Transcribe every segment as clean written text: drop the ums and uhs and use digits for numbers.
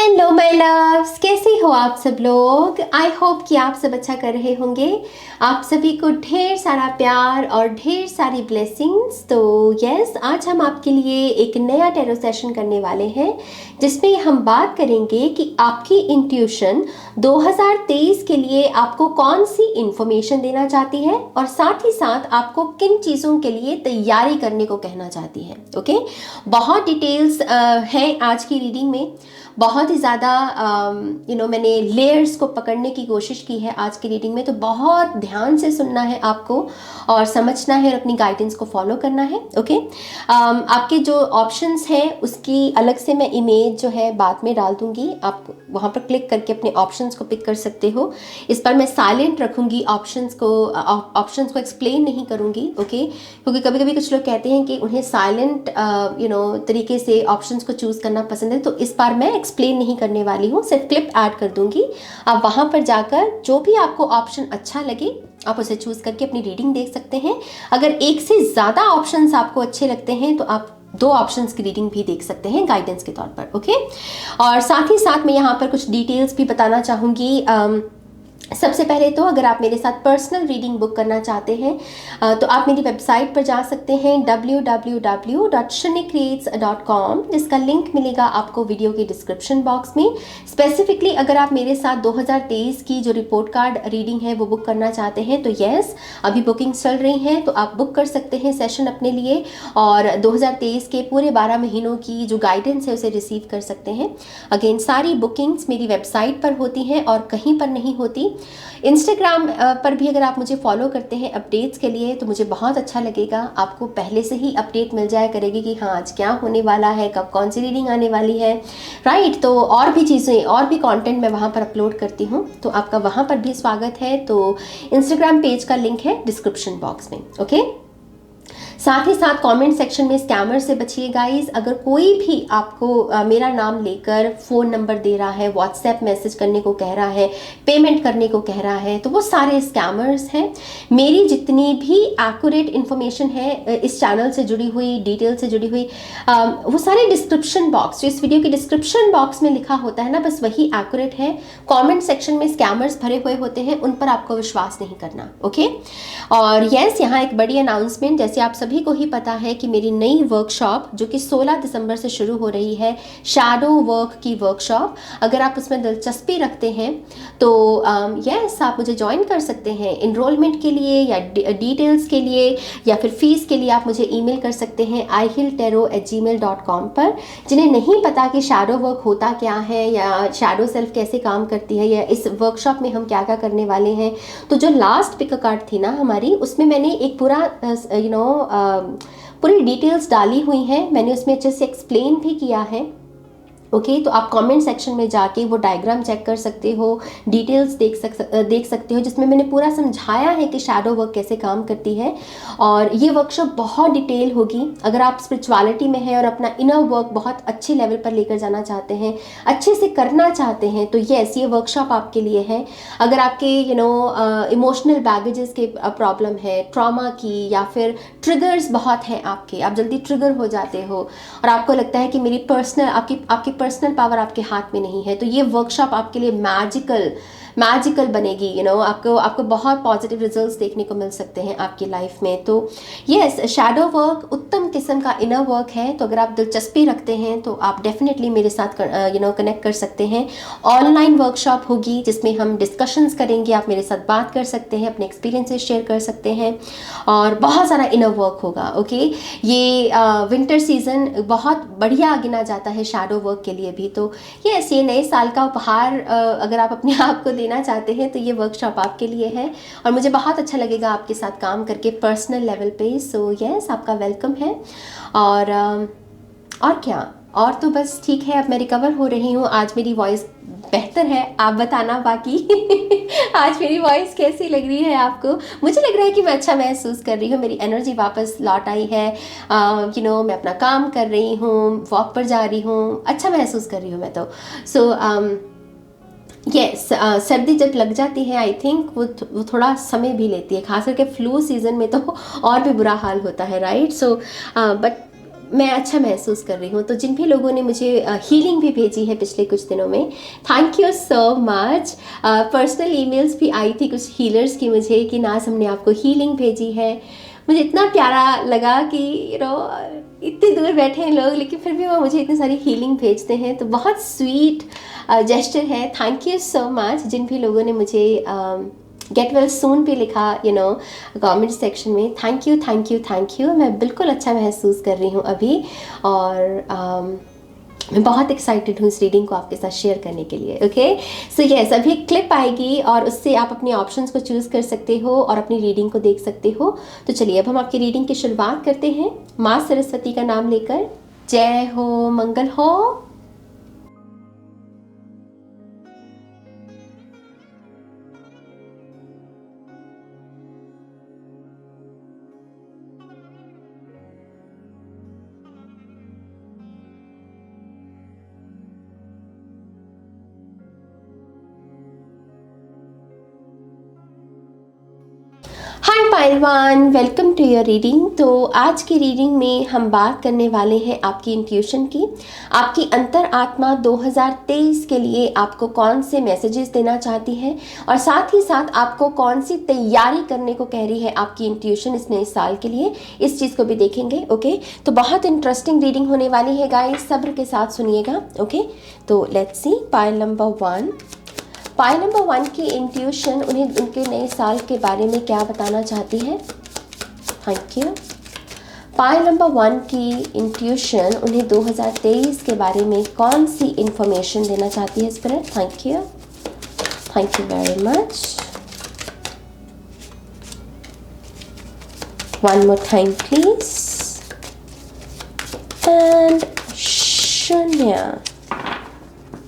Hello my loves, कैसे हो आप सब लोग। आई होप कि आप सब अच्छा कर रहे होंगे। आप सभी को ढेर सारा प्यार और ढेर सारी ब्लेसिंग्स। तो यस, आज हम आपके लिए एक नया टैरो सेशन करने वाले हैं जिसमें हम बात करेंगे कि आपकी इंट्यूशन 2023 के लिए आपको कौन सी इंफॉर्मेशन देना चाहती है और साथ ही साथ आपको किन चीज़ों के लिए तैयारी करने को कहना चाहती है। ओके, बहुत डिटेल्स हैं आज की रीडिंग में। बहुत ही ज़्यादा मैंने लेयर्स को पकड़ने की कोशिश की है आज की रीडिंग में। तो बहुत ध्यान से सुनना है आपको और समझना है और अपनी गाइडेंस को फॉलो करना है। ओके, आपके जो ऑप्शंस हैं उसकी अलग से मैं इमेज जो है बाद में डाल दूंगी। आप वहाँ पर क्लिक करके अपने ऑप्शंस को पिक कर सकते हो। इस पर मैं साइलेंट रखूंगी, ऑप्शंस को एक्सप्लेन नहीं करूंगी। ओके, क्योंकि कभी कभी कुछ लोग कहते हैं कि उन्हें साइलेंट तरीके से ऑप्शंस को चूज़ करना पसंद है। तो इस बार मैं एक्सप्लेन नहीं करने वाली हूँ, सिर्फ क्लिप ऐड कर दूंगी। आप वहाँ पर जाकर जो भी आपको ऑप्शन अच्छा लगे आप उसे चूज़ करके अपनी रीडिंग देख सकते हैं। अगर एक से ज़्यादा ऑप्शंस आपको अच्छे लगते हैं तो आप 2 ऑप्शंस की रीडिंग भी देख सकते हैं गाइडेंस के तौर पर। ओके, और साथ ही साथ मैं यहाँ पर कुछ डिटेल्स भी बताना चाहूँगी। सबसे पहले तो अगर आप मेरे साथ पर्सनल रीडिंग बुक करना चाहते हैं तो आप मेरी वेबसाइट पर जा सकते हैं www.shunnycreates.com, जिसका लिंक मिलेगा आपको वीडियो के डिस्क्रिप्शन बॉक्स में। स्पेसिफिकली अगर आप मेरे साथ 2023 की जो रिपोर्ट कार्ड रीडिंग है वो बुक करना चाहते हैं तो यस, अभी बुकिंग चल रही हैं, तो आप बुक कर सकते हैं सेशन अपने लिए और 2023 के पूरे 12 महीनों की जो गाइडेंस है उसे रिसीव कर सकते हैं। अगेन, सारी बुकिंग्स मेरी वेबसाइट पर होती हैं और कहीं पर नहीं होती। इंस्टाग्राम पर भी अगर आप मुझे फॉलो करते हैं अपडेट्स के लिए तो मुझे बहुत अच्छा लगेगा। आपको पहले से ही अपडेट मिल जाया करेगी कि हाँ आज क्या होने वाला है, कब कौन सी रीडिंग आने वाली है, राइट। तो और भी चीज़ें और भी कंटेंट मैं वहाँ पर अपलोड करती हूँ, तो आपका वहाँ पर भी स्वागत है। तो इंस्टाग्राम पेज का लिंक है डिस्क्रिप्शन बॉक्स में। ओके, साथ ही साथ कमेंट सेक्शन में स्कैमर से बचिए गाइस। अगर कोई भी आपको मेरा नाम लेकर फ़ोन नंबर दे रहा है, व्हाट्सएप मैसेज करने को कह रहा है, पेमेंट करने को कह रहा है, तो वो सारे स्कैमर्स हैं। मेरी जितनी भी एक्यूरेट इन्फॉर्मेशन है इस चैनल से जुड़ी हुई, डिटेल से जुड़ी हुई, वो सारे डिस्क्रिप्शन बॉक्स, जो इस वीडियो के डिस्क्रिप्शन बॉक्स में लिखा होता है ना, बस वही एक्यूरेट है। कॉमेंट सेक्शन में स्कैमर्स भरे हुए होते हैं, उन पर आपको विश्वास नहीं करना। ओके, और यस, यहाँ एक बड़ी अनाउंसमेंट, जैसे आप सभी को ही पता है कि मेरी नई वर्कशॉप जो कि 16 दिसंबर से शुरू हो रही है, शैडो वर्क की वर्कशॉप, अगर आप उसमें दिलचस्पी रखते हैं तो यस, आप मुझे ज्वाइन कर सकते हैं। इनरोलमेंट के लिए या डिटेल्स के लिए या फिर फीस के लिए आप मुझे ईमेल कर सकते हैं ihiltarot@gmail.com पर। जिन्हें नहीं पता कि शैडो वर्क होता क्या है या शैडो सेल्फ कैसे काम करती है या इस वर्कशॉप में हम क्या क्या करने वाले हैं, तो जो लास्ट पिक कार्ड थी ना हमारी, उसमें मैंने एक पूरा पूरी डिटेल्स डाली हुई हैं। मैंने उसमें अच्छे से एक्सप्लेन भी किया है। ओके, तो आप कमेंट सेक्शन में जाके वो डायग्राम चेक कर सकते हो, डिटेल्स देख सकते हो, जिसमें मैंने पूरा समझाया है कि शैडो वर्क कैसे काम करती है। और ये वर्कशॉप बहुत डिटेल होगी। अगर आप स्पिरिचुअलिटी में हैं और अपना इनर वर्क बहुत अच्छे लेवल पर लेकर जाना चाहते हैं, अच्छे से करना चाहते हैं, तो येस, ये वर्कशॉप आपके लिए है। अगर आपके इमोशनल बैगेजेस के प्रॉब्लम है, ट्रॉमा की, या फिर ट्रिगर्स बहुत हैं आपके, आप जल्दी ट्रिगर हो जाते हो और आपको लगता है कि मेरी पर्सनल आपकी पर्सनल पावर आपके हाथ में नहीं है, तो ये वर्कशॉप आपके लिए मैजिकल बनेगी। आपको बहुत पॉजिटिव रिजल्ट्स देखने को मिल सकते हैं आपकी लाइफ में। तो यस, शैडो वर्क उत्तम किस्म का इनर वर्क है। तो अगर आप दिलचस्पी रखते हैं तो आप डेफिनेटली मेरे साथ कनेक्ट कर सकते हैं। ऑनलाइन वर्कशॉप होगी जिसमें हम डिस्कशंस करेंगे, आप मेरे साथ बात कर सकते हैं, अपने एक्सपीरियंसेस शेयर कर सकते हैं और बहुत सारा इनर वर्क होगा। ओके, ये विंटर सीजन बहुत बढ़िया गिना जाता है शैडो वर्क के लिए भी। तो यस, ये नए साल का उपहार अगर आप अपने आप को देना चाहते हैं तो ये वर्कशॉप आपके लिए है और मुझे बहुत अच्छा लगेगा आपके साथ काम करके पर्सनल लेवल पे। सो यस, आपका वेलकम है। और क्या, और तो बस ठीक है, अब मैं रिकवर हो रही हूँ। आज मेरी वॉइस बेहतर है, आप बताना बाकी आज मेरी वॉइस कैसी लग रही है आपको। मुझे लग रहा है कि मैं अच्छा महसूस कर रही हूँ, मेरी एनर्जी वापस लौट आई है। मैं अपना काम कर रही हूँ, वॉक पर जा रही हूँ, अच्छा महसूस कर रही हूँ मैं तो। सो यस, सर्दी जब लग जाती है आई थिंक वो थोड़ा समय भी लेती है, खास करके फ्लू सीज़न में तो और भी बुरा हाल होता है, राइट। सो बट मैं अच्छा महसूस कर रही हूँ। तो जिन भी लोगों ने मुझे हीलिंग भी भेजी है पिछले कुछ दिनों में, thank you so much. Personal emails भी आई थी कुछ हीलर्स की मुझे कि नाज हमने आपको हीलिंग भेजी है। मुझे इतना प्यारा लगा कि इतनी दूर बैठे हैं लोग लेकिन फिर भी वो मुझे इतनी सारी हीलिंग भेजते हैं, तो बहुत स्वीट जेस्चर है। थैंक यू सो मच जिन भी लोगों ने मुझे गेट वेल सून भी लिखा कमेंट सेक्शन में। Thank you thank you thank you. मैं बिल्कुल अच्छा महसूस कर रही हूँ अभी, और मैं बहुत एक्साइटेड हूँ इस रीडिंग को आपके साथ शेयर करने के लिए। ओके, सो यस, अभी क्लिप आएगी और उससे आप अपने ऑप्शंस को चूज़ कर सकते हो और अपनी रीडिंग को देख सकते हो। तो चलिए अब हम आपकी रीडिंग की शुरुआत करते हैं माँ सरस्वती का नाम लेकर। जय हो, मंगल हो। हाय पहलवान, वेलकम टू योर रीडिंग। तो आज की रीडिंग में हम बात करने वाले हैं आपकी इंट्यूशन की। आपकी अंतर आत्मा 2023 के लिए आपको कौन से मैसेजेस देना चाहती है और साथ ही साथ आपको कौन सी तैयारी करने को कह रही है आपकी इंट्यूशन इस नए साल के लिए, इस चीज़ को भी देखेंगे। ओके, तो बहुत इंटरेस्टिंग रीडिंग होने वाली है गाइस, सब्र के साथ सुनिएगा। ओके, तो let's see pile number 1। Pile number 1 की इंट्यूशन उन्हें उनके नए साल के बारे में क्या बताना चाहती है। Thank you. पाइल नंबर 1 की इंट्यूशन उन्हें 2023 के बारे में कौन सी इंफॉर्मेशन देना चाहती है spirit. Thank you, thank you very much. One more time please. And शून्य।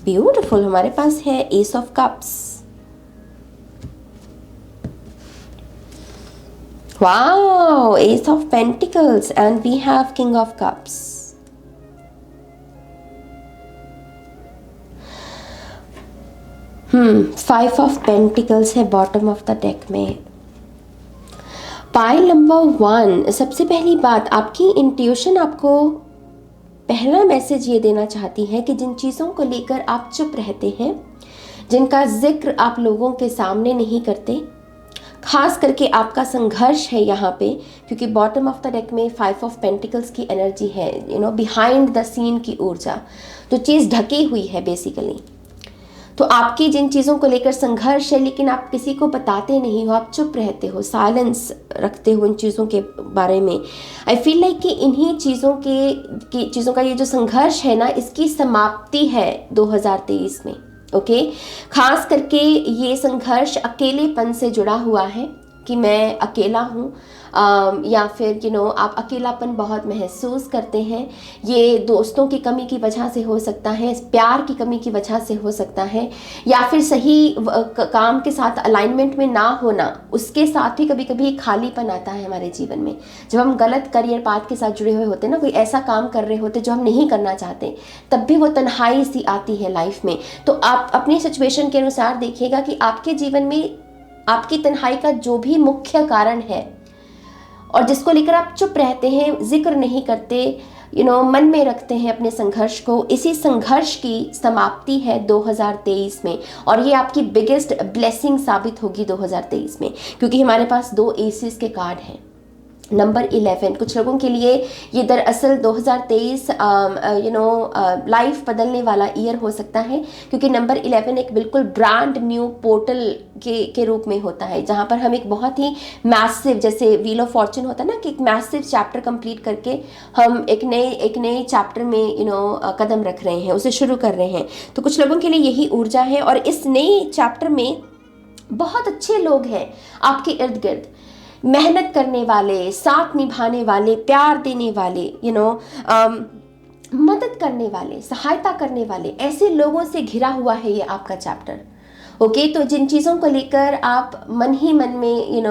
ब्यूटिफुल, हमारे पास है ace of cups. Wow, ace of pentacles and we have king of cups. Five of pentacles है बॉटम ऑफ द डेक में। Pile number 1, सबसे पहली बात, आपकी इंट्यूशन आपको पहला मैसेज ये देना चाहती है कि जिन चीज़ों को लेकर आप चुप रहते हैं, जिनका जिक्र आप लोगों के सामने नहीं करते, खास करके आपका संघर्ष है यहाँ पे, क्योंकि बॉटम ऑफ द डेक में 5 ऑफ पेंटिकल्स की एनर्जी है, बिहाइंड द सीन की ऊर्जा, तो चीज़ ढकी हुई है बेसिकली। तो आपकी जिन चीज़ों को लेकर संघर्ष है लेकिन आप किसी को बताते नहीं हो, आप चुप रहते हो, साइलेंस रखते हो इन चीज़ों के बारे में। आई फील लाइक कि इन्हीं चीज़ों का ये जो संघर्ष है ना, इसकी समाप्ति है 2023 में। ओके, खास करके ये संघर्ष अकेलेपन से जुड़ा हुआ है कि मैं अकेला हूँ, या फिर आप अकेलापन बहुत महसूस करते हैं। ये दोस्तों की कमी की वजह से हो सकता है, प्यार की कमी की वजह से हो सकता है, या फिर सही काम के साथ अलाइनमेंट में ना होना, उसके साथ भी कभी कभी खालीपन आता है हमारे जीवन में। जब हम गलत करियर पाथ के साथ जुड़े हुए होते हैं ना, कोई ऐसा काम कर रहे होते जो हम नहीं करना चाहते, तब भी वो तन्हाई सी आती है लाइफ में। तो आप अपनी सिचुएशन के अनुसार देखिएगा कि आपके जीवन में आपकी तन्हाई का जो भी मुख्य कारण है और जिसको लेकर आप चुप रहते हैं, जिक्र नहीं करते, मन में रखते हैं अपने संघर्ष को, इसी संघर्ष की समाप्ति है 2023 में। और ये आपकी बिगेस्ट ब्लेसिंग साबित होगी 2023 में, क्योंकि हमारे पास 2 एसेस के कार्ड हैं। नंबर 11, कुछ लोगों के लिए ये दरअसल 2023 लाइफ बदलने वाला ईयर हो सकता है, क्योंकि नंबर 11 एक बिल्कुल ब्रांड न्यू पोर्टल के रूप में होता है, जहाँ पर हम एक बहुत ही मैसिव, जैसे व्हील ऑफ फॉर्चून होता है ना, कि एक मैसिव चैप्टर कंप्लीट करके हम एक नए चैप्टर में कदम रख रहे हैं, उसे शुरू कर रहे हैं। तो कुछ लोगों के लिए यही ऊर्जा है और इस नए चैप्टर में बहुत अच्छे लोग हैं आपके इर्द गिर्द, मेहनत करने वाले, साथ निभाने वाले, प्यार देने वाले, मदद करने वाले, सहायता करने वाले, ऐसे लोगों से घिरा हुआ है ये आपका चैप्टर। ओके, तो जिन चीज़ों को लेकर आप मन ही मन में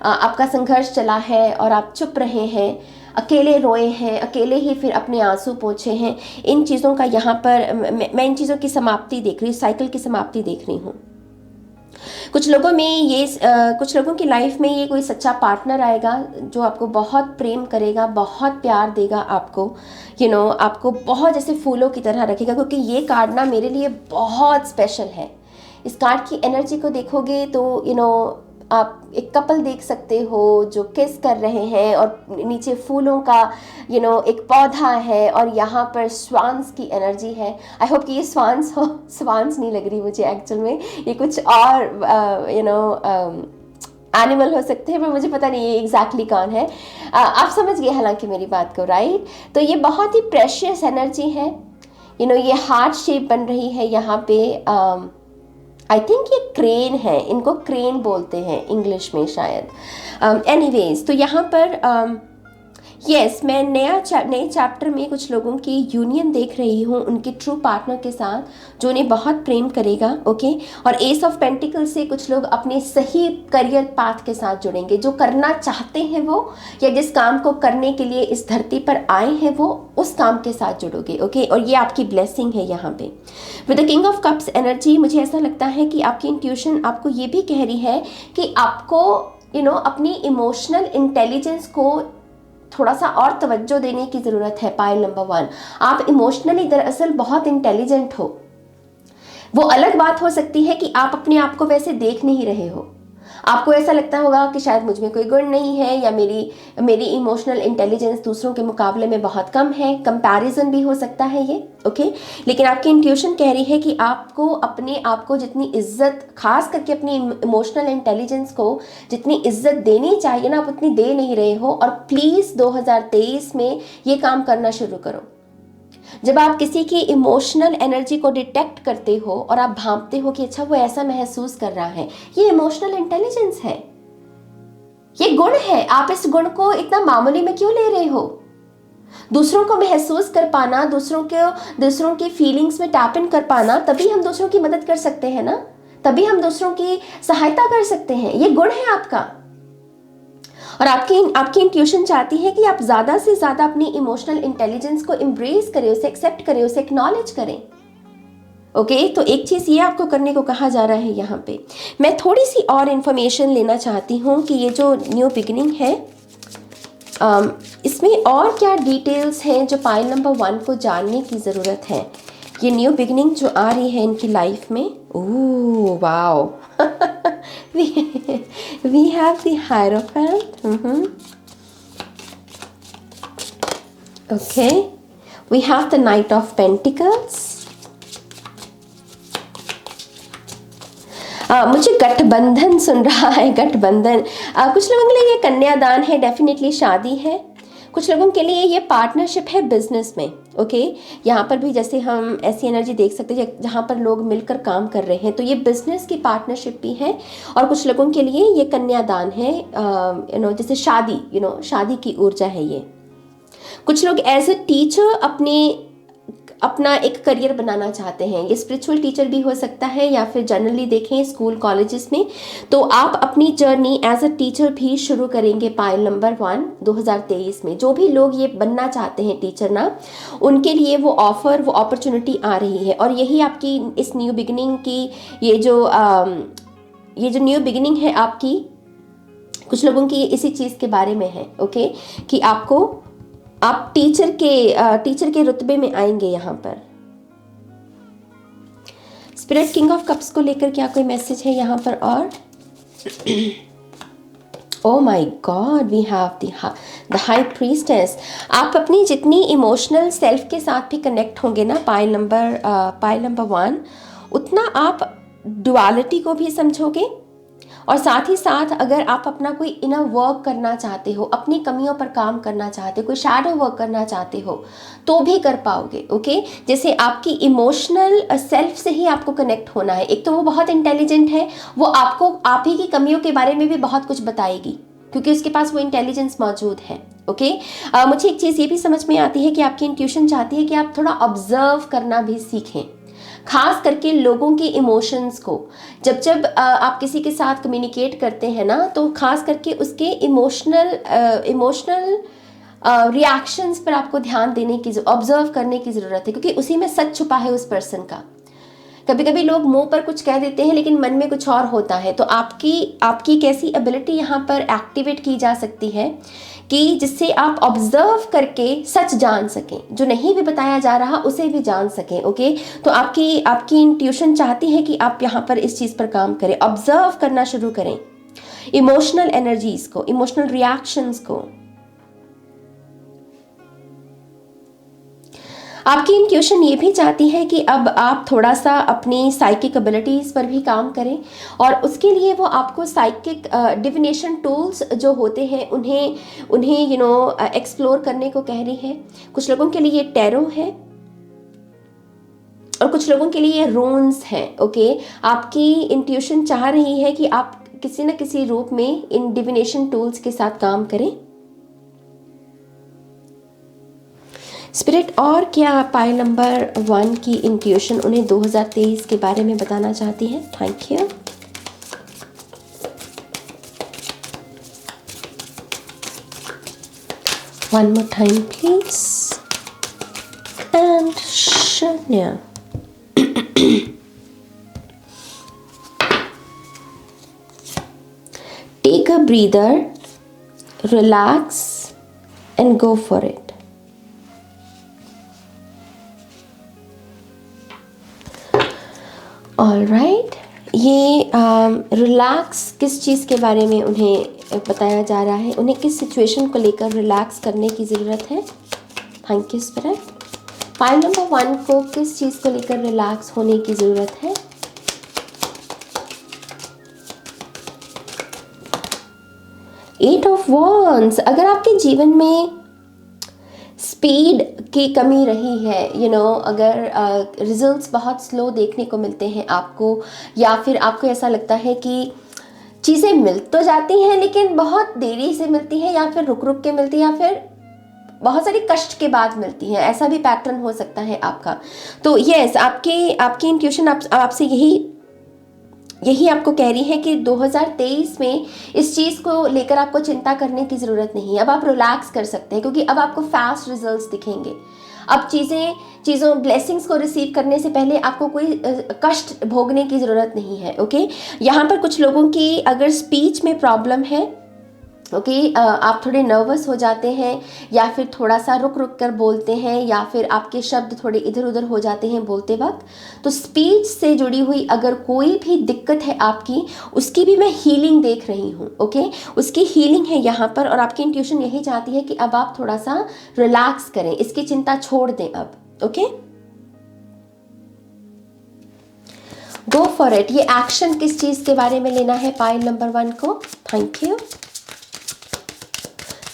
आपका संघर्ष चला है और आप चुप रहे हैं, अकेले रोए हैं, अकेले ही फिर अपने आंसू पोंछे हैं, इन चीज़ों का यहाँ पर मैं इन चीज़ों की समाप्ति देख रही हूँ, साइकिल की समाप्ति देख रही हूँ। कुछ लोगों में ये कुछ लोगों की लाइफ में ये कोई सच्चा पार्टनर आएगा जो आपको बहुत प्रेम करेगा, बहुत प्यार देगा आपको, आपको बहुत जैसे फूलों की तरह रखेगा, क्योंकि ये कार्ड ना मेरे लिए बहुत स्पेशल है। इस कार्ड की एनर्जी को देखोगे तो आप एक कपल देख सकते हो जो किस कर रहे हैं और नीचे फूलों का एक पौधा है और यहाँ पर स्वान्स की एनर्जी है। आई होप कि ये स्वान्स हो, स्वान्स नहीं लग रही मुझे एक्चुअल में, ये कुछ और एनिमल हो सकते हैं, पर मुझे पता नहीं ये एग्जैक्टली कौन है। आप समझ गए हालांकि मेरी बात को, राइट? तो ये बहुत ही प्रेशियस एनर्जी है। ये हार्ट शेप बन रही है यहाँ पे। आई थिंक ये क्रेन है, इनको क्रेन बोलते हैं इंग्लिश में शायद। एनीवेज, तो यहाँ पर यस मैं नए चैप्टर में कुछ लोगों की यूनियन देख रही हूँ उनके ट्रू पार्टनर के साथ जो उन्हें बहुत प्रेम करेगा, ओके। और एस ऑफ पेंटिकल से कुछ लोग अपने सही करियर पाथ के साथ जुड़ेंगे, जो करना चाहते हैं वो, या जिस काम को करने के लिए इस धरती पर आए हैं वो उस काम के साथ जुड़ोगे, ओके। और ये आपकी ब्लेसिंग है यहाँ पे। With the king of cups energy मुझे ऐसा लगता है कि आपकी इंट्यूशन आपको ये भी कह रही है कि आपको अपनी इमोशनल इंटेलिजेंस को थोड़ा सा और तवज्जो देने की ज़रूरत है। पाइल नंबर 1, आप इमोशनली दरअसल बहुत इंटेलिजेंट हो। वो अलग बात हो सकती है कि आप अपने आप को वैसे देख नहीं रहे हो। आपको ऐसा लगता होगा कि शायद मुझ में कोई गुण नहीं है, या मेरी इमोशनल इंटेलिजेंस दूसरों के मुकाबले में बहुत कम है। कंपैरिजन भी हो सकता है ये, ओके। लेकिन आपकी इंट्यूशन कह रही है कि आपको अपने आप को जितनी इज्जत, खास करके अपनी इमोशनल इंटेलिजेंस को जितनी इज्जत देनी चाहिए ना, आप उतनी दे नहीं रहे हो। और प्लीज़ 2023 में ये काम करना शुरू करो। जब आप किसी की इमोशनल एनर्जी को डिटेक्ट करते हो और आप भांपते हो कि अच्छा वो ऐसा महसूस कर रहा है, ये इमोशनल इंटेलिजेंस है, ये गुण है। आप इस गुण को इतना मामूली में क्यों ले रहे हो? दूसरों को महसूस कर पाना, दूसरों की फीलिंग्स में टैप इन कर पाना, तभी हम दूसरों की मदद कर सकते हैं ना, तभी हम दूसरों की सहायता कर सकते हैं। ये गुण है आपका। और आपकी इंट्यूशन चाहती है कि आप ज़्यादा से ज़्यादा अपनी इमोशनल इंटेलिजेंस को एम्ब्रेस करें, उसे एक्सेप्ट करें, उसे एक्नॉलेज करें, ओके। तो एक चीज़ ये आपको करने को कहा जा रहा है यहाँ पे। मैं थोड़ी सी और इन्फॉर्मेशन लेना चाहती हूँ कि ये जो न्यू बिगिनिंग है इसमें और क्या डिटेल्स हैं जो पाइल नंबर 1 को जानने की ज़रूरत है। ये न्यू बिगिनिंग जो आ रही है इनकी लाइफ में, oh wow we have the Hierophant. Okay, we have the Knight of Pentacles. मुझे गठबंधन सुन रहा है, गठबंधन। कुछ लोगों के लिए ये कन्यादान है, डेफिनेटली शादी है। कुछ लोगों के लिए ये पार्टनरशिप है बिजनेस में, ओके। यहाँ पर भी जैसे हम ऐसी एनर्जी देख सकते हैं जहाँ पर लोग मिलकर काम कर रहे हैं, तो ये बिजनेस की पार्टनरशिप भी है। और कुछ लोगों के लिए ये कन्यादान है, जैसे शादी, शादी की ऊर्जा है ये। कुछ लोग एज ए टीचर अपना एक करियर बनाना चाहते हैं। ये स्पिरिचुअल टीचर भी हो सकता है, या फिर जनरली देखें स्कूल कॉलेजेस में, तो आप अपनी जर्नी एज अ टीचर भी शुरू करेंगे पाइल नंबर 1 2023 में। जो भी लोग ये बनना चाहते हैं टीचर ना, उनके लिए वो ऑफर, वो अपॉर्चुनिटी आ रही है। और यही आपकी इस न्यू बिगिनिंग की ये जो न्यू बिगिनिंग है आपकी, कुछ लोगों की इसी चीज़ के बारे में है, ओके, कि आप टीचर के रुतबे में आएंगे यहाँ पर। स्पिरिट किंग ऑफ कप्स को लेकर क्या कोई मैसेज है यहाँ पर? और oh my god, we have the high priestess. आप अपनी जितनी इमोशनल सेल्फ के साथ भी कनेक्ट होंगे ना पाइल नंबर 1, उतना आप डुअलिटी को भी समझोगे। और साथ ही साथ अगर आप अपना कोई इनर वर्क करना चाहते हो, अपनी कमियों पर काम करना चाहते हो, कोई शैडो वर्क करना चाहते हो, तो भी कर पाओगे, ओके। जैसे आपकी इमोशनल सेल्फ से ही आपको कनेक्ट होना है। एक तो वो बहुत इंटेलिजेंट है, वो आपको आप ही की कमियों के बारे में भी बहुत कुछ बताएगी, क्योंकि उसके पास वो इंटेलिजेंस मौजूद है, ओके। मुझे एक चीज़ ये भी समझ में आती है कि आपकी इंट्यूशन चाहती है कि आप थोड़ा ऑब्जर्व करना भी सीखें, खास करके लोगों के इमोशंस को। जब आप किसी के साथ कम्युनिकेट करते हैं ना, तो खास करके उसके इमोशनल रिएक्शंस पर आपको ध्यान देने की, ऑब्जर्व करने की ज़रूरत है, क्योंकि उसी में सच छुपा है उस पर्सन का। कभी कभी लोग मुंह पर कुछ कह देते हैं लेकिन मन में कुछ और होता है। तो आपकी एक ऐसी एबिलिटी यहाँ पर एक्टिवेट की जा सकती है कि जिससे आप ऑब्जर्व करके सच जान सकें, जो नहीं भी बताया जा रहा उसे भी जान सकें। ओके, तो आपकी इंट्यूशन चाहती है कि आप यहाँ पर इस चीज़ पर काम करें, ऑब्जर्व करना शुरू करें इमोशनल एनर्जीज को, इमोशनल रिएक्शंस को। आपकी इंट्यूशन ये भी चाहती है कि अब आप थोड़ा सा अपनी साइकिक एबिलिटीज़ पर भी काम करें, और उसके लिए वो आपको साइकिक डिविनेशन टूल्स जो होते हैं उन्हें एक्सप्लोर करने को कह रही है। कुछ लोगों के लिए टैरो है और कुछ लोगों के लिए रून्स है। ओके, आपकी इंट्यूशन चाह रही है कि आप किसी न किसी रूप में इन डिविनेशन टूल्स के साथ काम करें। स्पिरिट और क्या पाइल नंबर 1 की इंट्यूशन उन्हें 2023 के बारे में बताना चाहती है? Thank you. One more time please. And शून्य। Take a breather, relax and go for it. All right, ये रिलैक्स किस चीज़ के बारे में उन्हें बताया जा रहा है? उन्हें किस सिचुएशन को लेकर रिलैक्स करने की ज़रूरत है? Thank you spirit. Pile number 1 को किस चीज़ को लेकर रिलैक्स होने की ज़रूरत है? Eight of wands. अगर आपके जीवन में स्पीड की कमी रही है, अगर रिजल्ट्स बहुत स्लो देखने को मिलते हैं आपको, या फिर आपको ऐसा लगता है कि चीज़ें मिल तो जाती हैं लेकिन बहुत देरी से मिलती है, या फिर रुक रुक के मिलती है, या फिर बहुत सारी कष्ट के बाद मिलती है, ऐसा भी पैटर्न हो सकता है आपका। तो यस, आपकी इंट्यूशन आपसे यही आपको कह रही है कि 2023 में इस चीज़ को लेकर आपको चिंता करने की ज़रूरत नहीं है। अब आप रिलैक्स कर सकते हैं क्योंकि अब आपको फास्ट रिजल्ट्स दिखेंगे। अब चीज़ों ब्लेसिंग्स को रिसीव करने से पहले आपको कोई कष्ट भोगने की ज़रूरत नहीं है। ओके, यहाँ पर कुछ लोगों की अगर स्पीच में प्रॉब्लम है, ओके, आप थोड़े नर्वस हो जाते हैं, या फिर थोड़ा सा रुक रुक कर बोलते हैं, या फिर आपके शब्द थोड़े इधर उधर हो जाते हैं बोलते वक्त, तो स्पीच से जुड़ी हुई अगर कोई भी दिक्कत है आपकी, उसकी भी मैं हीलिंग देख रही हूँ। ओके, उसकी हीलिंग है यहाँ पर, और आपकी इंट्यूशन यही चाहती है कि अब आप थोड़ा सा रिलैक्स करें, इसकी चिंता छोड़ दें अब। Okay, go for it. ये एक्शन किस चीज़ के बारे में लेना है पाइल नंबर 1 को? Thank you.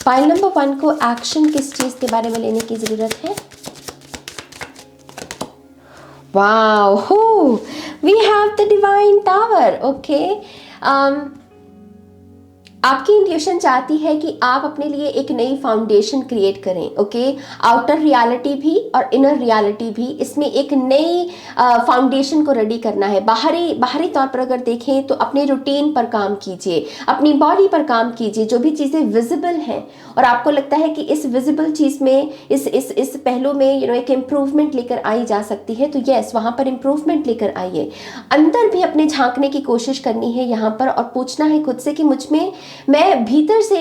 पाइल नंबर 1 को एक्शन किस चीज़ के बारे में लेने की ज़रूरत है? Wow, we have the divine tower. Okay, आपकी इंट्यूशन चाहती है कि आप अपने लिए एक नई फाउंडेशन क्रिएट करें। ओके, आउटर रियलिटी भी और इनर रियलिटी भी, इसमें एक नई फाउंडेशन को रेडी करना है। बाहरी तौर पर अगर देखें तो अपने रूटीन पर काम कीजिए, अपनी बॉडी पर काम कीजिए, जो भी चीज़ें विजिबल हैं और आपको लगता है कि इस विजिबल चीज़ में इस पहलू में एक इम्प्रूवमेंट लेकर आई जा सकती है, तो यस, वहाँ पर इम्प्रूवमेंट लेकर आइए। अंदर भी अपने झांकने की कोशिश करनी है यहाँ पर, और पूछना है खुद से कि मुझ में, मैं भीतर से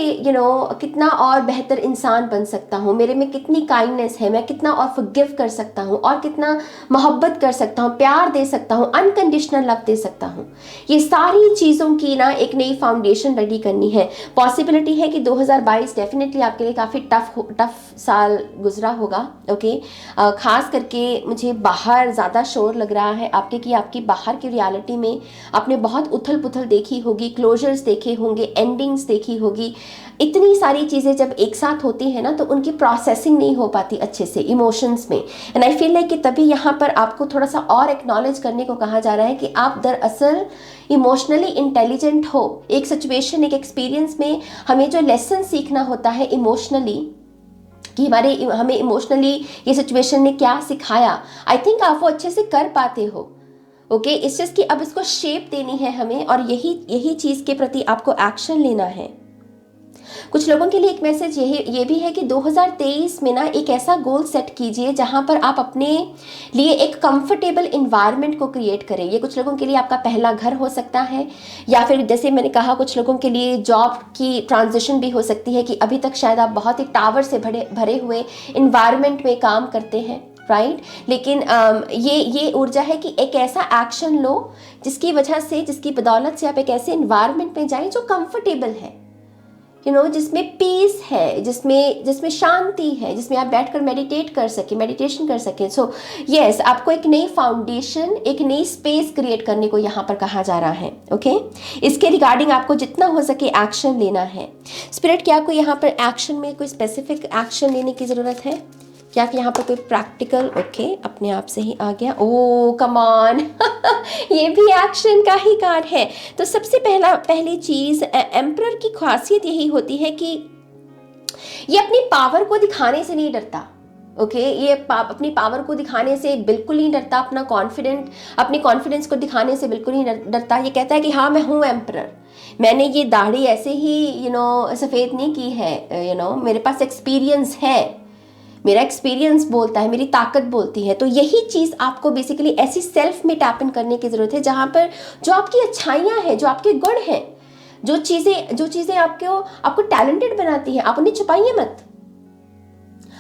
कितना और बेहतर इंसान बन सकता हूँ, मेरे में कितनी काइंडनेस है, मैं कितना और फॉरगिव कर सकता हूँ, और कितना मोहब्बत कर सकता हूँ, प्यार दे सकता हूँ, अनकंडीशनल लव दे सकता हूँ। ये सारी चीज़ों की एक नई फाउंडेशन रेडी करनी है। पॉसिबिलिटी है कि 2022 डेफिनेटली आपके लिए काफ़ी टफ साल गुजरा होगा। ओके, खास करके मुझे बाहर ज़्यादा शोर लग रहा है आपके, कि आपकी बाहर की रियलिटी में आपने बहुत उथल पुथल देखी होगी, क्लोजर्स देखे होंगे, एंडिंग्स देखी होगी। इतनी सारी चीज़ें जब एक साथ होती है ना, तो उनकी प्रोसेसिंग नहीं हो पाती अच्छे से इमोशंस में। एंड आई फील लाइक कि तभी यहाँ पर आपको थोड़ा सा और एक्नॉलेज करने को कहा जा रहा है कि आप दरअसल इमोशनली इंटेलिजेंट हो। एक सिचुएशन, एक एक्सपीरियंस में हमें जो लेसन सीखना होता है इमोशनली, कि हमें इमोशनली ये सिचुएशन ने क्या सिखाया, आई थिंक आप वो अच्छे से कर पाते हो। ओके, इस चीज़ की अब इसको शेप देनी है हमें, और यही चीज़ के प्रति आपको एक्शन लेना है। कुछ लोगों के लिए एक मैसेज ये भी है कि 2023 में ना एक ऐसा गोल सेट कीजिए जहां पर आप अपने लिए एक कंफर्टेबल इन्वायरमेंट को क्रिएट करें। ये कुछ लोगों के लिए आपका पहला घर हो सकता है, या फिर जैसे मैंने कहा कुछ लोगों के लिए जॉब की ट्रांजिशन भी हो सकती है कि अभी तक शायद आप बहुत ही टावर से भरे हुए इन्वायरमेंट में काम करते हैं, राइट। लेकिन ये ऊर्जा है कि एक ऐसा एक्शन लो जिसकी वजह से, जिसकी बदौलत से आप एक ऐसे इन्वायरमेंट में जाएं जो कंफर्टेबल है, जिसमें पीस है, जिसमें शांति है, जिसमें आप बैठकर मेडिटेशन कर सकें। सो यस, आपको एक नई फाउंडेशन, एक नई स्पेस क्रिएट करने को यहाँ पर कहा जा रहा है। ओके, इसके रिगार्डिंग आपको जितना हो सके एक्शन लेना है। स्पिरिट, क्या आपको यहाँ पर एक्शन में कोई स्पेसिफिक एक्शन लेने की ज़रूरत है? क्या यहाँ पर कोई प्रैक्टिकल? ओके, अपने आप से ही आ गया। ओ कम ऑन ये भी एक्शन का ही कार्ड है। तो सबसे पहली चीज, एम्परर की खासियत यही होती है कि ये अपनी पावर को दिखाने से नहीं डरता। ओके, ये अपनी पावर को दिखाने से बिल्कुल नहीं डरता, अपनी कॉन्फिडेंस को दिखाने से बिल्कुल नहीं डरता। ये कहता है कि हाँ, मैं हूँ एम्परर, मैंने ये दाढ़ी ऐसे ही सफ़ेद नहीं की है, मेरे पास एक्सपीरियंस है, मेरा एक्सपीरियंस बोलता है, मेरी ताकत बोलती है। तो यही चीज़ आपको बेसिकली ऐसी सेल्फ में टैप इन करने की ज़रूरत है जहाँ पर जो आपकी अच्छाइयाँ हैं, जो आपके गुण हैं, जो चीज़ें आपको टैलेंटेड बनाती है, आप उन्हें छुपाइए मत,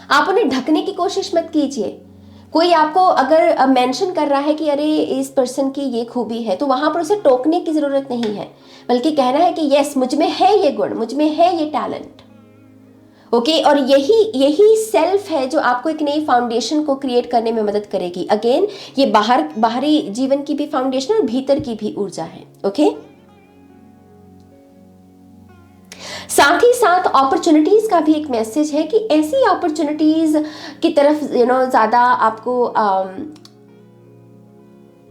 आप उन्हें ढकने की कोशिश मत कीजिए। कोई आपको अगर मेंशन कर रहा है कि अरे इस पर्सन की ये खूबी है, तो वहाँ पर उसे टोकने की ज़रूरत नहीं है, बल्कि कहना है कि यस, मुझ में है ये गुण, मुझ में है ये टैलेंट। ओके, और यही सेल्फ है जो आपको एक नई फाउंडेशन को क्रिएट करने में मदद करेगी। अगेन, ये बाहरी जीवन की भी फाउंडेशन और भीतर की भी ऊर्जा है। ओके, साथ ही साथ अपॉर्चुनिटीज का भी एक मैसेज है कि ऐसी अपॉर्चुनिटीज की तरफ ज्यादा आपको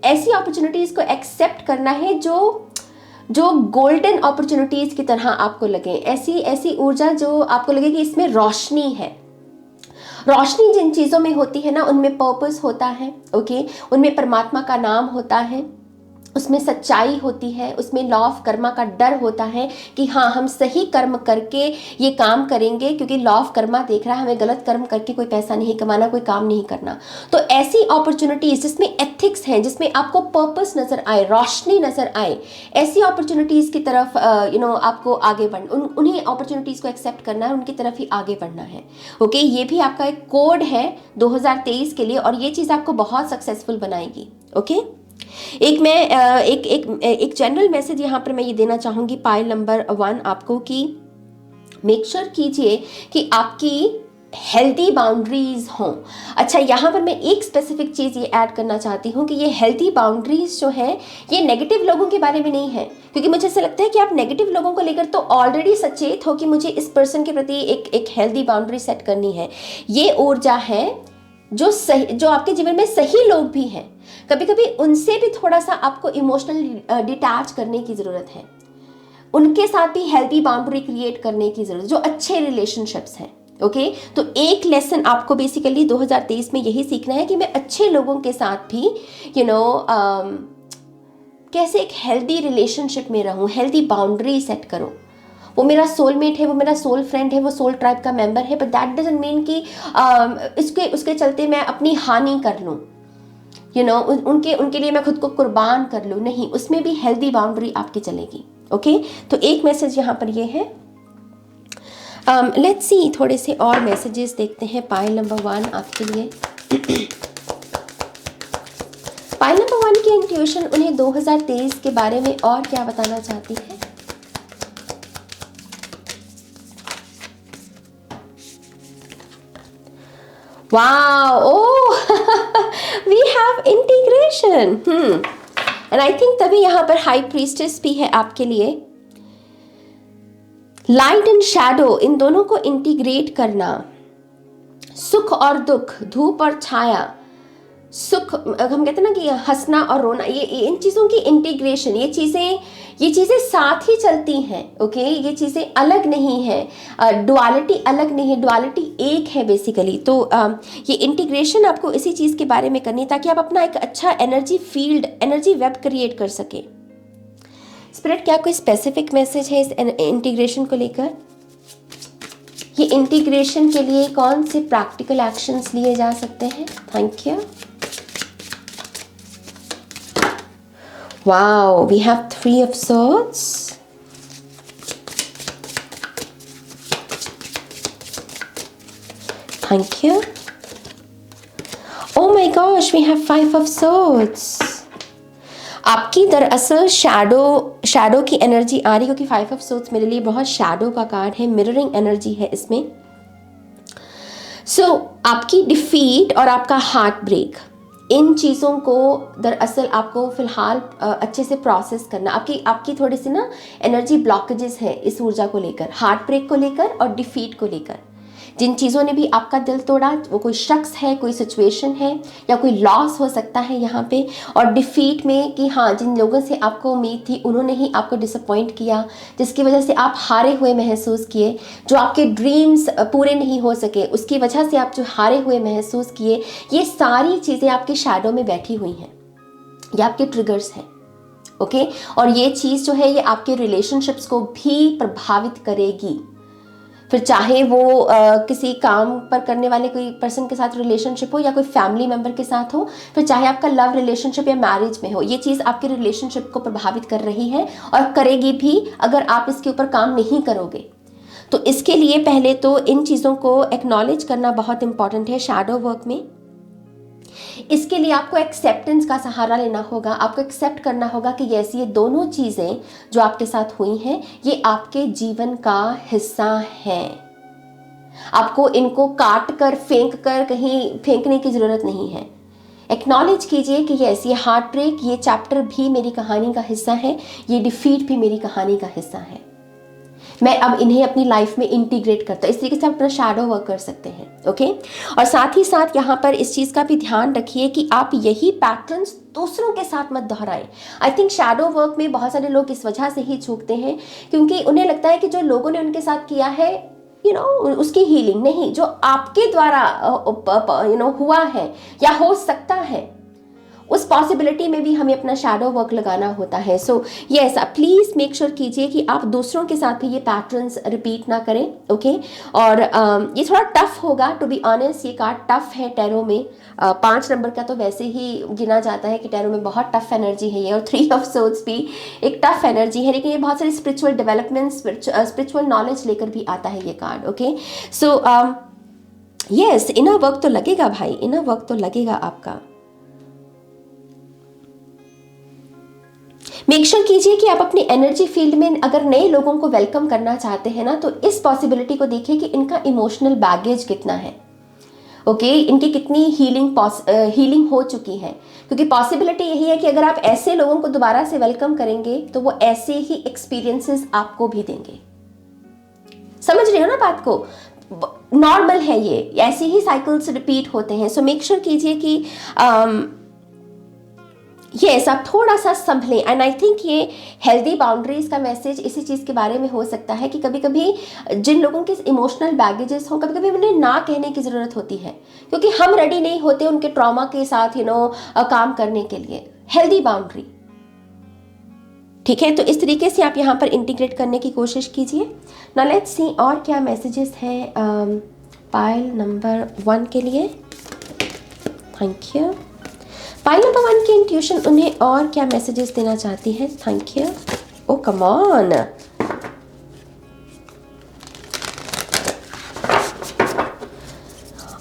ऐसी अपॉर्चुनिटीज को एक्सेप्ट करना है जो गोल्डन अपॉर्चुनिटीज की तरह आपको लगे, ऐसी ऊर्जा जो आपको लगे कि इसमें रोशनी है। रोशनी जिन चीज़ों में होती है ना, उनमें पर्पस होता है। ओके, उनमें परमात्मा का नाम होता है, उसमें सच्चाई होती है, उसमें लॉ ऑफ कर्मा का डर होता है कि हाँ, हम सही कर्म करके ये काम करेंगे, क्योंकि लॉ ऑफ कर्मा देख रहा है हमें गलत कर्म करके कोई पैसा नहीं कमाना, कोई काम नहीं करना। तो ऐसी अपॉर्चुनिटीज जिसमें एथिक्स हैं, जिसमें आपको पर्पस नजर आए, रोशनी नजर आए, ऐसी अपॉर्चुनिटीज की तरफ आपको आगे उन्हीं अपॉर्चुनिटीज को एक्सेप्ट करना है, उनकी तरफ ही आगे बढ़ना है। ओके, ये भी आपका एक कोड है 2023 के लिए, और ये चीज़ आपको बहुत सक्सेसफुल बनाएगी। ओके, एक जनरल मैसेज यहाँ पर मैं ये देना चाहूँगी पाइल नंबर 1 आपको, कि मेक श्योर कीजिए कि आपकी हेल्दी बाउंड्रीज हों। अच्छा, यहाँ पर मैं एक स्पेसिफिक चीज़ ये ऐड करना चाहती हूँ कि ये हेल्दी बाउंड्रीज जो है, ये नेगेटिव लोगों के बारे में नहीं है, क्योंकि मुझे ऐसा लगता है कि आप नेगेटिव लोगों को लेकर तो ऑलरेडी सचेत हो कि मुझे इस पर्सन के प्रति एक हेल्दी बाउंड्री सेट करनी है। ये ऊर्जा है जो आपके जीवन में सही लोग भी हैं, कभी कभी उनसे भी थोड़ा सा आपको इमोशनली डिटैच करने की ज़रूरत है, उनके साथ भी हेल्दी बाउंड्री क्रिएट करने की ज़रूरत, जो अच्छे रिलेशनशिप्स हैं। ओके, तो एक लेसन आपको बेसिकली 2023 में यही सीखना है कि मैं अच्छे लोगों के साथ भी कैसे एक हेल्दी रिलेशनशिप में रहूं, हेल्दी बाउंड्री सेट करूं। वो मेरा सोलमेट है, वो मेरा सोल फ्रेंड है, वो सोल ट्राइब का मेंबर है, बट दैट डजंट मीन कि उसके चलते मैं अपनी हानि कर लूं, उनके लिए मैं खुद को कुर्बान कर लूं। नहीं, उसमें भी हेल्दी बाउंड्री आपकी चलेगी। ओके, तो एक मैसेज यहाँ पर ये है। लेट्स सी, थोड़े से और मैसेजेस देखते हैं पाइल नंबर 1 आपके लिए। पाइल नंबर 1 की इंट्यूशन उन्हें 2023 के बारे में और क्या बताना चाहती है? Wow, oh, we have integration. And I think तभी यहाँ पर हाई प्रीस्टेस भी है आपके लिए। लाइट एंड शैडो, इन दोनों को इंटीग्रेट करना, सुख और दुख, धूप और छाया, सुख हम कहते हैं ना कि हंसना और रोना, ये इन चीज़ों की इंटीग्रेशन, ये चीज़ें साथ ही चलती हैं। ओके, ये चीज़ें अलग नहीं है, डुअलिटी अलग नहीं है, डुअलिटी एक है बेसिकली। तो ये इंटीग्रेशन आपको इसी चीज़ के बारे में करनी है ताकि आप अपना एक अच्छा energy field, energy web create कर सके। स्पिरिट, क्या कोई स्पेसिफिक मैसेज है इस इंटीग्रेशन को लेकर? ये इंटीग्रेशन के लिए कौन से प्रैक्टिकल एक्शंस लिए जा सकते हैं? Thank you. Wow, we have 3 of swords. Thank you. Oh my gosh, we have 5 of swords. आपकी दरअसल शैडो की एनर्जी आ रही, क्योंकि 5 of swords मेरे लिए बहुत शैडो का कार्ड है, मिररिंग एनर्जी है इसमें। आपकी डिफीट और आपका हार्ट ब्रेक, इन चीज़ों को दरअसल आपको फिलहाल अच्छे से प्रोसेस करना। आपकी थोड़ी सी ना एनर्जी ब्लॉकेजेस है इस ऊर्जा को लेकर, हार्ट ब्रेक को लेकर और डिफीट को लेकर। जिन चीज़ों ने भी आपका दिल तोड़ा, वो कोई शख्स है, कोई सिचुएशन है, या कोई लॉस हो सकता है यहाँ पे। और डिफीट में कि हाँ, जिन लोगों से आपको उम्मीद थी उन्होंने ही आपको डिसअपॉइंट किया, जिसकी वजह से आप हारे हुए महसूस किए, जो आपके ड्रीम्स पूरे नहीं हो सके उसकी वजह से आप जो हारे हुए महसूस किए, ये सारी चीज़ें आपके शैडो में बैठी हुई हैं, ये आपके ट्रिगर्स हैं। ओके, और ये चीज़ जो है ये आपके रिलेशनशिप्स को भी प्रभावित करेगी। फिर चाहे वो किसी काम पर करने वाले कोई पर्सन के साथ रिलेशनशिप हो, या कोई फैमिली मेम्बर के साथ हो, फिर चाहे आपका लव रिलेशनशिप या मैरिज में हो, ये चीज़ आपके रिलेशनशिप को प्रभावित कर रही है और करेगी भी अगर आप इसके ऊपर काम नहीं करोगे। तो इसके लिए पहले तो इन चीज़ों को एक्नॉलेज करना बहुत इंपॉर्टेंट है शैडो वर्क में। इसके लिए आपको एक्सेप्टेंस का सहारा लेना होगा। आपको एक्सेप्ट करना होगा कि यस, ये दोनों चीज़ें जो आपके साथ हुई हैं ये आपके जीवन का हिस्सा हैं। आपको इनको काट कर फेंक कर कहीं फेंकने की ज़रूरत नहीं है। एक्नॉलेज कीजिए कि यस, ये हार्ट ब्रेक, ये चैप्टर भी मेरी कहानी का हिस्सा है, ये डिफीट भी मेरी कहानी का हिस्सा है। मैं अब इन्हें अपनी लाइफ में इंटीग्रेट करता हूँ। इस तरीके से आप अपना शैडो वर्क कर सकते हैं। ओके, और साथ ही साथ यहाँ पर इस चीज़ का भी ध्यान रखिए कि आप यही पैटर्न्स दूसरों के साथ मत दोहराएं। आई थिंक शैडो वर्क में बहुत सारे लोग इस वजह से ही चूकते हैं क्योंकि उन्हें लगता है कि जो लोगों ने उनके साथ किया है उसकी हीलिंग नहीं, जो आपके द्वारा हुआ है या हो सकता है, उस पॉसिबिलिटी में भी हमें अपना शैडो वर्क लगाना होता है। सो यस, आप प्लीज़ मेक श्योर कीजिए कि आप दूसरों के साथ भी ये पैटर्न्स रिपीट ना करें। ओके, और ये थोड़ा टफ होगा, टू बी ऑनेस्ट ये कार्ड टफ है टैरो में। 5 नंबर का तो वैसे ही गिना जाता है कि टैरो में बहुत टफ एनर्जी है ये, और 3 ऑफ सोर्ड्स भी एक टफ एनर्जी है, लेकिन ये बहुत सारी स्पिरिचुअल डेवलपमेंट, स्पिरिचुअल नॉलेज लेकर भी आता है ये card. Okay, so yes, inner work तो लगेगा भाई, इनर वर्क तो लगेगा आपका। मेक श्योर कीजिए कि आप अपनी एनर्जी फील्ड में अगर नए लोगों को वेलकम करना चाहते हैं ना, तो इस पॉसिबिलिटी को देखिए कि इनका इमोशनल बैगेज कितना है। ओके, इनकी कितनी हीलिंग हो चुकी है, क्योंकि पॉसिबिलिटी यही है कि अगर आप ऐसे लोगों को दोबारा से वेलकम करेंगे तो वो ऐसे ही एक्सपीरियंसेस आपको भी देंगे। समझ रहे हो ना बात को? नॉर्मल है ये, ऐसे ही साइकिल्स रिपीट होते हैं। सो मेक श्योर कीजिए कि यस, आप थोड़ा सा संभलें। एंड आई थिंक ये हेल्दी बाउंड्रीज का मैसेज इसी चीज़ के बारे में हो सकता है कि कभी कभी जिन लोगों के इमोशनल बैगेजेस हों, कभी कभी उन्हें ना कहने की ज़रूरत होती है, क्योंकि हम रेडी नहीं होते उनके ट्रॉमा के साथ काम करने के लिए। हेल्दी बाउंड्री, ठीक है? तो इस तरीके से आप यहाँ पर इंटीग्रेट करने की कोशिश कीजिए। नाउ लेट्स सी और क्या मैसेजेस हैं पाइल नंबर 1 के लिए। Thank you. पाइल नंबर 1 की इंट्यूशन उन्हें और क्या मैसेजेस देना चाहती है? Thank you. Oh come on,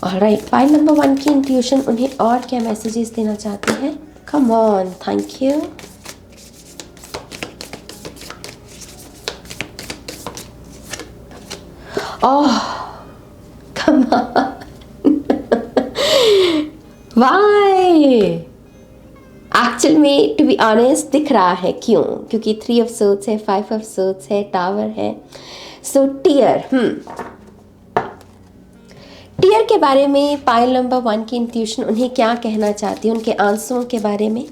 all right, pile number 1 की इंट्यूशन उन्हें और क्या मैसेजेस देना चाहती है? Come on, thank you. Oh come on, why? Actual में टू बी ऑनेस्ट दिख रहा है, क्यों? क्योंकि 3 ऑफ सोर्ड्स है, 5 ऑफ सोर्ड्स है, टावर है। सो टीयर, टीयर के बारे में पाइल नंबर 1 की इंट्यूशन उन्हें क्या कहना चाहती है, उनके आंसुओं के बारे में?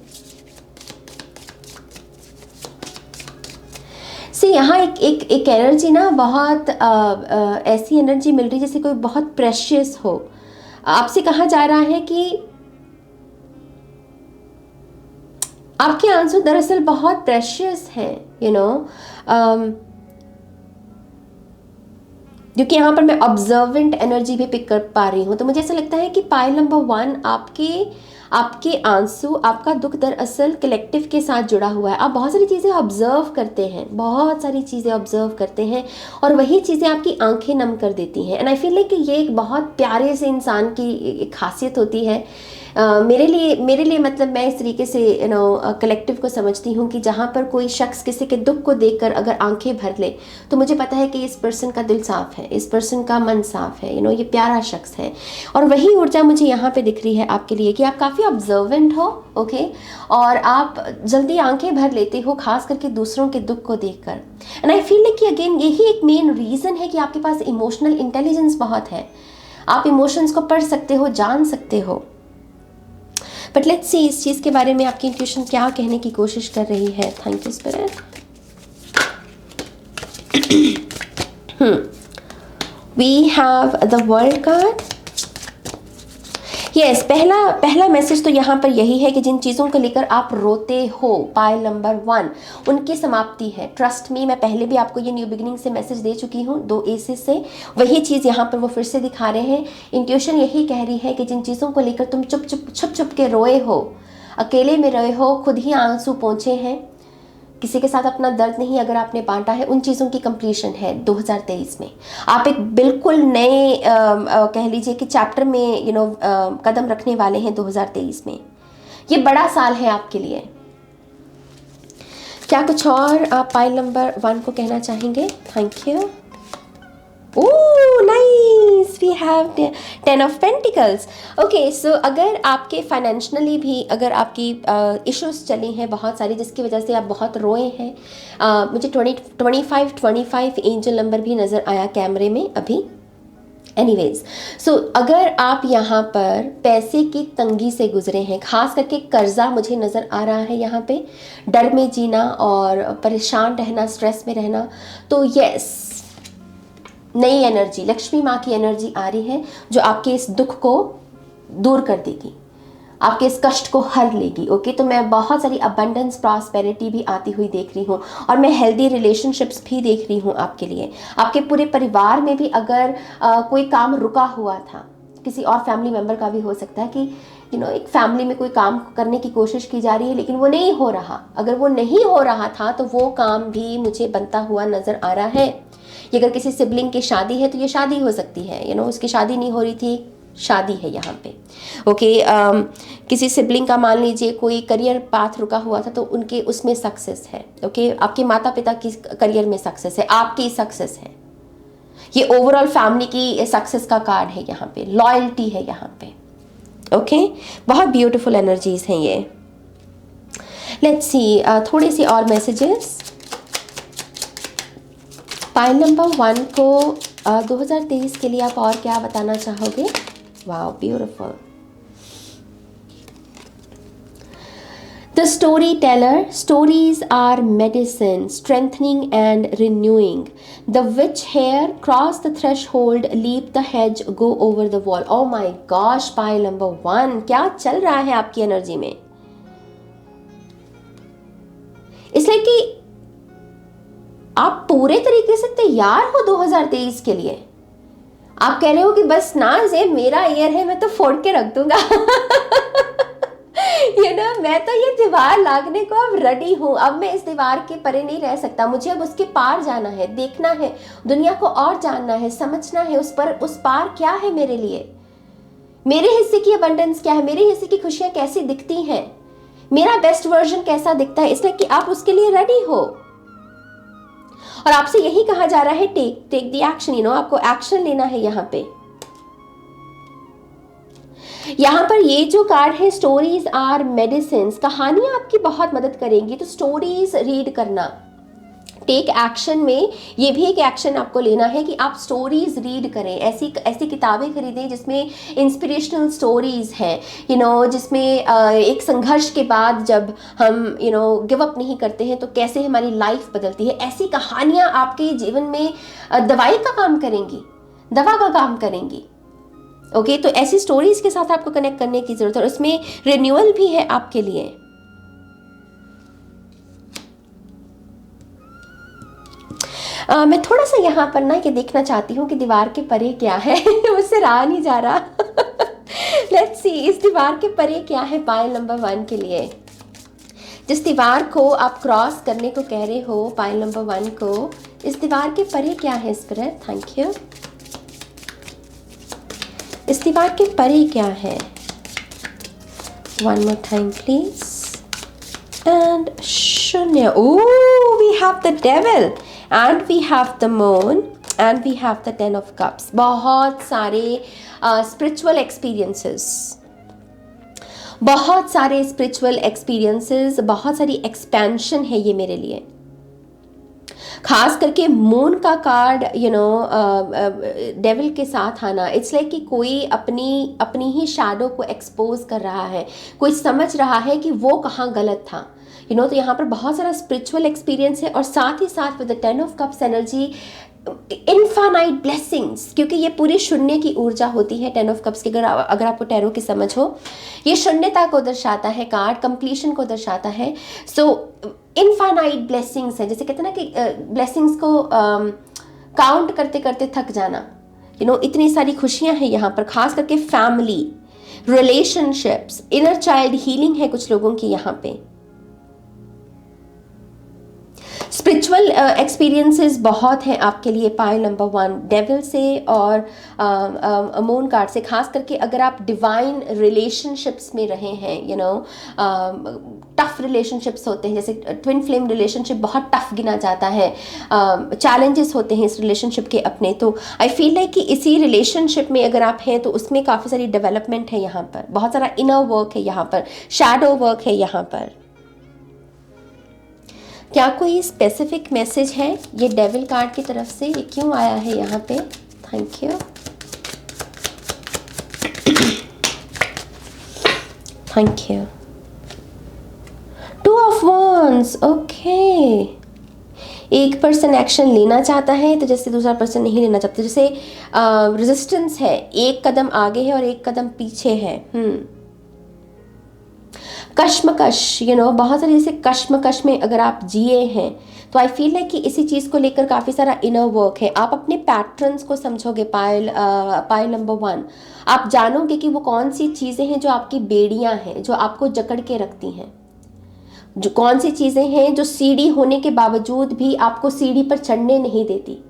से यहाँ एक एनर्जी ना, बहुत ऐसी एनर्जी मिल रही है जैसे कोई बहुत प्रेशियस हो। आपसे कहा जा रहा है कि आपके आंसू दरअसल बहुत प्रेशियस हैं, क्योंकि यहाँ पर मैं ऑब्जर्वेंट एनर्जी भी पिक कर पा रही हूँ। तो मुझे ऐसा लगता है कि पाइल नंबर 1 आपके आंसू, आपका दुख दरअसल कलेक्टिव के साथ जुड़ा हुआ है। आप बहुत सारी चीज़ें ऑब्जर्व करते हैं, बहुत सारी चीज़ें ऑब्जर्व करते हैं और वही चीज़ें आपकी आंखें नम कर देती हैं। एंड आई फील लाइक कि ये एक बहुत प्यारे से इंसान की एक खासियत होती है। मेरे लिए मतलब मैं इस तरीके से कलेक्टिव को समझती हूँ कि जहाँ पर कोई शख्स किसी के दुख को देखकर अगर आंखें भर ले तो मुझे पता है कि इस पर्सन का दिल साफ़ है, इस पर्सन का मन साफ़ है, ये प्यारा शख्स है। और वही ऊर्जा मुझे यहाँ पे दिख रही है आपके लिए कि आप काफ़ी ऑब्जर्वेंट हो, ओके, और आप जल्दी आंखें भर लेते हो, खास करके दूसरों के दुख को देखकर। एंड आई फील लाइक कि अगेन यही एक मेन रीज़न है कि आपके पास इमोशनल इंटेलिजेंस बहुत है। आप इमोशंस को पढ़ सकते हो, जान सकते हो। बट लेट्स सी इस चीज़ के बारे में आपकी इंट्यूशन क्या कहने की कोशिश कर रही है। Thank you spirit. We have the world card. Yes, पहला मैसेज तो यहाँ पर यही है कि जिन चीज़ों को लेकर आप रोते हो, पाइल नंबर 1, उनकी समाप्ति है। ट्रस्ट मी, मैं पहले भी आपको ये न्यू बिगिनिंग से मैसेज दे चुकी हूँ 2 एसेस से। वही चीज़ यहाँ पर वो फिर से दिखा रहे हैं। इंट्यूशन यही कह रही है कि जिन चीज़ों को लेकर तुम छुप के रोए हो, अकेले में रोए हो, खुद ही आंसू पोंछे हैं, किसी के साथ अपना दर्द नहीं अगर आपने बांटा है, उन चीज़ों की कंप्लीशन है 2023 में। आप एक बिल्कुल नए कह लीजिए कि चैप्टर में कदम रखने वाले हैं 2023 में। ये बड़ा साल है आपके लिए। क्या कुछ और आप पाइल नंबर 1 को कहना चाहेंगे? Thank you. Oh nice, we have 10 of pentacles. Okay, so अगर आपके फाइनेंशियली भी अगर आपकी इश्यूज चली हैं बहुत सारी जिसकी वजह से आप बहुत रोए हैं, मुझे 25 एंजल नंबर भी नज़र आया कैमरे में अभी। एनीवेज, सो अगर आप यहाँ पर पैसे की तंगी से गुजरे हैं, खास करके कर्जा मुझे नज़र आ रहा है यहाँ पे, डर में जीना और परेशान रहना, स्ट्रेस में रहना, तो यस, नई एनर्जी, लक्ष्मी माँ की एनर्जी आ रही है जो आपके इस दुख को दूर कर देगी, आपके इस कष्ट को हर लेगी। ओके, तो मैं बहुत सारी अबंडेंस, प्रॉस्पेरिटी भी आती हुई देख रही हूँ और मैं हेल्दी रिलेशनशिप्स भी देख रही हूँ आपके लिए। आपके पूरे परिवार में भी अगर कोई काम रुका हुआ था, किसी और फैमिली मेम्बर का भी हो सकता है कि एक फैमिली में कोई काम करने की कोशिश की जा रही है लेकिन वो नहीं हो रहा। अगर वो नहीं हो रहा था तो वो काम भी मुझे बनता हुआ नज़र आ रहा है। ये अगर किसी सिबलिंग की शादी है तो ये शादी हो सकती है, उसकी शादी नहीं हो रही थी, शादी है यहाँ पे। ओके, किसी सिबलिंग का मान लीजिए कोई करियर पाथ रुका हुआ था तो उनके उसमें सक्सेस है। ओके, आपके माता पिता की करियर में सक्सेस है, आपकी सक्सेस है। ये ओवरऑल फैमिली की सक्सेस का कार्ड है यहाँ पे, लॉयल्टी है यहाँ पे। ओके, बहुत ब्यूटीफुल एनर्जीज हैं ये। लेट्स सी थोड़े से और मैसेजेस। पाइल नंबर 1 को 2023 के लिए आप और क्या बताना चाहोगे? Wow, beautiful. The storyteller, stories are medicine, strengthening and renewing. The witch hair, cross the threshold, leap the hedge, go over the wall. Oh my gosh, pile number 1, क्या चल रहा है आपकी एनर्जी में? इसलिए कि आप पूरे तरीके से तैयार हो 2023 के लिए। आप कह रहे हो कि बस ना, ये मेरा ईयर है, मैं तो फोड़ के रख दूंगा। मैं तो ये दीवार लागने को अब रेडी हूँ। अब मैं इस दीवार के परे नहीं रह सकता, मुझे अब उसके पार जाना है, देखना है, दुनिया को और जानना है, समझना है उस पार क्या है मेरे लिए, मेरे हिस्से की अबंडेंस क्या है, मेरे हिस्से की खुशियाँ कैसी दिखती हैं, मेरा बेस्ट वर्जन कैसा दिखता है। इसलिए कि आप उसके लिए रेडी हो और आपसे यही कहा जा रहा है टेक द एक्शन। आपको एक्शन लेना है यहाँ पे। यहाँ पर ये जो कार्ड है, स्टोरीज आर मेडिसिन, कहानियां आपकी बहुत मदद करेंगी। तो स्टोरीज रीड करना, टेक एक्शन में ये भी एक एक्शन आपको लेना है कि आप स्टोरीज रीड करें। ऐसी किताबें खरीदें जिसमें इंस्पिरेशनल स्टोरीज हैं, जिसमें एक संघर्ष के बाद जब हम गिव अप नहीं करते हैं तो कैसे हमारी लाइफ बदलती है। ऐसी कहानियां आपके जीवन में दवाई का काम करेंगी, दवा का काम करेंगी। ओके, तो ऐसी स्टोरीज के साथ आपको कनेक्ट करने की जरूरत है और इसमें रिन्यूअल भी है आपके लिए। मैं थोड़ा सा यहाँ पर ना ये देखना चाहती हूँ कि दीवार के परे क्या है मुझसे रहा नहीं जा रहा लेट्स सी, इस दीवार के परे क्या है पायल नंबर 1 के लिए। जिस दीवार को आप क्रॉस करने को कह रहे हो पायल नंबर 1 को, इस दीवार के परे क्या है स्पिरिट? Thank you. इस दीवार के परे क्या है? One more time please. And शून्य। Oh, we have the devil and we have the moon and we have the 10 of cups. बहुत सारे स्पिरिचुअल एक्सपीरियंसेस, बहुत सारे स्पिरिचुअल एक्सपीरियंसेस, बहुत सारी एक्सपेंशन है ये मेरे लिए। खास करके मून का कार्ड, यू नो, डेविल के साथ आना, इट्स लाइक कि कोई अपनी ही शैडो को एक्सपोज कर रहा है, कोई समझ रहा है कि वो कहाँ गलत था, यू नो। तो यहाँ पर बहुत सारा स्पिरिचुअल एक्सपीरियंस है और साथ ही साथ with the 10 of cups energy infinite blessings, क्योंकि ये पूरी शून्य की ऊर्जा होती है 10 ऑफ कप्स की। अगर आपको टैरो की समझ हो, ये शून्यता को दर्शाता है कार्ड, कंप्लीशन को दर्शाता है। सो इनफाइनाइट ब्लेसिंग्स है, जैसे कहते हैं ना कि ब्लेसिंग्स को काउंट करते करते थक जाना, यू नो, इतनी सारी खुशियां हैं यहाँ पर। खास करके family, relationships, inner child healing है कुछ लोगों की यहाँ पे। स्पिरिचुअल एक्सपीरियंसेस बहुत हैं आपके लिए पायल नंबर 1 डेविल से और मून कार्ड से। खास करके अगर आप डिवाइन रिलेशनशिप्स में रहे हैं, यू नो, टफ रिलेशनशिप्स होते हैं, जैसे ट्विन फ्लेम रिलेशनशिप बहुत टफ गिना जाता है, चैलेंजेस होते हैं इस रिलेशनशिप के अपने। तो आई फील लाइक कि इसी रिलेशनशिप में अगर आप हैं तो उसमें काफ़ी सारी डेवलपमेंट है यहाँ पर, बहुत सारा इनर वर्क है यहाँ पर, शैडो वर्क है यहाँ पर। क्या कोई स्पेसिफिक मैसेज है ये डेविल कार्ड की तरफ से? ये क्यों आया है यहाँ पे? Thank you, thank you. 2 of wands, okay. एक पर्सन एक्शन लेना चाहता है तो जैसे दूसरा पर्सन नहीं लेना चाहता, जैसे रेजिस्टेंस है, एक कदम आगे है और एक कदम पीछे है। कश्मकश, यू नो, बहुत सारे जैसे कश्मकश में अगर आप जिए हैं तो आई फील है कि इसी चीज़ को लेकर काफ़ी सारा इनर वर्क है। आप अपने पैटर्न्स को समझोगे पायल नंबर 1। आप जानोगे कि वो कौन सी चीज़ें हैं जो आपकी बेड़ियां हैं, जो आपको जकड़ के रखती हैं, जो कौन सी चीज़ें हैं जो सीढ़ी होने के बावजूद भी आपको सीढ़ी पर चढ़ने नहीं देती,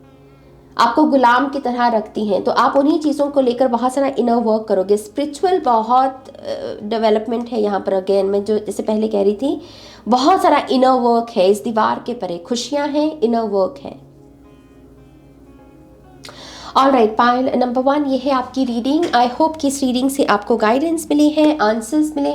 आपको गुलाम की तरह रखती हैं। तो आप उन्हीं चीज़ों को लेकर बहुत सारा इनर वर्क करोगे। स्पिरिचुअल बहुत डेवलपमेंट है यहाँ पर। अगेन मैं जो जैसे पहले कह रही थी, बहुत सारा इनर वर्क है इस दीवार के परे, खुशियाँ हैं, इनर वर्क है। ऑलराइट, पायल नंबर 1 ये है आपकी रीडिंग। आई होप कि इस रीडिंग से आपको गाइडेंस मिली है, आंसर्स मिले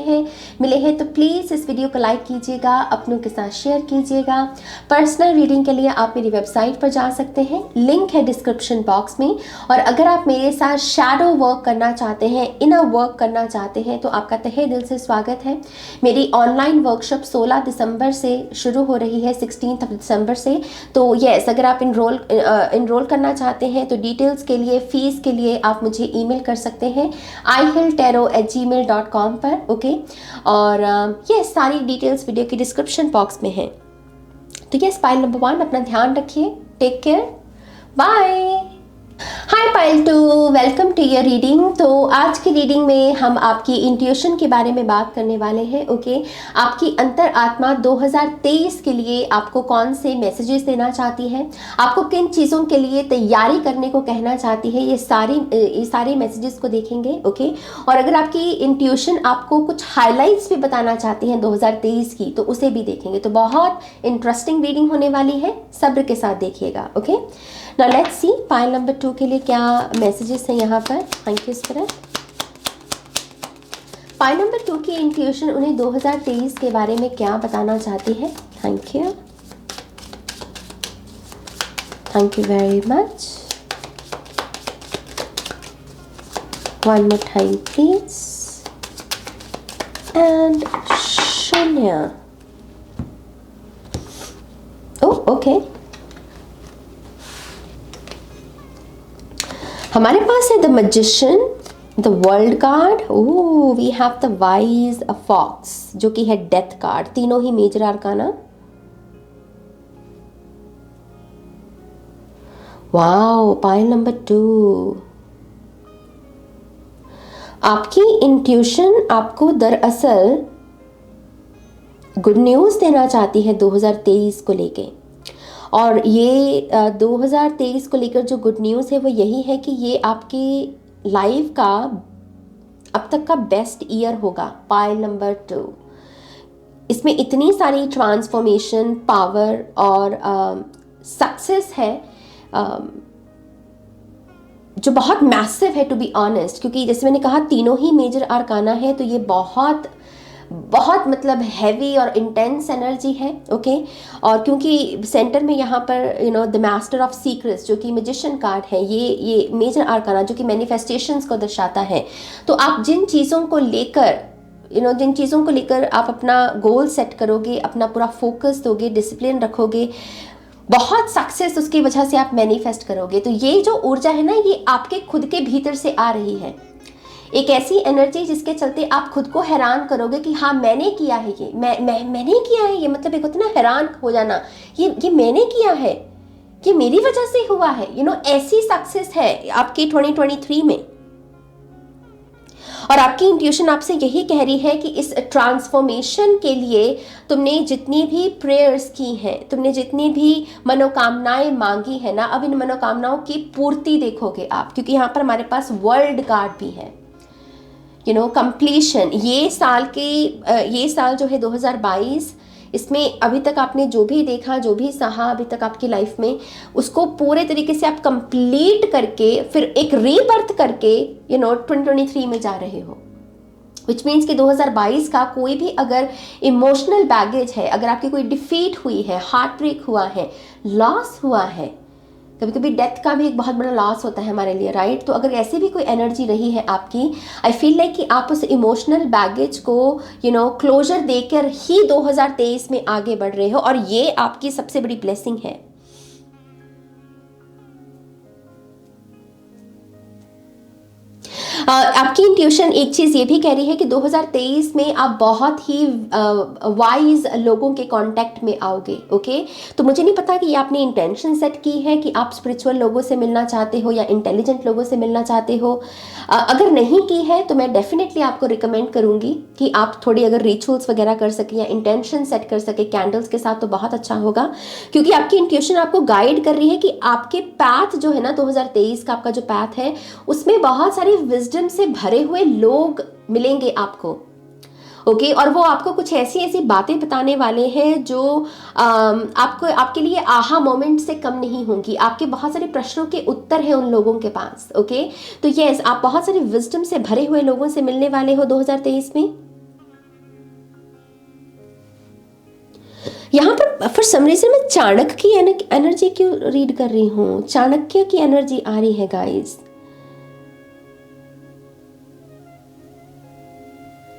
हैं। तो प्लीज़ इस वीडियो को लाइक कीजिएगा, अपनों के साथ शेयर कीजिएगा। पर्सनल रीडिंग के लिए आप मेरी वेबसाइट पर जा सकते हैं, लिंक है डिस्क्रिप्शन बॉक्स में। और अगर आप मेरे साथ शैडो वर्क करना चाहते हैं, इनर वर्क करना चाहते हैं, तो आपका तहे दिल से स्वागत है। मेरी ऑनलाइन वर्कशॉप 16 दिसंबर से शुरू हो रही है, 16 दिसंबर से। तो येस, अगर आप इनरोल करना चाहते हैं तो डिटेल्स के लिए, फीस के लिए आप मुझे ईमेल कर सकते हैं ihilltarot@gmail.com पर, ओके। और ये सारी डिटेल्स वीडियो की डिस्क्रिप्शन बॉक्स में है। तो यस, पायल नंबर 1, अपना ध्यान रखिए, take care, bye. Hi pile 2, welcome to your reading. तो आज की रीडिंग में हम आपकी इंट्यूशन के बारे में बात करने वाले हैं, ओके। आपकी अंतर आत्मा 2023 के लिए आपको कौन से मैसेजेस देना चाहती है, आपको किन चीज़ों के लिए तैयारी करने को कहना चाहती है, ये सारे मैसेजेस को देखेंगे, ओके। और अगर आपकी इंट्यूशन आपको कुछ हाईलाइट्स भी बताना चाहती है 2023 की, तो उसे भी देखेंगे। तो बहुत इंटरेस्टिंग रीडिंग होने वाली है, सब्र के साथ देखिएगा, okay. Now let's see Payal number 2 के लिए क्या मैसेजेस हैं यहाँ पर। Thank you spirit. Payal number 2 की इंट्यूशन उन्हें 2023 के बारे में क्या बताना चाहती है? Thank you, thank you very much. One more time please. And शून्य। Oh, okay. हमारे पास है the magician, the world card, oh we have the wise, a fox, जो कि है डेथ कार्ड, तीनों ही major arcana. Wow, pile number 2। आपकी इंट्यूशन आपको दरअसल गुड न्यूज़ देना चाहती है 2023 को लेके। और ये 2023 को लेकर जो गुड न्यूज़ है वो यही है कि ये आपकी लाइफ का अब तक का बेस्ट ईयर होगा। पाइल नंबर 2, इसमें इतनी सारी ट्रांसफॉर्मेशन, पावर और सक्सेस है जो बहुत मैसिव है, टू बी ऑनेस्ट। क्योंकि जैसे मैंने कहा तीनों ही मेजर आर्काना है, तो ये बहुत बहुत मतलब हैवी और इंटेंस एनर्जी है। ओके, और क्योंकि सेंटर में यहाँ पर द मास्टर ऑफ सीक्रेट्स जो कि मैजिशियन कार्ड है, ये मेजर आर्काना जो कि मैनिफेस्टेशंस को दर्शाता है। तो आप जिन चीज़ों को लेकर आप अपना गोल सेट करोगे, अपना पूरा फोकस दोगे, डिसिप्लिन रखोगे, बहुत सक्सेस उसकी वजह से आप मैनिफेस्ट करोगे। तो ये जो ऊर्जा है ना, ये आपके खुद के भीतर से आ रही है। एक ऐसी एनर्जी जिसके चलते आप खुद को हैरान करोगे कि हाँ मैंने किया है ये, मैंने किया है ये। मतलब एक उतना हैरान हो जाना, ये मैंने किया है, ये मेरी वजह से हुआ है। ऐसी सक्सेस है आपकी 2023 में। और आपकी इंट्यूशन आपसे यही कह रही है कि इस ट्रांसफॉर्मेशन के लिए तुमने जितनी भी प्रेयर्स की हैं, तुमने जितनी भी मनोकामनाएं मांगी है ना, अब इन मनोकामनाओं की पूर्ति देखोगे आप। क्योंकि यहाँ पर हमारे पास वर्ल्ड कार्ड भी है, कंप्लीशन। ये साल जो है 2022, इसमें अभी तक आपने जो भी देखा, जो भी सहा अभी तक आपकी लाइफ में, उसको पूरे तरीके से आप कंप्लीट करके फिर एक रीबर्थ करके 2023 में जा रहे हो। विच मीन्स कि 2022 का कोई भी अगर इमोशनल बैगेज है, अगर आपकी कोई डिफीट हुई है, हार्ट ब्रेक हुआ है, लॉस हुआ है, कभी कभी डेथ का भी एक बहुत बड़ा लॉस होता है हमारे लिए, राइट। तो अगर ऐसी भी कोई एनर्जी रही है आपकी, आई फील लाइक कि आप उस इमोशनल बैगेज को क्लोजर देकर ही 2023 में आगे बढ़ रहे हो, और ये आपकी सबसे बड़ी ब्लेसिंग है। आपकी इंट्यूशन एक चीज़ ये भी कह रही है कि 2023 में आप बहुत ही वाइज लोगों के कांटेक्ट में आओगे। ओके, तो मुझे नहीं पता कि ये आपने इंटेंशन सेट की है कि आप स्पिरिचुअल लोगों से मिलना चाहते हो या इंटेलिजेंट लोगों से मिलना चाहते हो। अगर नहीं की है तो मैं डेफिनेटली आपको रिकमेंड करूँगी कि आप थोड़ी अगर रिचुअल्स वगैरह कर सके या इंटेंशन सेट कर सके कैंडल्स के साथ, तो बहुत अच्छा होगा। क्योंकि आपकी इंट्यूशन आपको गाइड कर रही है कि आपके पैथ जो है ना, 2023 का आपका जो पैथ है, उसमें बहुत सारी विजडम से भरे हुए लोग मिलेंगे आपको। ओके, और वो आपको कुछ ऐसी ऐसी बातें बताने वाले हैं जो आपके लिए आहा मोमेंट से कम नहीं होंगी। आपके बहुत सारे प्रश्नों के उत्तर हैं उन लोगों के पास। ओके, तो यस, आप बहुत सारे विजडम से भरे हुए लोगों से मिलने वाले हो 2023 में। यहाँ पर फॉर सम रीजन मैं चाणक्य की एनर्जी क्यों रीड कर रही हूँ? चाणक्य की एनर्जी आ रही है गाइस।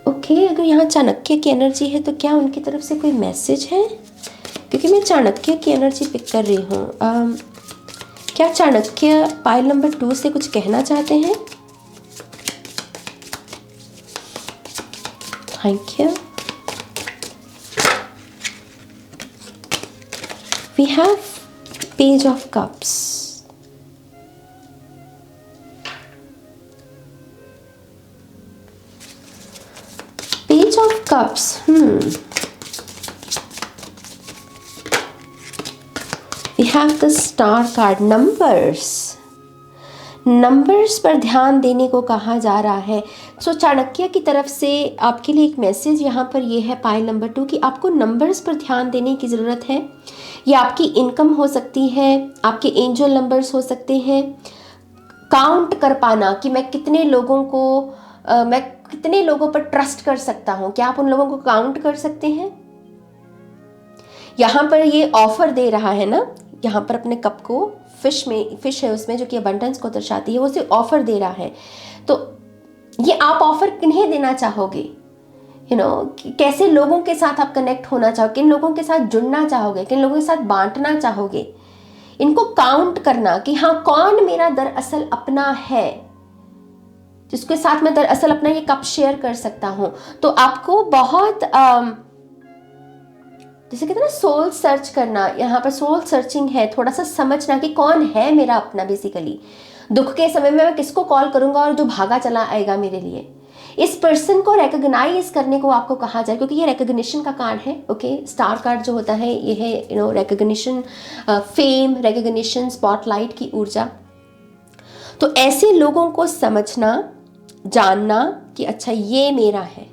ओके, अगर यहाँ चाणक्य की एनर्जी है तो क्या उनकी तरफ से कोई मैसेज है? क्योंकि मैं चाणक्य की एनर्जी पिक कर रही हूँ। क्या चाणक्य पाइल नंबर 2 से कुछ कहना चाहते हैं? Thank you. We have page of cups. Page of Cups. We have the Star card. Numbers पर ध्यान देने को कहा जा रहा है। सो चाणक्य की तरफ से आपके लिए एक मैसेज यहाँ पर ये है पाइल नंबर 2 कि आपको नंबर्स पर ध्यान देने की ज़रूरत है। ये आपकी इनकम हो सकती है, आपके एंजल नंबर्स हो सकते हैं। काउंट कर पाना कि मैं कितने लोगों पर ट्रस्ट कर सकता हूं। क्या आप उन लोगों को काउंट कर सकते हैं? यहां पर ये ऑफर दे रहा है ना, यहां पर अपने कप को फिश है उसमें जो कि अबंडेंस को दर्शाती है, वो उसे ऑफर दे रहा है। तो ये आप ऑफर किन्हें देना चाहोगे? कैसे लोगों के साथ आप कनेक्ट होना चाहोगे, किन लोगों के साथ जुड़ना चाहोगे, किन लोगों के साथ बांटना चाहोगे। इनको काउंट करना कि हाँ कौन मेरा दरअसल अपना है, जिसके साथ मैं दरअसल अपना ये कप शेयर कर सकता हूं। तो आपको बहुत जैसे कहते हैं ना सोल सर्च करना, यहाँ पर सोल सर्चिंग है, थोड़ा सा समझना कि कौन है मेरा अपना। बेसिकली दुख के समय में मैं किसको कॉल करूंगा और जो भागा चला आएगा मेरे लिए, इस पर्सन को रिकॉग्नाइज करने को आपको कहा जाए, क्योंकि ये रिकॉग्निशन का कार्ड है। ओके, स्टार कार्ड जो होता है ये है रिकॉग्निशन, फेम, रिकॉग्निशन, स्पॉटलाइट की ऊर्जा। तो ऐसे लोगों को समझना, जानना कि अच्छा ये मेरा है,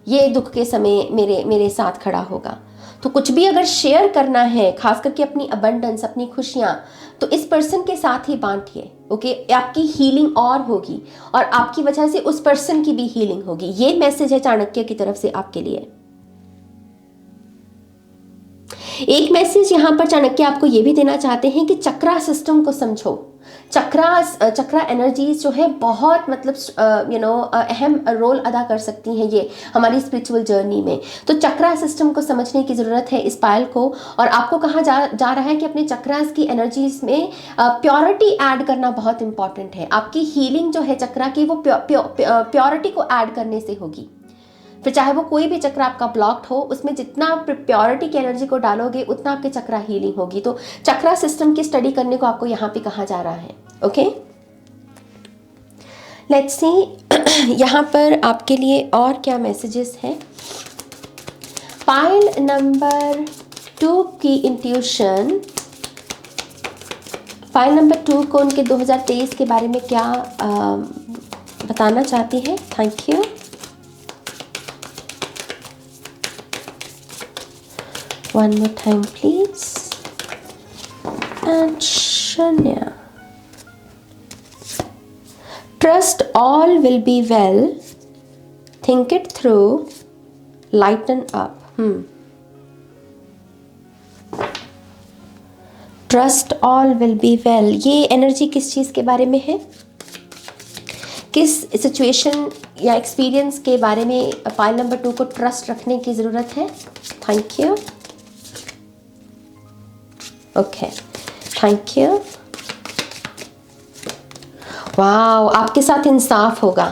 ये दुख के समय मेरे साथ खड़ा होगा। तो कुछ भी अगर शेयर करना है, खास करके अपनी अबंडेंस, अपनी खुशियां, तो इस पर्सन के साथ ही बांटिए। ओके, आपकी हीलिंग और होगी और आपकी वजह से उस पर्सन की भी हीलिंग होगी। ये मैसेज है चाणक्य की तरफ से आपके लिए। एक मैसेज यहां पर चाणक्य आपको ये भी देना चाहते हैं कि चक्रा सिस्टम को समझो। चक्रा एनर्जीज जो है बहुत मतलब अहम रोल अदा कर सकती हैं ये हमारी स्पिरिचुअल जर्नी में। तो चक्रा सिस्टम को समझने की ज़रूरत है इस पायल को। और आपको कहा जा रहा है कि अपने चक्रास की एनर्जीज में प्योरिटी ऐड करना बहुत इंपॉर्टेंट है। आपकी हीलिंग जो है चक्रा की वो प्योरिटी को ऐड करने से होगी। फिर चाहे वो कोई भी चक्र आपका ब्लॉक्ड हो, उसमें जितना आप प्योरिटी की एनर्जी को डालोगे उतना आपके चक्रा हीलिंग होगी। तो चक्रा सिस्टम की स्टडी करने को आपको यहाँ पे कहा जा रहा है। ओके, लेट्स सी यहाँ पर आपके लिए और क्या मैसेजेस हैं। पाइल नंबर 2 की इंट्यूशन, पाइल नंबर 2 को उनके 2023 के बारे में क्या बताना चाहती है। Thank you. One more time please. And Shanya. Trust all will be well. Think it through. Lighten up. Trust all will be well. ये एनर्जी किस चीज़ के बारे में है, किस सिचुएशन या एक्सपीरियंस के बारे में पाइल नंबर 2 को ट्रस्ट रखने की ज़रूरत है। Thank you. Okay, thank you. Wow, आपके साथ इंसाफ होगा।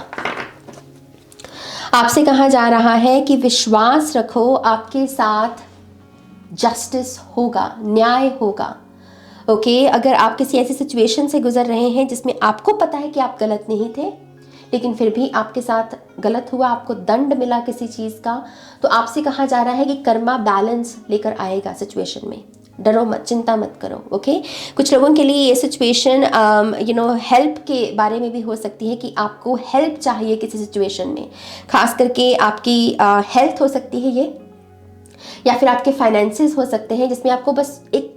आपसे कहा जा रहा है कि विश्वास रखो, आपके साथ जस्टिस होगा, न्याय होगा। ओके, अगर आप किसी ऐसी सिचुएशन से गुजर रहे हैं जिसमें आपको पता है कि आप गलत नहीं थे, लेकिन फिर भी आपके साथ गलत हुआ, आपको दंड मिला किसी चीज़ का, तो आपसे कहा जा रहा है कि कर्मा बैलेंस लेकर आएगा सिचुएशन में। डरो मत, चिंता मत करो। ओके, कुछ लोगों के लिए ये सिचुएशन हेल्प के बारे में भी हो सकती है कि आपको हेल्प चाहिए किसी सिचुएशन में, खास करके आपकी हेल्थ हो सकती है ये, या फिर आपके फाइनेंसेस हो सकते हैं जिसमें आपको बस एक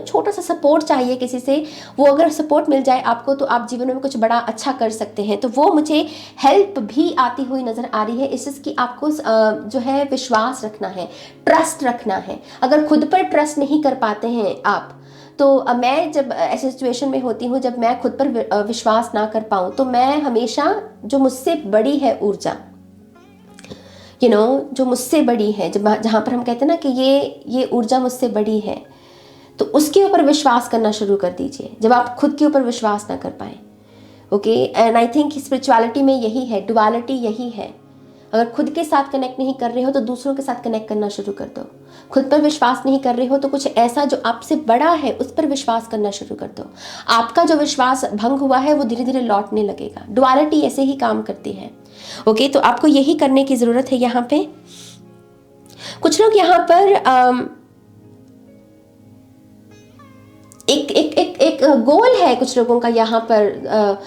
छोटा सा सपोर्ट चाहिए किसी से। वो अगर सपोर्ट मिल जाए आपको तो आप जीवन में कुछ बड़ा अच्छा कर सकते हैं। तो वो मुझे हेल्प भी आती हुई नज़र आ रही है। इस चीज़ की आपको जो है विश्वास रखना है, ट्रस्ट रखना है। अगर खुद पर ट्रस्ट नहीं कर पाते हैं आप, तो मैं जब ऐसी सिचुएशन में होती हूँ, जब मैं खुद पर विश्वास ना कर पाऊँ, तो मैं हमेशा जो मुझसे बड़ी है ऊर्जा, जो मुझसे बड़ी है, जहाँ पर हम कहते हैं ना कि ये ऊर्जा मुझसे बड़ी है, तो उसके ऊपर विश्वास करना शुरू कर दीजिए जब आप खुद के ऊपर विश्वास ना कर पाए। Okay, and I think spirituality में यही है, डुअलिटी यही है। अगर खुद के साथ कनेक्ट नहीं कर रहे हो तो दूसरों के साथ कनेक्ट करना शुरू कर दो। खुद पर विश्वास नहीं कर रहे हो तो कुछ ऐसा जो आपसे बड़ा है उस पर विश्वास करना शुरू कर दो। आपका जो विश्वास भंग हुआ है वो धीरे धीरे लौटने लगेगा। डुअलिटी ऐसे ही काम करती है। ओके, तो आपको यही करने की ज़रूरत है। यहाँ पे कुछ लोग यहाँ पर एक गोल है कुछ लोगों का यहाँ पर,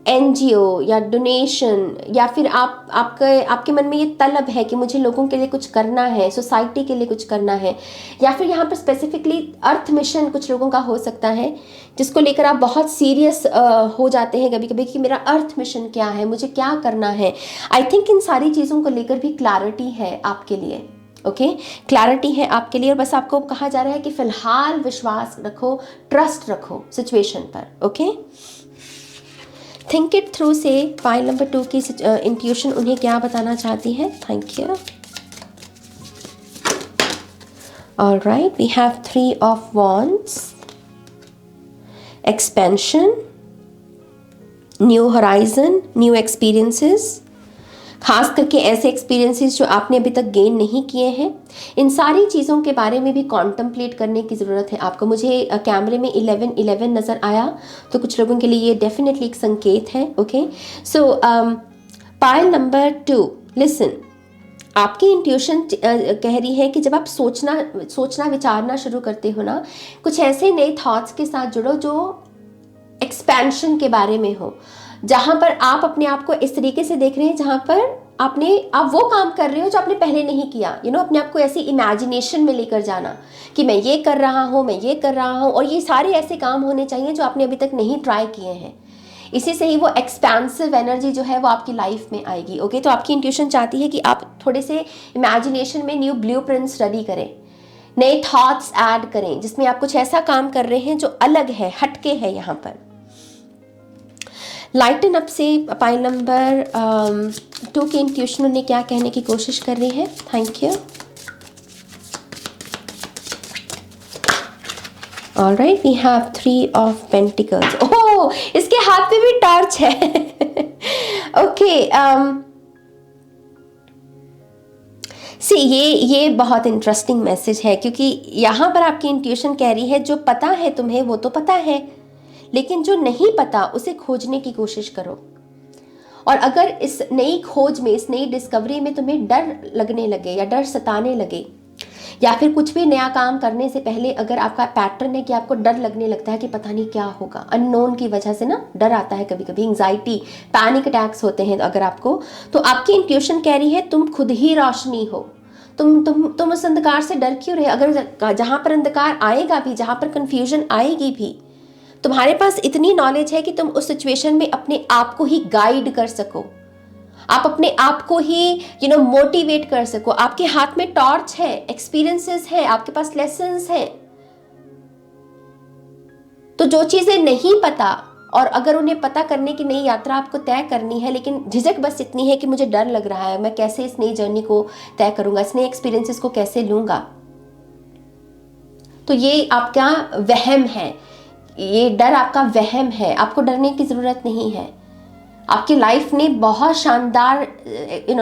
एनजीओ या डोनेशन, या फिर आपके मन में ये तलब है कि मुझे लोगों के लिए कुछ करना है, सोसाइटी के लिए कुछ करना है, या फिर यहाँ पर स्पेसिफिकली अर्थ मिशन कुछ लोगों का हो सकता है जिसको लेकर आप बहुत सीरियस हो जाते हैं कभी कभी कि मेरा अर्थ मिशन क्या है, मुझे क्या करना है। आई थिंक इन सारी चीज़ों को लेकर भी क्लैरिटी है आपके लिए। ओके, क्लैरिटी है आपके लिए, और बस आपको कहा जा रहा है कि फिलहाल विश्वास रखो, ट्रस्ट रखो सिचुएशन पर। ओके, थिंक इट थ्रू से पाइल नंबर 2 की इंट्यूशन उन्हें क्या बताना चाहती है। Thank you. Alright, we have 3 of wands, expansion, new horizon, new experiences. खास करके ऐसे एक्सपीरियंसेस जो आपने अभी तक गेन नहीं किए हैं, इन सारी चीज़ों के बारे में भी कॉन्टम्पलेट करने की ज़रूरत है आपको। मुझे कैमरे में 11-11 नज़र आया, तो कुछ लोगों के लिए ये डेफिनेटली एक संकेत है। ओके, सो पाइल नंबर 2, लिसन। आपकी इंट्यूशन कह रही है कि जब आप सोचना विचारना शुरू करते हो ना, कुछ ऐसे नए थॉट्स के साथ जुड़ो जो एक्सपेंशन के बारे में हो, जहां पर आप अपने आप को इस तरीके से देख रहे हैं जहां पर आप वो काम कर रहे हो जो आपने पहले नहीं किया। अपने आप को ऐसी इमेजिनेशन में लेकर जाना कि मैं ये कर रहा हूँ, मैं ये कर रहा हूँ, और ये सारे ऐसे काम होने चाहिए जो आपने अभी तक नहीं ट्राई किए हैं। इसी से ही वो एक्सपेंसिव एनर्जी जो है वो आपकी लाइफ में आएगी। ओके, तो आपकी इंट्यूशन चाहती है कि आप थोड़े से इमेजिनेशन में न्यू ब्लूप्रिंट्स रेडी करें, नए थॉट्स ऐड करें, जिसमें आप कुछ ऐसा काम कर रहे हैं जो अलग है, हटके है। यहाँ पर लाइटन अप से पाइल नंबर 2 के इंट्यूशन ने क्या कहने की कोशिश कर रही है। Thank you. All right, we have 3 of Pentacles. ओह, इसके हाथ में भी टॉर्च है। ओके, ये बहुत इंटरेस्टिंग मैसेज है, क्योंकि यहाँ पर आपकी इंट्यूशन कह रही है जो पता है तुम्हें वो तो पता है, लेकिन जो नहीं पता उसे खोजने की कोशिश करो। और अगर इस नई खोज में, इस नई डिस्कवरी में तुम्हें डर लगने लगे या डर सताने लगे, या फिर कुछ भी नया काम करने से पहले अगर आपका पैटर्न है कि आपको डर लगने लगता है कि पता नहीं क्या होगा, अननोन की वजह से ना डर आता है, कभी कभी एंजाइटी, पैनिक अटैक्स होते हैं अगर आपको, तो आपकी इंट्यूशन कह रही है तुम खुद ही रोशनी हो। तुम उस अंधकार से डर क्यों रहे? अगर जहां पर अंधकार आएगा भी, जहां पर कंफ्यूजन आएगी भी, तुम्हारे पास इतनी नॉलेज है कि तुम उस सिचुएशन में अपने आप को ही गाइड कर सको, आप अपने आप को ही मोटिवेट कर सको। आपके हाथ में टॉर्च है, एक्सपीरियंसेस है, आपके पास लेसन्स हैं। तो जो चीजें नहीं पता, और अगर उन्हें पता करने की नई यात्रा आपको तय करनी है, लेकिन झिझक बस इतनी है कि मुझे डर लग रहा है, मैं कैसे इस नई जर्नी को तय करूंगा, इस नए एक्सपीरियंसेस को कैसे लूंगा, तो ये आपका वहम है, ये डर आपका वहम है। आपको डरने की जरूरत नहीं है। आपकी लाइफ ने बहुत शानदार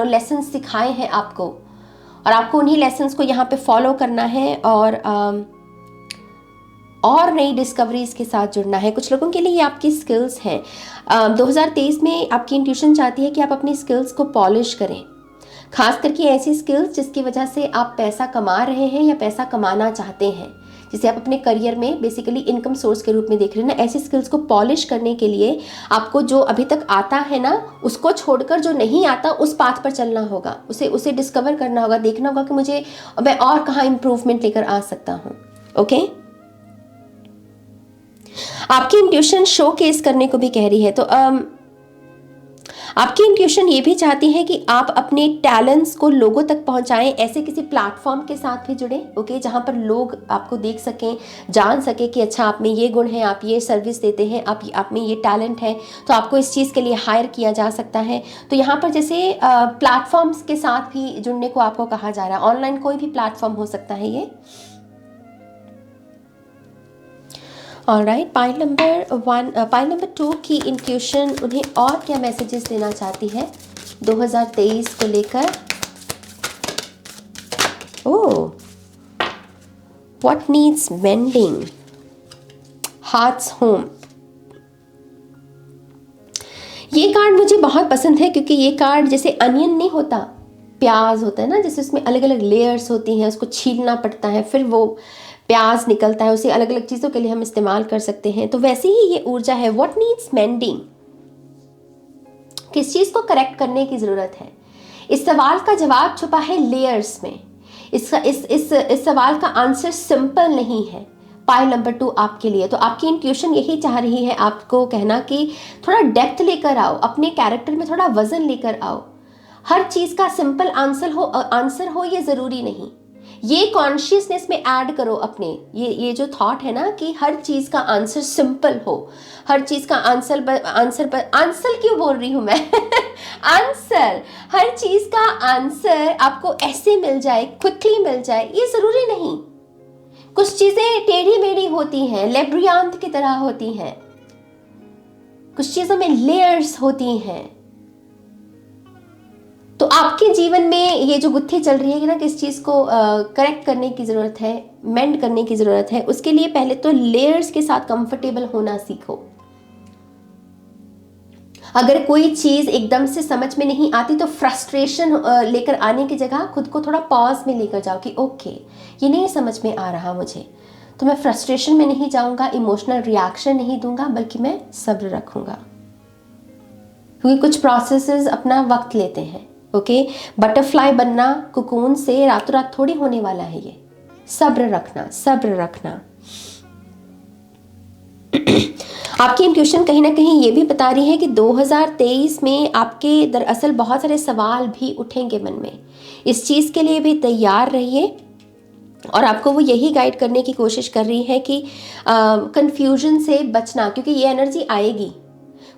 लेसन्स सिखाए हैं आपको, और आपको उन्हीं लेसन्स को यहाँ पे फॉलो करना है और नई डिस्कवरीज के साथ जुड़ना है। कुछ लोगों के लिए ये आपकी स्किल्स हैं। 2023 में आपकी इंट्यूशन चाहती है कि आप अपनी स्किल्स को पॉलिश करें, खास करके ऐसी स्किल्स जिसकी वजह से आप पैसा कमा रहे हैं या पैसा कमाना चाहते हैं, जिसे आप अपने करियर में बेसिकली इनकम सोर्स के रूप में देख रहे हैं ना। ऐसी स्किल्स को पॉलिश करने के लिए आपको जो अभी तक आता है ना, उसको छोड़कर जो नहीं आता उस पाथ पर चलना होगा, उसे डिस्कवर करना होगा, देखना होगा कि मैं और कहाँ इंप्रूवमेंट लेकर आ सकता हूँ। ओके, आपकी इंट्यूशन शो केस करने को भी कह रही है। तो आपकी इंट्यूशन ये भी चाहती है कि आप अपने टैलेंट्स को लोगों तक पहुंचाएं, ऐसे किसी प्लेटफॉर्म के साथ भी जुड़े। ओके, जहां पर लोग आपको देख सकें, जान सके कि अच्छा आप में ये गुण है, आप ये सर्विस देते हैं, आप में ये टैलेंट है, तो आपको इस चीज़ के लिए हायर किया जा सकता है। तो यहाँ पर जैसे प्लेटफॉर्म्स के साथ भी जुड़ने को आपको कहा जा रहा है। ऑनलाइन कोई भी प्लेटफॉर्म हो सकता है ये। ऑलराइट, पाइल नंबर 2 की इंट्यूशन उन्हें और क्या मैसेजेस देना चाहती है 2023 को लेकर। Oh, what needs mending, hearts home. ये कार्ड मुझे बहुत पसंद है, क्योंकि ये कार्ड जैसे अनियन नहीं होता, प्याज होता है ना, जैसे उसमें अलग अलग लेयर्स होती हैं, उसको छीलना पड़ता है, फिर वो प्याज निकलता है, उसे अलग अलग चीज़ों के लिए हम इस्तेमाल कर सकते हैं। तो वैसे ही ये ऊर्जा है। व्हाट नीड्स मेंडिंग, किस चीज़ को करेक्ट करने की ज़रूरत है। इस सवाल का जवाब छुपा है लेयर्स में। इस सवाल का आंसर सिंपल नहीं है। पाइल नंबर 2 आपके लिए, तो आपकी इंट्यूशन यही चाह रही है आपको कहना कि थोड़ा डेप्थ लेकर आओ, अपने कैरेक्टर में थोड़ा वजन लेकर आओ। हर चीज़ का सिंपल आंसर हो ये ज़रूरी नहीं। ये कॉन्शियसनेस में ऐड करो अपने, ये जो थॉट है ना कि हर चीज़ का आंसर सिंपल हो, हर चीज़ का आंसर क्यों बोल रही हूँ मैं आंसर, हर चीज़ का आंसर आपको ऐसे मिल जाए, क्विकली मिल जाए, ये ज़रूरी नहीं। कुछ चीज़ें टेढ़ी मेढ़ी होती हैं, लेब्रियांत की तरह होती हैं, कुछ चीज़ों में लेयर्स होती हैं। तो आपके जीवन में ये जो गुत्थी चल रही है कि ना, किस चीज़ को करेक्ट करने की ज़रूरत है, मेंड करने की ज़रूरत है, उसके लिए पहले तो लेयर्स के साथ कंफर्टेबल होना सीखो। अगर कोई चीज़ एकदम से समझ में नहीं आती तो फ्रस्ट्रेशन लेकर आने की जगह खुद को थोड़ा पॉज में लेकर जाओ कि ओके, ये नहीं समझ में आ रहा मुझे, तो मैं फ्रस्ट्रेशन में नहीं जाऊंगा, इमोशनल रिएक्शन नहीं दूंगा, बल्कि मैं सब्र रखूंगा, क्योंकि कुछ प्रोसेसेस अपना वक्त लेते हैं। ओके, बटरफ्लाई बनना कुकून से रातों रात थोड़ी होने वाला है। ये सब्र रखना, सब्र रखना। आपकी इंट्यूशन कहीं ना कहीं ये भी बता रही है कि 2023 में आपके दरअसल बहुत सारे सवाल भी उठेंगे मन में। इस चीज़ के लिए भी तैयार रहिए, और आपको वो यही गाइड करने की कोशिश कर रही है कि कंफ्यूजन से बचना, क्योंकि ये एनर्जी आएगी।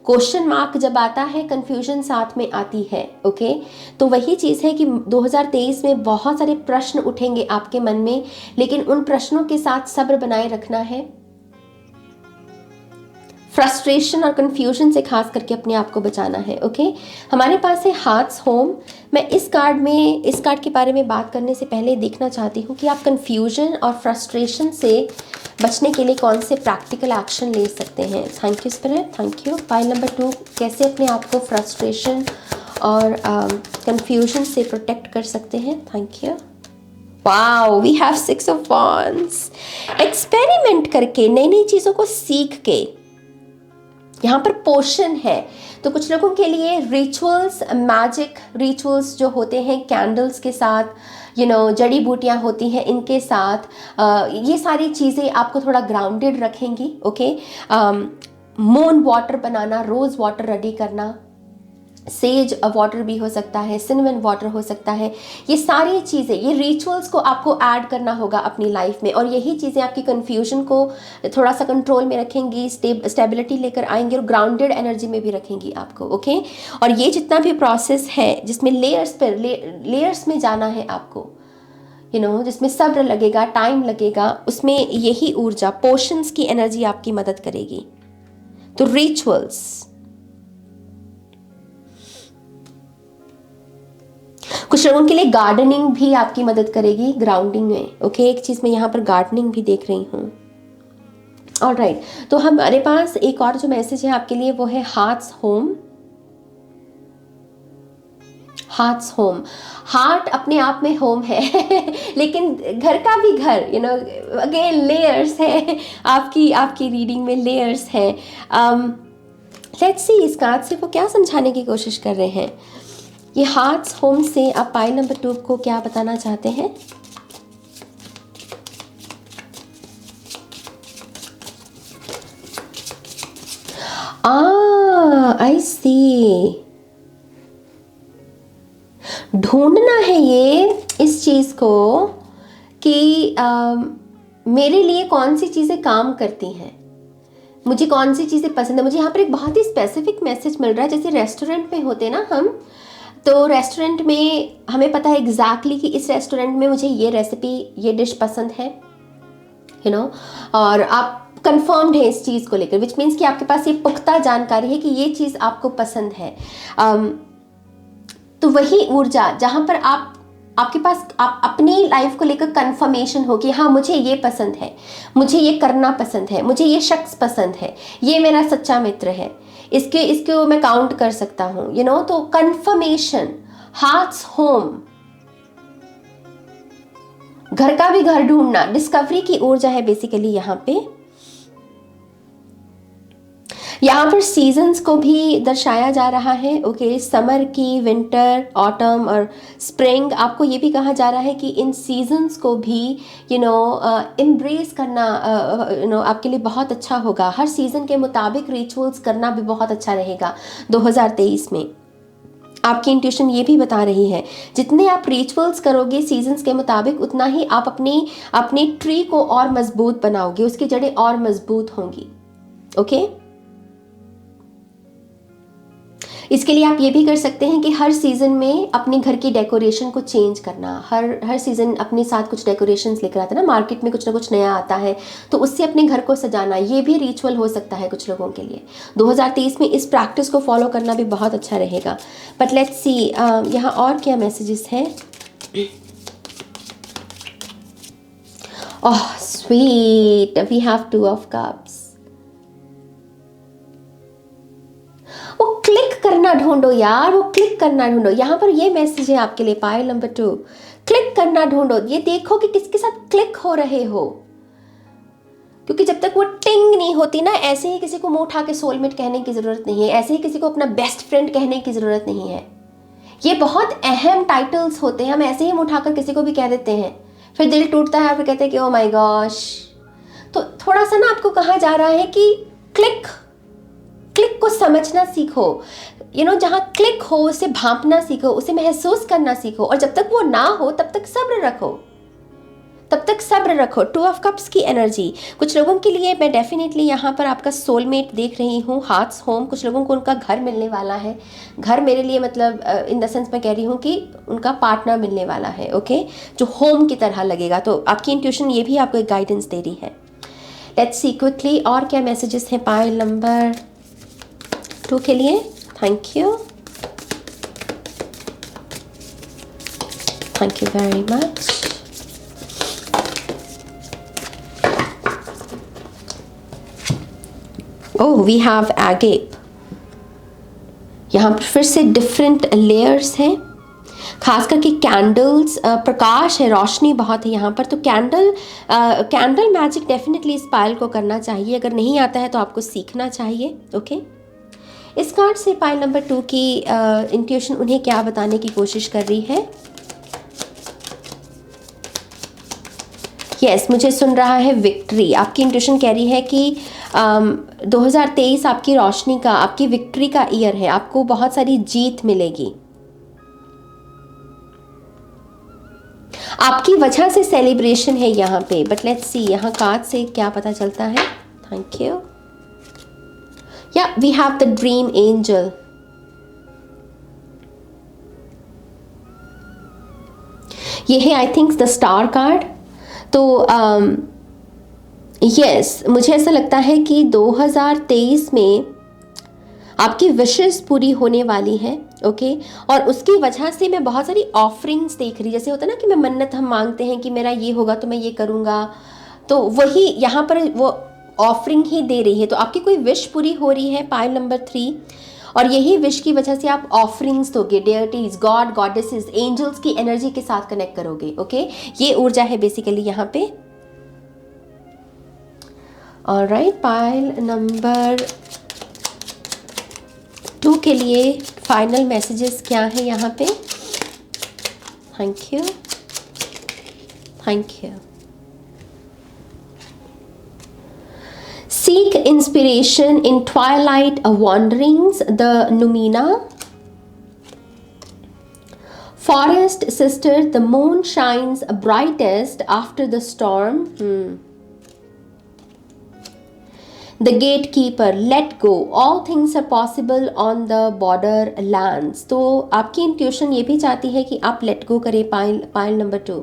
क्वेश्चन मार्क जब आता है, कंफ्यूजन साथ में आती है। ओके, तो वही चीज़ है कि 2023 में बहुत सारे प्रश्न उठेंगे आपके मन में, लेकिन उन प्रश्नों के साथ सब्र बनाए रखना है। फ्रस्ट्रेशन और कंफ्यूजन से खास करके अपने आप को बचाना है। ओके, हमारे पास है हार्ट्स होम। मैं इस कार्ड के बारे में बात करने से पहले देखना चाहती हूँ कि आप कंफ्यूजन और फ्रस्ट्रेशन से बचने के लिए कौन से प्रैक्टिकल एक्शन ले सकते हैं। Thank you spirit, thank you. Pile number 2, कैसे अपने आप को फ्रस्ट्रेशन और कंफ्यूजन से प्रोटेक्ट कर सकते हैं। Thank you. Wow, we have 6 of wands. Experiment करके, नई नई चीज़ों को सीख के, यहाँ पर पोषण है। तो कुछ लोगों के लिए रिचुअल्स, मैजिक रिचुअल्स जो होते हैं कैंडल्स के साथ, जड़ी बूटियाँ होती हैं, इनके साथ ये सारी चीज़ें आपको थोड़ा ग्राउंडेड रखेंगी। ओके, मून वाटर बनाना, रोज़ वाटर रेडी करना, सेज वाटर भी हो सकता है, सिनेमन वाटर हो सकता है। ये सारी चीज़ें, ये रिचुअल्स को आपको ऐड करना होगा अपनी लाइफ में, और यही चीज़ें आपकी कन्फ्यूजन को थोड़ा सा कंट्रोल में रखेंगी, स्टेबिलिटी लेकर आएंगे, और ग्राउंडेड एनर्जी में भी रखेंगी आपको। ओके, और ये जितना भी प्रोसेस है जिसमें लेयर्स में जाना है आपको, जिसमें सब्र लगेगा, टाइम लगेगा, उसमें यही ऊर्जा, पोशंस की एनर्जी आपकी मदद करेगी। तो रिचुअल्स, कुछ लोगों के लिए गार्डनिंग भी आपकी मदद करेगी ग्राउंडिंग में। ओके, एक चीज मैं यहाँ पर गार्डनिंग भी देख रही हूँ। ऑलराइट, तो हमारे पास एक और जो मैसेज है आपके लिए वो है hearts home. Hearts home, heart अपने आप में होम है लेकिन घर का भी घर, अगेन लेयर्स है। आपकी रीडिंग में लेयर्स है। लेट्स सी इस कार्ड से वो क्या समझाने की कोशिश कर रहे हैं। ये हार्ट्स होम से आप पाइल नंबर 2 को क्या बताना चाहते हैं। आई सी, ढूंढना है ये इस चीज को कि मेरे लिए कौन सी चीजें काम करती हैं, मुझे कौन सी चीजें पसंद है। मुझे यहाँ पर एक बहुत ही स्पेसिफिक मैसेज मिल रहा है, जैसे रेस्टोरेंट में होते ना हम, तो रेस्टोरेंट में हमें पता है एग्जैक्टली कि इस रेस्टोरेंट में मुझे ये रेसिपी, ये डिश पसंद है, और आप कंफर्म्ड है इस चीज़ को लेकर, विच मीन्स कि आपके पास ये पुख्ता जानकारी है कि ये चीज़ आपको पसंद है। तो वही ऊर्जा जहाँ पर आपके पास आप अपनी लाइफ को लेकर कंफर्मेशन हो कि हाँ मुझे ये पसंद है, मुझे ये करना पसंद है, मुझे ये शख्स पसंद है, ये मेरा सच्चा मित्र है, इसको मैं काउंट कर सकता हूँ, तो कंफर्मेशन, हार्ट्स होम, घर का भी घर ढूंढना, डिस्कवरी की ऊर्जा है बेसिकली यहाँ पे। यहाँ पर सीजन्स को भी दर्शाया जा रहा है। ओके, समर की, विंटर, ऑटम और स्प्रिंग, आपको ये भी कहा जा रहा है कि इन सीजन्स को भी एम्ब्रेस करना आपके लिए बहुत अच्छा होगा। हर सीजन के मुताबिक रिचुअल्स करना भी बहुत अच्छा रहेगा 2023 में। आपकी इंट्यूशन ये भी बता रही है जितने आप रिचुअल्स करोगे सीजन्स के मुताबिक, उतना ही आप अपनी ट्री को और मजबूत बनाओगे, उसकी जड़ें और मजबूत होंगी। ओके, इसके लिए आप ये भी कर सकते हैं कि हर सीज़न में अपने घर की डेकोरेशन को चेंज करना। हर सीज़न अपने साथ कुछ डेकोरेशंस लेकर आता है ना, मार्केट में कुछ ना कुछ नया आता है, तो उससे अपने घर को सजाना, ये भी रिचुअल हो सकता है कुछ लोगों के लिए। 2023 में इस प्रैक्टिस को फॉलो करना भी बहुत अच्छा रहेगा। बट लेट्स सी यहाँ और क्या मैसेजेस हैं। Oh sweet, we have 2 of cups. वो क्लिक करना ढूंढो यार, वो क्लिक करना ढूंढो। यहाँ पर ये मैसेज है आपके लिए पायल नंबर 2, क्लिक करना ढूंढो। ये देखो कि किसके साथ क्लिक हो रहे हो, क्योंकि जब तक वो टिंग नहीं होती ना, ऐसे ही किसी को मुंह उठा के सोलमेट कहने की जरूरत नहीं है, ऐसे ही किसी को अपना बेस्ट फ्रेंड कहने की जरूरत नहीं है। ये बहुत अहम टाइटल्स होते हैं, हम ऐसे ही मुंह उठाकर किसी को भी कह देते हैं, फिर दिल टूटता है, फिर कहते हैं कि ओ माय गॉश। तो थोड़ा सा ना आपको कहा जा रहा है कि क्लिक को समझना सीखो। जहाँ क्लिक हो उसे भांपना सीखो, उसे महसूस करना सीखो, और जब तक वो ना हो तब तक सब्र रखो। 2 ऑफ कप्स की एनर्जी कुछ लोगों के लिए मैं डेफिनेटली यहाँ पर आपका सोलमेट देख रही हूँ, हार्ट्स होम। कुछ लोगों को उनका घर मिलने वाला है। घर मेरे लिए मतलब इन द सेंस मैं कह रही हूँ कि उनका पार्टनर मिलने वाला है, ओके, जो होम की तरह लगेगा। तो आपकी इंट्यूशन ये भी आपको एक गाइडेंस दे रही है। लेट्स सी क्विकली और क्या मैसेजेस हैं पायल नंबर 2 के लिए। Thank you very much. Oh we have agape. यहाँ पर फिर से डिफरेंट लेयर्स हैं, खास करके कैंडल्स, प्रकाश है, रोशनी बहुत है यहाँ पर। तो कैंडल मैजिक डेफिनेटली इस पायल को करना चाहिए। अगर नहीं आता है तो आपको सीखना चाहिए, ओके। इस कार्ड से पायल नंबर 2 की इंट्यूशन उन्हें क्या बताने की कोशिश कर रही है। यस, मुझे सुन रहा है विक्ट्री। आपकी इंट्यूशन कह रही है कि 2023 आपकी रोशनी का, आपकी विक्ट्री का ईयर है। आपको बहुत सारी जीत मिलेगी, आपकी वजह से सेलिब्रेशन है यहाँ पे। बट लेट्स सी यहाँ कार्ड से क्या पता चलता है। Thank you. या we have the dream angel. ये है I think the star card. तो यस, मुझे ऐसा लगता है कि 2023 में आपकी विशेस पूरी होने वाली है, ओके। और उसकी वजह से मैं बहुत सारी ऑफरिंग्स देख रही, जैसे होता है ना कि मैं मन्नत हम मांगते हैं कि मेरा ये होगा तो मैं ये करूँगा, तो वही यहाँ पर वो ऑफरिंग ही दे रही है। तो आपकी कोई विश पूरी हो रही है पायल नंबर 3, और यही विश की वजह से आप ऑफरिंग्स दोगे, डेयरीज, गॉड, गॉडेसेस, एंजल्स की एनर्जी के साथ कनेक्ट करोगे, ओके। ये ऊर्जा है बेसिकली यहाँ पे। ऑलराइट, पायल नंबर 2 के लिए फाइनल मैसेजेस क्या है यहाँ पे। Thank you. Seek inspiration in twilight wanderings, the Numina. Forest sister, the moon shines brightest after the storm. The gatekeeper, let go. All things are possible on the borderlands. तो आपकी intuition ये भी चाहती है कि आप लेट गो करें। पायल number 2,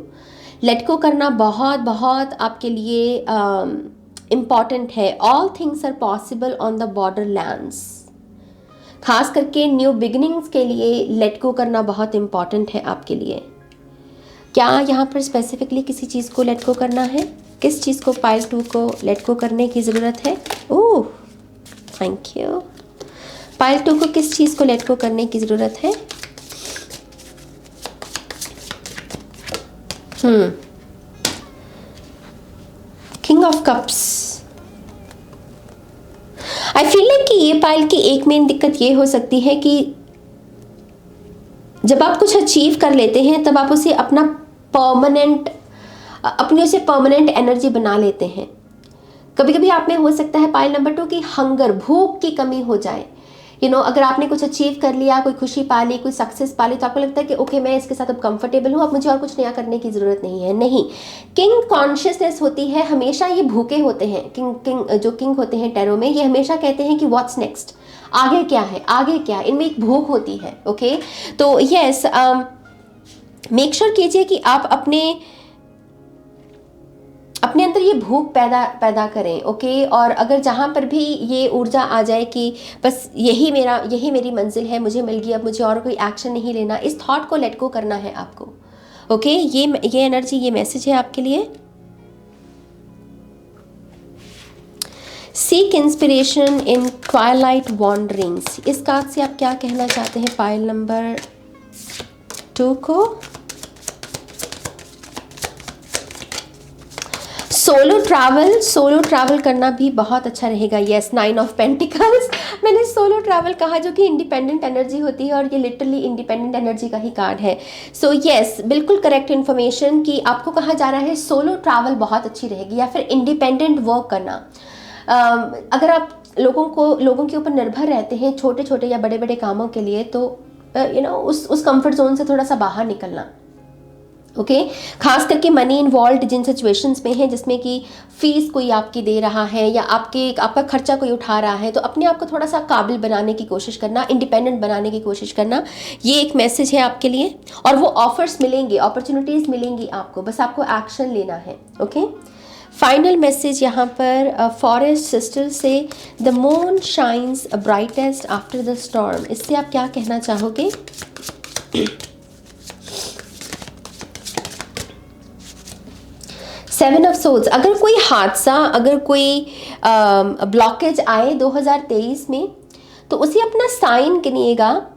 let go करना बहुत बहुत आपके लिए इम्पॉर्टेंट है। All things are possible on the borderlands. खास करके न्यू बिगिनिंग्स के लिए लेट गो करना बहुत इम्पॉर्टेंट है आपके लिए। क्या यहाँ पर स्पेसिफिकली किसी चीज़ को लेट गो करना है? किस चीज़ को पायल 2 को लेट गो करने की ज़रूरत है? Oh thank you. पायल 2 को किस चीज़ को लेट गो करने की ज़रूरत है? King of cups. I feel like कि ये पायल की एक मेन दिक्कत ये हो सकती है कि जब आप कुछ अचीव कर लेते हैं तब आप उसे अपनी उसे परमानेंट एनर्जी बना लेते हैं। कभी कभी आप में हो सकता है पायल नंबर 2 की हंगर, भूख की कमी हो जाए। अगर आपने कुछ अचीव कर लिया, कोई खुशी पा ली, कोई सक्सेस पा ली, तो आपको लगता है कि ओके मैं इसके साथ अब कंफर्टेबल हूँ, अब मुझे और कुछ नया करने की ज़रूरत नहीं है। नहीं, किंग कॉन्शियसनेस होती है, हमेशा ये भूखे होते हैं। किंग जो किंग होते हैं टैरो में, ये हमेशा कहते हैं कि व्हाट्स नेक्स्ट, आगे क्या है, आगे क्या है, इनमें एक भूख होती है। ओके, तो यस, मेक श्योर कीजिए कि आप अपने अंदर ये भूख पैदा करें। ओके, और अगर जहाँ पर भी ये ऊर्जा आ जाए कि बस यही मेरी मंजिल है, मुझे मिल गई, अब मुझे और कोई एक्शन नहीं लेना, इस थॉट को लेट गो करना है आपको। ओके, ये एनर्जी, ये मैसेज है आपके लिए। Seek inspiration in Twilight wanderings, इस कार्ड से आप क्या कहना चाहते हैं पाइल नंबर 2 को? सोलो ट्रैवल करना भी बहुत अच्छा रहेगा। यस, 9 ऑफ पेंटिकल्स, मैंने सोलो ट्रैवल कहा, जो कि इंडिपेंडेंट एनर्जी होती है, और ये लिटरली इंडिपेंडेंट एनर्जी का ही कार्ड है। सो यस, बिल्कुल करेक्ट इन्फॉर्मेशन कि आपको कहा जा रहा है सोलो ट्रैवल बहुत अच्छी रहेगी, या फिर इंडिपेंडेंट वर्क करना। अगर आप लोगों के ऊपर निर्भर रहते हैं छोटे छोटे या बड़े बड़े कामों के लिए, तो उस कंफर्ट जोन से थोड़ा सा बाहर निकलना। ओके, खास करके मनी इन्वॉल्व जिन सिचुएशंस में है, जिसमें कि फीस कोई आपकी दे रहा है या आपका खर्चा कोई उठा रहा है, तो अपने आप को थोड़ा सा काबिल बनाने की कोशिश करना, इंडिपेंडेंट बनाने की कोशिश करना, ये एक मैसेज है आपके लिए। और वो ऑफर्स मिलेंगे, अपॉर्चुनिटीज मिलेंगी आपको, बस आपको एक्शन लेना है। ओके, फाइनल मैसेज यहाँ पर फॉरेस्ट सिस्टर से, the moon shines brightest after the storm, इससे आप क्या कहना चाहोगे? 7 ऑफ सोर्ड्स, अगर कोई हादसा, अगर कोई ब्लॉकेज आए 2023 में, तो उसे अपना साइन गिनिएगा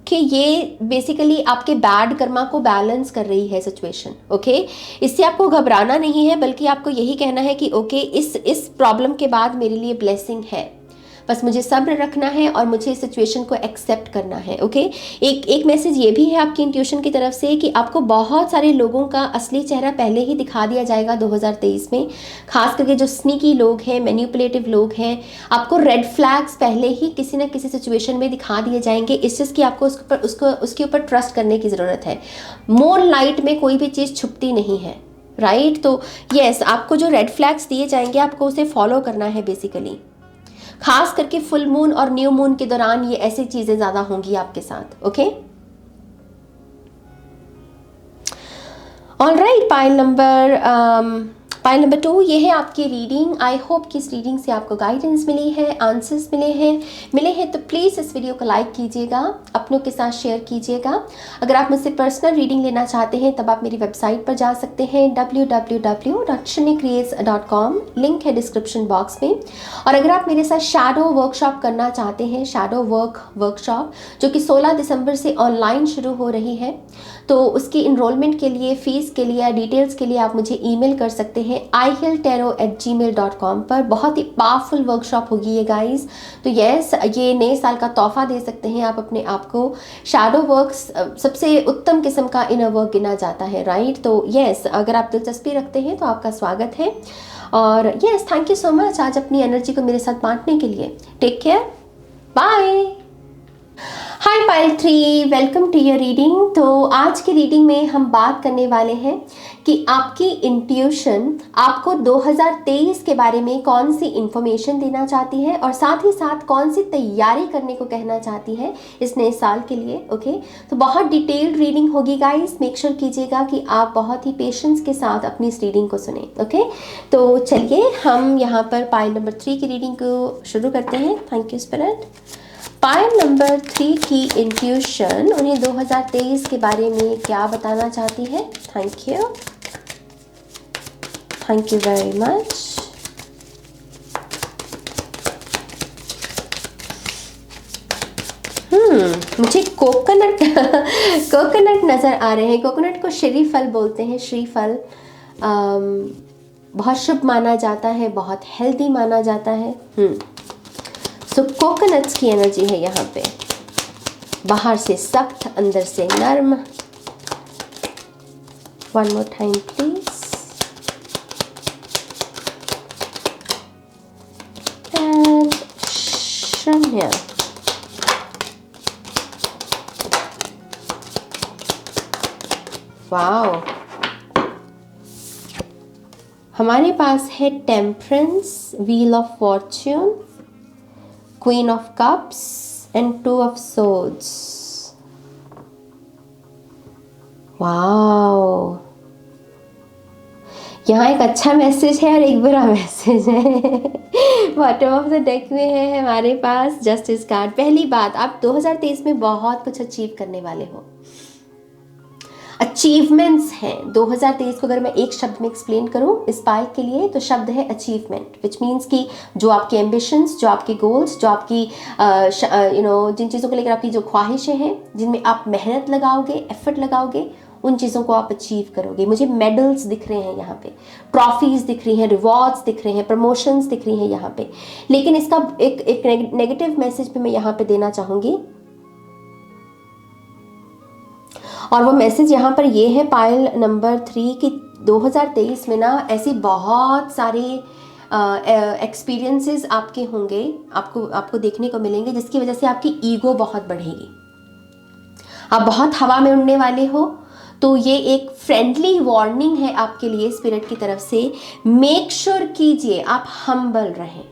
कि ये बेसिकली आपके बैड कर्मा को बैलेंस कर रही है सिचुएशन। ओके, इससे आपको घबराना नहीं है, बल्कि आपको यही कहना है कि ओके, इस प्रॉब्लम के बाद मेरे लिए ब्लेसिंग है, बस मुझे सब्र रखना है और मुझे इस सिचुएशन को एक्सेप्ट करना है। ओके, एक मैसेज ये भी है आपकी इंट्यूशन की तरफ से कि आपको बहुत सारे लोगों का असली चेहरा पहले ही दिखा दिया जाएगा 2023 में। खास करके जो स्नीकी लोग हैं, मैनिपुलेटिव लोग हैं, आपको रेड फ्लैग्स पहले ही किसी न किसी सिचुएशन में दिखा दिए जाएंगे। इस चीज़ की आपको उसके ऊपर ट्रस्ट करने की ज़रूरत है। मून लाइट में कोई भी चीज़ छुपती नहीं है, राइट? तो यस, आपको जो रेड फ्लैग्स दिए जाएंगे, आपको उसे फॉलो करना है बेसिकली। खास करके फुल मून और न्यू मून के दौरान ये ऐसी चीजें ज्यादा होंगी आपके साथ। ओके, ऑलराइट, पाइल नंबर 2, ये है आपकी रीडिंग। आई होप कि इस रीडिंग से आपको गाइडेंस मिली है, आंसर्स मिले हैं तो प्लीज़ इस वीडियो को लाइक कीजिएगा, अपनों के साथ शेयर कीजिएगा। अगर आप मुझसे पर्सनल रीडिंग लेना चाहते हैं, तब आप मेरी वेबसाइट पर जा सकते हैं www.shunnycreates.com, लिंक है डिस्क्रिप्शन बॉक्स में। और अगर आप मेरे साथ शैडो वर्कशॉप करना चाहते हैं, शैडो वर्कशॉप जो कि 16 दिसंबर से ऑनलाइन शुरू हो रही है, तो उसकी इनरोलमेंट के लिए, फीस के लिए, डिटेल्स के लिए आप मुझे ईमेल कर सकते हैं ihiltarot@gmail.com पर। बहुत ही पावरफुल वर्कशॉप होगी ये गाइस। तो यस, ये नए साल का तोहफा दे सकते हैं आप अपने आप को। शैडो वर्क्स सबसे उत्तम किस्म का इनर वर्क गिना जाता है, राइट? तो यस, अगर आप दिलचस्पी रखते हैं तो आपका स्वागत है। और yes, thank you so much आज अपनी एनर्जी को मेरे साथ बांटने के लिए। Take care, bye. Hi pile 3, welcome to your reading. तो आज की रीडिंग में हम बात करने वाले हैं कि आपकी इंट्यूशन आपको 2023 के बारे में कौन सी इंफॉर्मेशन देना चाहती है, और साथ ही साथ कौन सी तैयारी करने को कहना चाहती है इस नए साल के लिए। ओके, तो बहुत डिटेल्ड रीडिंग होगी गाइस, मेक श्योर कीजिएगा कि आप बहुत ही पेशेंस के साथ अपनी इस रीडिंग को सुने। ओके, तो चलिए हम यहाँ पर पाइल नंबर 3 की रीडिंग को शुरू करते हैं। Thank you spirit. Pile number 3 की इंट्यूशन उन्हें 2023 के बारे में क्या बताना चाहती है? Thank you very much. मुझे कोकोनट नजर आ रहे हैं। कोकोनट को श्रीफल बोलते हैं, श्रीफल बहुत शुभ माना जाता है, बहुत हेल्दी माना जाता है। सो कोकोनट्स की एनर्जी है यहाँ पे, बाहर से सख्त, अंदर से नर्म। One more time please. And शून्य। वाओ, हमारे पास है temperance, wheel of Fortune, queen of cups and 2 of swords. Wow, यहाँ एक अच्छा मैसेज है और एक बुरा मैसेज है। बॉटम ऑफ द डेक में है हमारे पास जस्टिस कार्ड। पहली बात, आप 2023 में बहुत कुछ अचीव करने वाले हो, अचीवमेंट्स हैं। 2023 को अगर मैं एक शब्द में एक्सप्लेन करूं इस पाल के लिए तो शब्द है अचीवमेंट, विच मीन्स कि जो आपके एम्बिशंस, जो आपके गोल्स, जो आपकी जिन चीज़ों को लेकर आपकी जो ख्वाहिशें हैं, जिनमें आप मेहनत लगाओगे, एफर्ट लगाओगे, उन चीज़ों को आप अचीव करोगे। मुझे मेडल्स दिख रहे हैं यहाँ पे, ट्रॉफीज दिख रही हैं, रिवॉर्ड्स दिख रहे हैं, प्रमोशंस दिख रही हैं यहाँ पे। लेकिन इसका एक नेगेटिव मैसेज भी मैं यहाँ पे देना चाहूँगी, और वो मैसेज यहाँ पर ये है पायल नंबर 3 कि 2023 में ना ऐसी बहुत सारे एक्सपीरियंसेस आपके होंगे, आपको देखने को मिलेंगे, जिसकी वजह से आपकी ईगो बहुत बढ़ेगी। आप बहुत हवा में उड़ने वाले हो, तो ये एक फ्रेंडली वार्निंग है आपके लिए स्पिरिट की तरफ से। मेक श्योर कीजिए आप हम्बल रहें।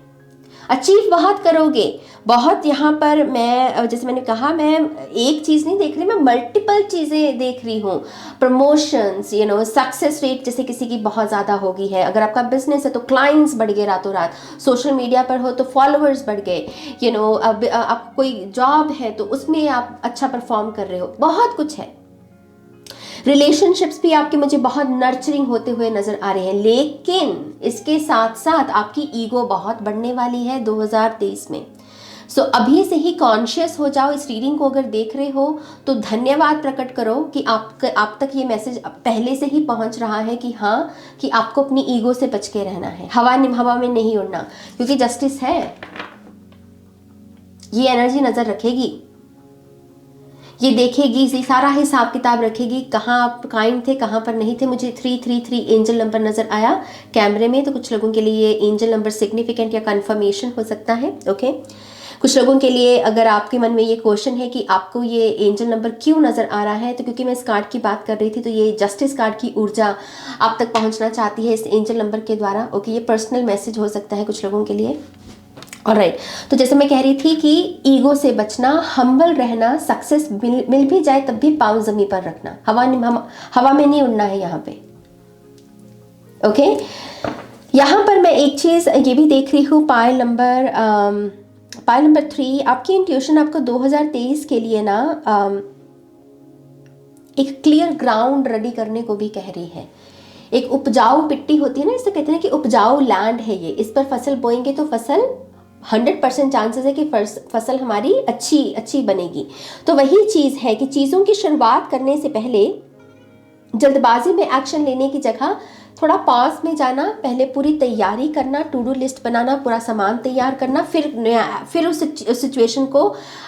अचीव बहुत करोगे, बहुत यहाँ पर मैं जैसे मैंने कहा, मैं एक चीज़ नहीं देख रही, मैं मल्टीपल चीज़ें देख रही हूँ। प्रमोशंस, सक्सेस रेट जैसे किसी की बहुत ज़्यादा होगी है। अगर आपका बिजनेस है तो क्लाइंट्स बढ़ गए रातों रात, सोशल मीडिया पर हो तो फॉलोअर्स बढ़ गए, अब आप कोई जॉब है तो उसमें आप अच्छा परफॉर्म कर रहे हो, बहुत कुछ है। रिलेशनशिप्स भी आपके मुझे बहुत नर्चरिंग होते हुए नजर आ रहे हैं, लेकिन इसके साथ साथ आपकी ईगो बहुत बढ़ने वाली है 2023 में। सो अभी से ही कॉन्शियस हो जाओ। इस रीडिंग को अगर देख रहे हो तो धन्यवाद प्रकट करो कि आप तक ये मैसेज पहले से ही पहुंच रहा है कि हाँ, कि आपको अपनी ईगो से बच के रहना है, हवा में नहीं उड़ना, क्योंकि जस्टिस है, ये एनर्जी नजर रखेगी, ये देखेगी, ये सारा हिसाब किताब रखेगी, कहाँ आप काइंड थे, कहाँ पर नहीं थे। मुझे 333 एंजल नंबर नजर आया कैमरे में, तो कुछ लोगों के लिए ये एंजल नंबर सिग्निफिकेंट या कंफर्मेशन हो सकता है। ओके, कुछ लोगों के लिए अगर आपके मन में ये क्वेश्चन है कि आपको ये एंजल नंबर क्यों नजर आ रहा है, तो क्योंकि मैं इस कार्ड की बात कर रही थी, तो ये जस्टिस कार्ड की ऊर्जा आप तक पहुंचना चाहती है इस एंजल नंबर के द्वारा। ओके, ये पर्सनल मैसेज हो सकता है कुछ लोगों के लिए। ऑलराइट, तो जैसे मैं कह रही थी कि ईगो से बचना, हम्बल रहना, सक्सेस मिल भी जाए तब भी पांव जमीन पर रखना, हवा में नहीं उड़ना है यहाँ पे। ओके, यहाँ पर मैं एक चीज ये भी देख रही हूँ, पायल नंबर 3, आपकी इंट्यूशन आपको 2023 के लिए ना एक क्लियर ग्राउंड रेडी करने को भी कह रही है। एक उपजाऊ मिट्टी होती है ना, इससे कहते हैं कि उपजाऊ लैंड है ये, इस पर फसल बोएंगे तो फसल 100% चांसेस है कि फसल हमारी अच्छी बनेगी। तो वही चीज़ है कि चीज़ों की शुरुआत करने से पहले जल्दबाजी में एक्शन लेने की जगह थोड़ा पास में जाना, पहले पूरी तैयारी करना, टू डू लिस्ट बनाना, पूरा सामान तैयार करना, फिर उस सिचुएशन को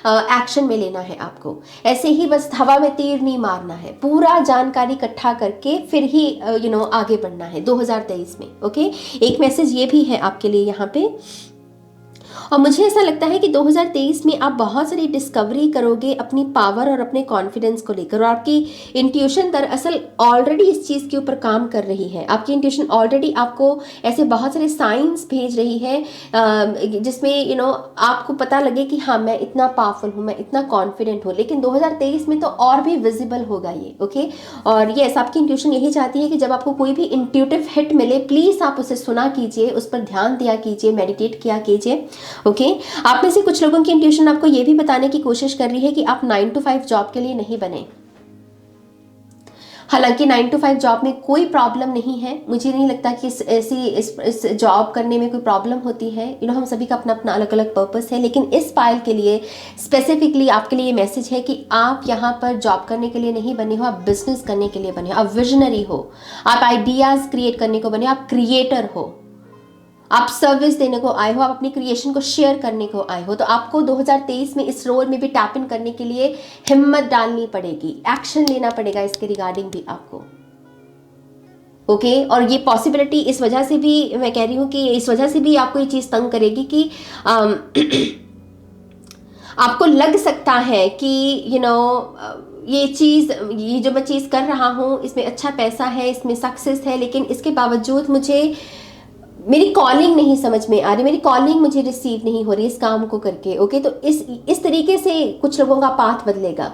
एक्शन में लेना है आपको। ऐसे ही बस हवा में तीर नहीं मारना है, पूरा जानकारी इकट्ठा करके फिर ही आगे बढ़ना है 2023 में। ओके, एक मैसेज ये भी है आपके लिए यहाँ पे। और मुझे ऐसा लगता है कि 2023 में आप बहुत सारी डिस्कवरी करोगे अपनी पावर और अपने कॉन्फिडेंस को लेकर, और आपकी इंट्यूशन दरअसल ऑलरेडी इस चीज़ के ऊपर काम कर रही है। आपकी इंट्यूशन ऑलरेडी आपको ऐसे बहुत सारे साइंस भेज रही है जिसमें आपको पता लगे कि हाँ, मैं इतना पावरफुल हूँ, मैं इतना कॉन्फिडेंट हूँ। लेकिन 2023 में तो और भी विजिबल होगा ये। ओके, और यस, आपकी इंट्यूशन यही चाहती है कि जब आपको कोई भी इंट्यूटिव हिट मिले, प्लीज़ आप उसे सुना कीजिए, उस पर ध्यान दिया कीजिए, मेडिटेट किया कीजिए। ओके, आप में से कुछ लोगों की इंट्यूशन आपको ये भी बताने की कोशिश कर रही है कि आप 9 to 5 जॉब के लिए नहीं बने। हालांकि 9 to 5 जॉब में कोई प्रॉब्लम नहीं है, मुझे नहीं लगता कि इस जॉब करने में कोई प्रॉब्लम होती है। हम सभी का अपना अपना अलग अलग पर्पस है, लेकिन इस पायल के लिए स्पेसिफिकली आपके लिए मैसेज है कि आप यहाँ पर जॉब करने के लिए नहीं बने हो, आप बिजनेस करने के लिए बने हो, आप विजनरी हो, आप आइडियाज क्रिएट करने को बने हो, आप क्रिएटर हो, आप सर्विस देने को आए हो, आप अपनी क्रिएशन को शेयर करने को आए हो। तो आपको 2023 में इस रोल में भी टैप इन करने के लिए हिम्मत डालनी पड़ेगी, एक्शन लेना पड़ेगा इसके रिगार्डिंग भी आपको। ओके, और ये पॉसिबिलिटी इस वजह से भी मैं कह रही हूँ कि इस वजह से भी आपको ये चीज़ तंग करेगी कि आपको लग सकता है कि ये जो मैं चीज़ कर रहा हूँ इसमें अच्छा पैसा है, इसमें सक्सेस है, लेकिन इसके बावजूद मुझे मेरी कॉलिंग नहीं समझ में आ रही, मेरी कॉलिंग मुझे रिसीव नहीं हो रही इस काम को करके। ओके, तो इस तरीके से कुछ लोगों का पाथ बदलेगा।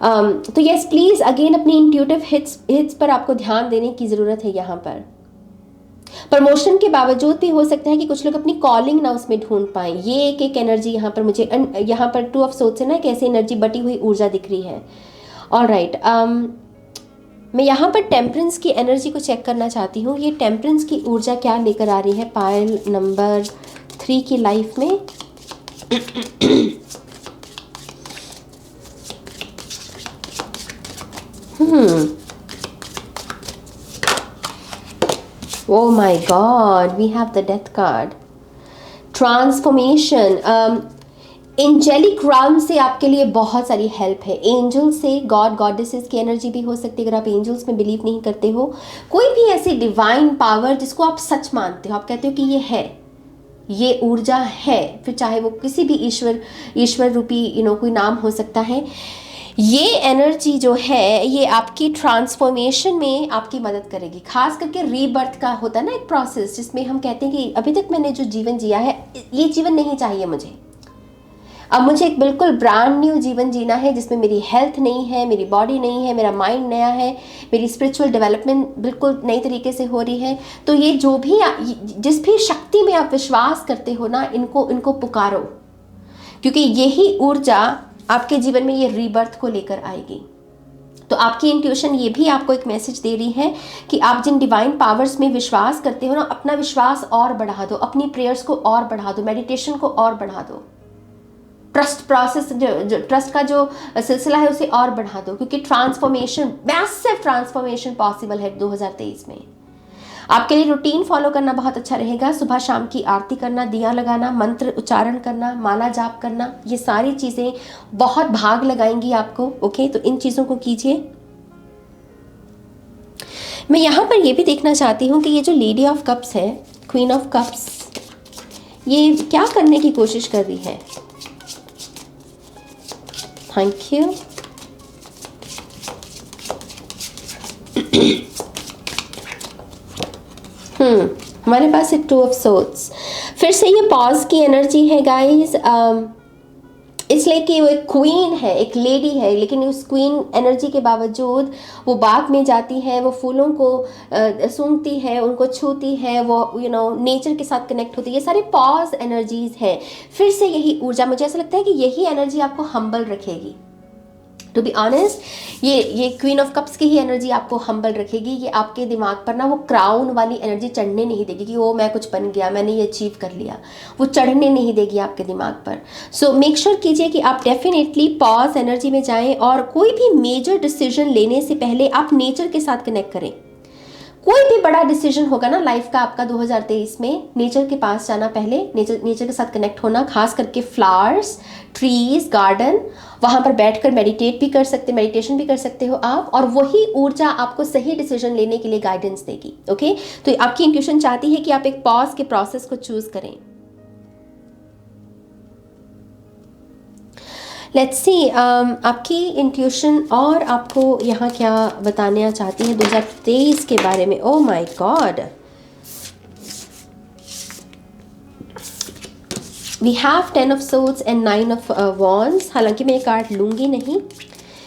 तो यस, प्लीज़ अगेन अपनी इंट्यूटिव हिट्स पर आपको ध्यान देने की ज़रूरत है। यहाँ पर प्रमोशन के बावजूद भी हो सकता है कि कुछ लोग अपनी कॉलिंग ना उसमें ढूंढ पाएं। ये एक एनर्जी यहाँ पर मुझे यहाँ पर 2 ऑफ सोर्ड्स है ना, कैसे एनर्जी बटी हुई ऊर्जा दिख रही है। ऑलराइट, मैं यहाँ पर टेम्परेंस की एनर्जी को चेक करना चाहती हूँ। ये टेम्परेंस की ऊर्जा क्या लेकर आ रही है पायल नंबर 3 की लाइफ में। Oh my God, we have the death card. Transformation, angelic realm से आपके लिए बहुत सारी हेल्प है। एंजल से, गॉड गॉडेसेस की एनर्जी भी हो सकती है अगर आप एंजल्स में बिलीव नहीं करते हो। कोई भी ऐसी डिवाइन पावर जिसको आप सच मानते हो, आप कहते हो कि ये है, ये ऊर्जा है, फिर चाहे वो किसी भी ईश्वर रूपी कोई नाम हो सकता है। ये एनर्जी जो है ये आपकी ट्रांसफॉर्मेशन में आपकी मदद करेगी। खास करके रीबर्थ का होता है ना एक प्रोसेस, जिसमें हम कहते हैं कि अभी तक मैंने जो जीवन जिया है, ये जीवन नहीं चाहिए मुझे, अब मुझे एक बिल्कुल ब्रांड न्यू जीवन जीना है जिसमें मेरी हेल्थ नहीं है, मेरी बॉडी नहीं है, मेरा माइंड नया है, मेरी स्पिरिचुअल डेवलपमेंट बिल्कुल नई तरीके से हो रही है। तो ये जो भी जिस भी शक्ति में आप विश्वास करते हो ना, इनको पुकारो, क्योंकि यही ऊर्जा आपके जीवन में ये रीबर्थ को लेकर आएगी। तो आपकी इंट्यूशन ये भी आपको एक मैसेज दे रही है कि आप जिन डिवाइन पावर्स में विश्वास करते हो ना, अपना विश्वास और बढ़ा दो, अपनी प्रेयर्स को और बढ़ा दो, मेडिटेशन को और बढ़ा दो, ट्रस्ट प्रोसेस जो ट्रस्ट का जो सिलसिला है उसे और बढ़ा दो, क्योंकि ट्रांसफॉर्मेशन, मैसिव ट्रांसफॉर्मेशन पॉसिबल है 2023 में। आपके लिए रूटीन फॉलो करना बहुत अच्छा रहेगा। सुबह शाम की आरती करना, दिया लगाना, मंत्र उच्चारण करना, माला जाप करना, ये सारी चीज़ें बहुत भाग लगाएंगी आपको। ओके, तो इन चीज़ों को कीजिए। मैं यहाँ पर ये भी देखना चाहती हूँ कि ये जो लेडी ऑफ कप्स है, क्वीन ऑफ कप्स, ये क्या करने की कोशिश कर रही है। Thank you. हमारे पास है 2 ऑफ सोर्ड्स। फिर से ये पॉज की एनर्जी है गाइस, इसलिए कि वो एक क्वीन है, एक लेडी है, लेकिन उस क्वीन एनर्जी के बावजूद वो बाग में जाती है, वो फूलों को सूंघती है, उनको छूती है, वो नेचर के साथ कनेक्ट होती है। ये सारे पॉज एनर्जीज है। फिर से यही ऊर्जा, मुझे ऐसा लगता है कि यही एनर्जी आपको हम्बल रखेगी। टू बी ऑनेस्ट, ये क्वीन ऑफ कप्स की ही एनर्जी आपको हम्बल रखेगी। ये आपके दिमाग पर ना वो क्राउन वाली एनर्जी चढ़ने नहीं देगी कि वो मैं कुछ बन गया, मैंने ये अचीव कर लिया, वो चढ़ने नहीं देगी आपके दिमाग पर। सो मेक श्योर कीजिए कि आप डेफिनेटली पॉज एनर्जी में जाएं, और कोई भी मेजर डिसीजन लेने से पहले आप नेचर के साथ कनेक्ट करें। कोई भी बड़ा डिसीजन होगा ना लाइफ का आपका 2023 में, नेचर के पास जाना, पहले नेचर के साथ कनेक्ट होना, खास करके फ्लावर्स, ट्रीज, गार्डन, वहाँ पर बैठकर मेडिटेशन भी कर सकते हो आप, और वही ऊर्जा आपको सही डिसीजन लेने के लिए गाइडेंस देगी। ओके, तो आपकी इंट्यूशन चाहती है कि आप एक पॉज के प्रोसेस को चूज करें। लेट्स सी आपकी इंट्यूशन और आपको यहाँ क्या बताना चाहती है 2023 के बारे में। Oh my god, we have 10 of swords and 9 of wands. हालांकि मैं ये कार्ड लूँगी नहीं,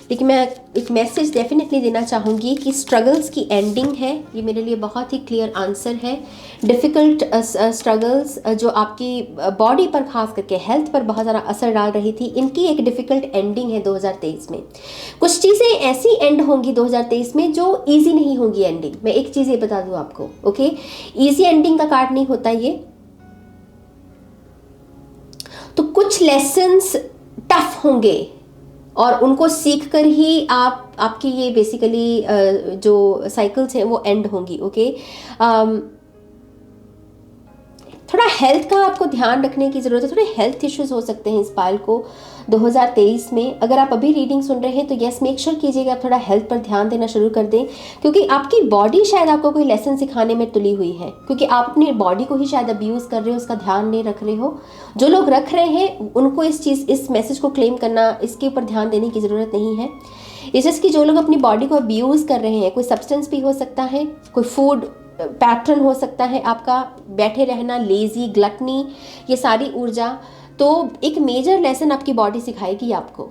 लेकिन मैं एक मैसेज डेफिनेटली देना चाहूँगी कि स्ट्रगल्स की एंडिंग है। ये मेरे लिए बहुत ही क्लियर आंसर है। डिफ़िकल्ट स्ट्रगल्स जो आपकी बॉडी पर, खास करके हेल्थ पर बहुत ज़्यादा असर डाल रही थी, इनकी एक डिफ़िकल्ट एंडिंग है 2023 में। कुछ चीज़ें ऐसी एंड होंगी 2023 में जो ईजी नहीं होंगी एंडिंग। मैं एक चीज़ ये बता दूँ आपको, ओके, ईजी एंडिंग का कार्ड नहीं होता ये। तो कुछ लेसन्स टफ होंगे और उनको सीख कर ही आपकी ये बेसिकली जो साइकिल्स हैं वो एंड होंगी। ओके, थोड़ा हेल्थ का आपको ध्यान रखने की ज़रूरत है। थोड़े हेल्थ इश्यूज हो सकते हैं इस पाल को 2023 में। अगर आप अभी रीडिंग सुन रहे हैं तो यस, मेक श्योर कीजिएगा आप थोड़ा हेल्थ पर ध्यान देना शुरू कर दें, क्योंकि आपकी बॉडी शायद आपको कोई लेसन सिखाने में तुली हुई है, क्योंकि आप अपनी बॉडी को ही शायद अब्यूज़ कर रहे हो, उसका ध्यान नहीं रख रहे हो। जो लोग रख रहे हैं उनको इस मैसेज को क्लेम करना, इसके ऊपर ध्यान देने की ज़रूरत नहीं है। इस जैसे कि जो लोग अपनी बॉडी को अब्यूज़ कर रहे हैं, कोई सब्सटेंस भी हो सकता है, कोई फूड पैटर्न हो सकता है आपका, बैठे रहना, लेजी, ग्लटनी, ये सारी ऊर्जा, तो एक मेजर लेसन आपकी बॉडी सिखाएगी आपको।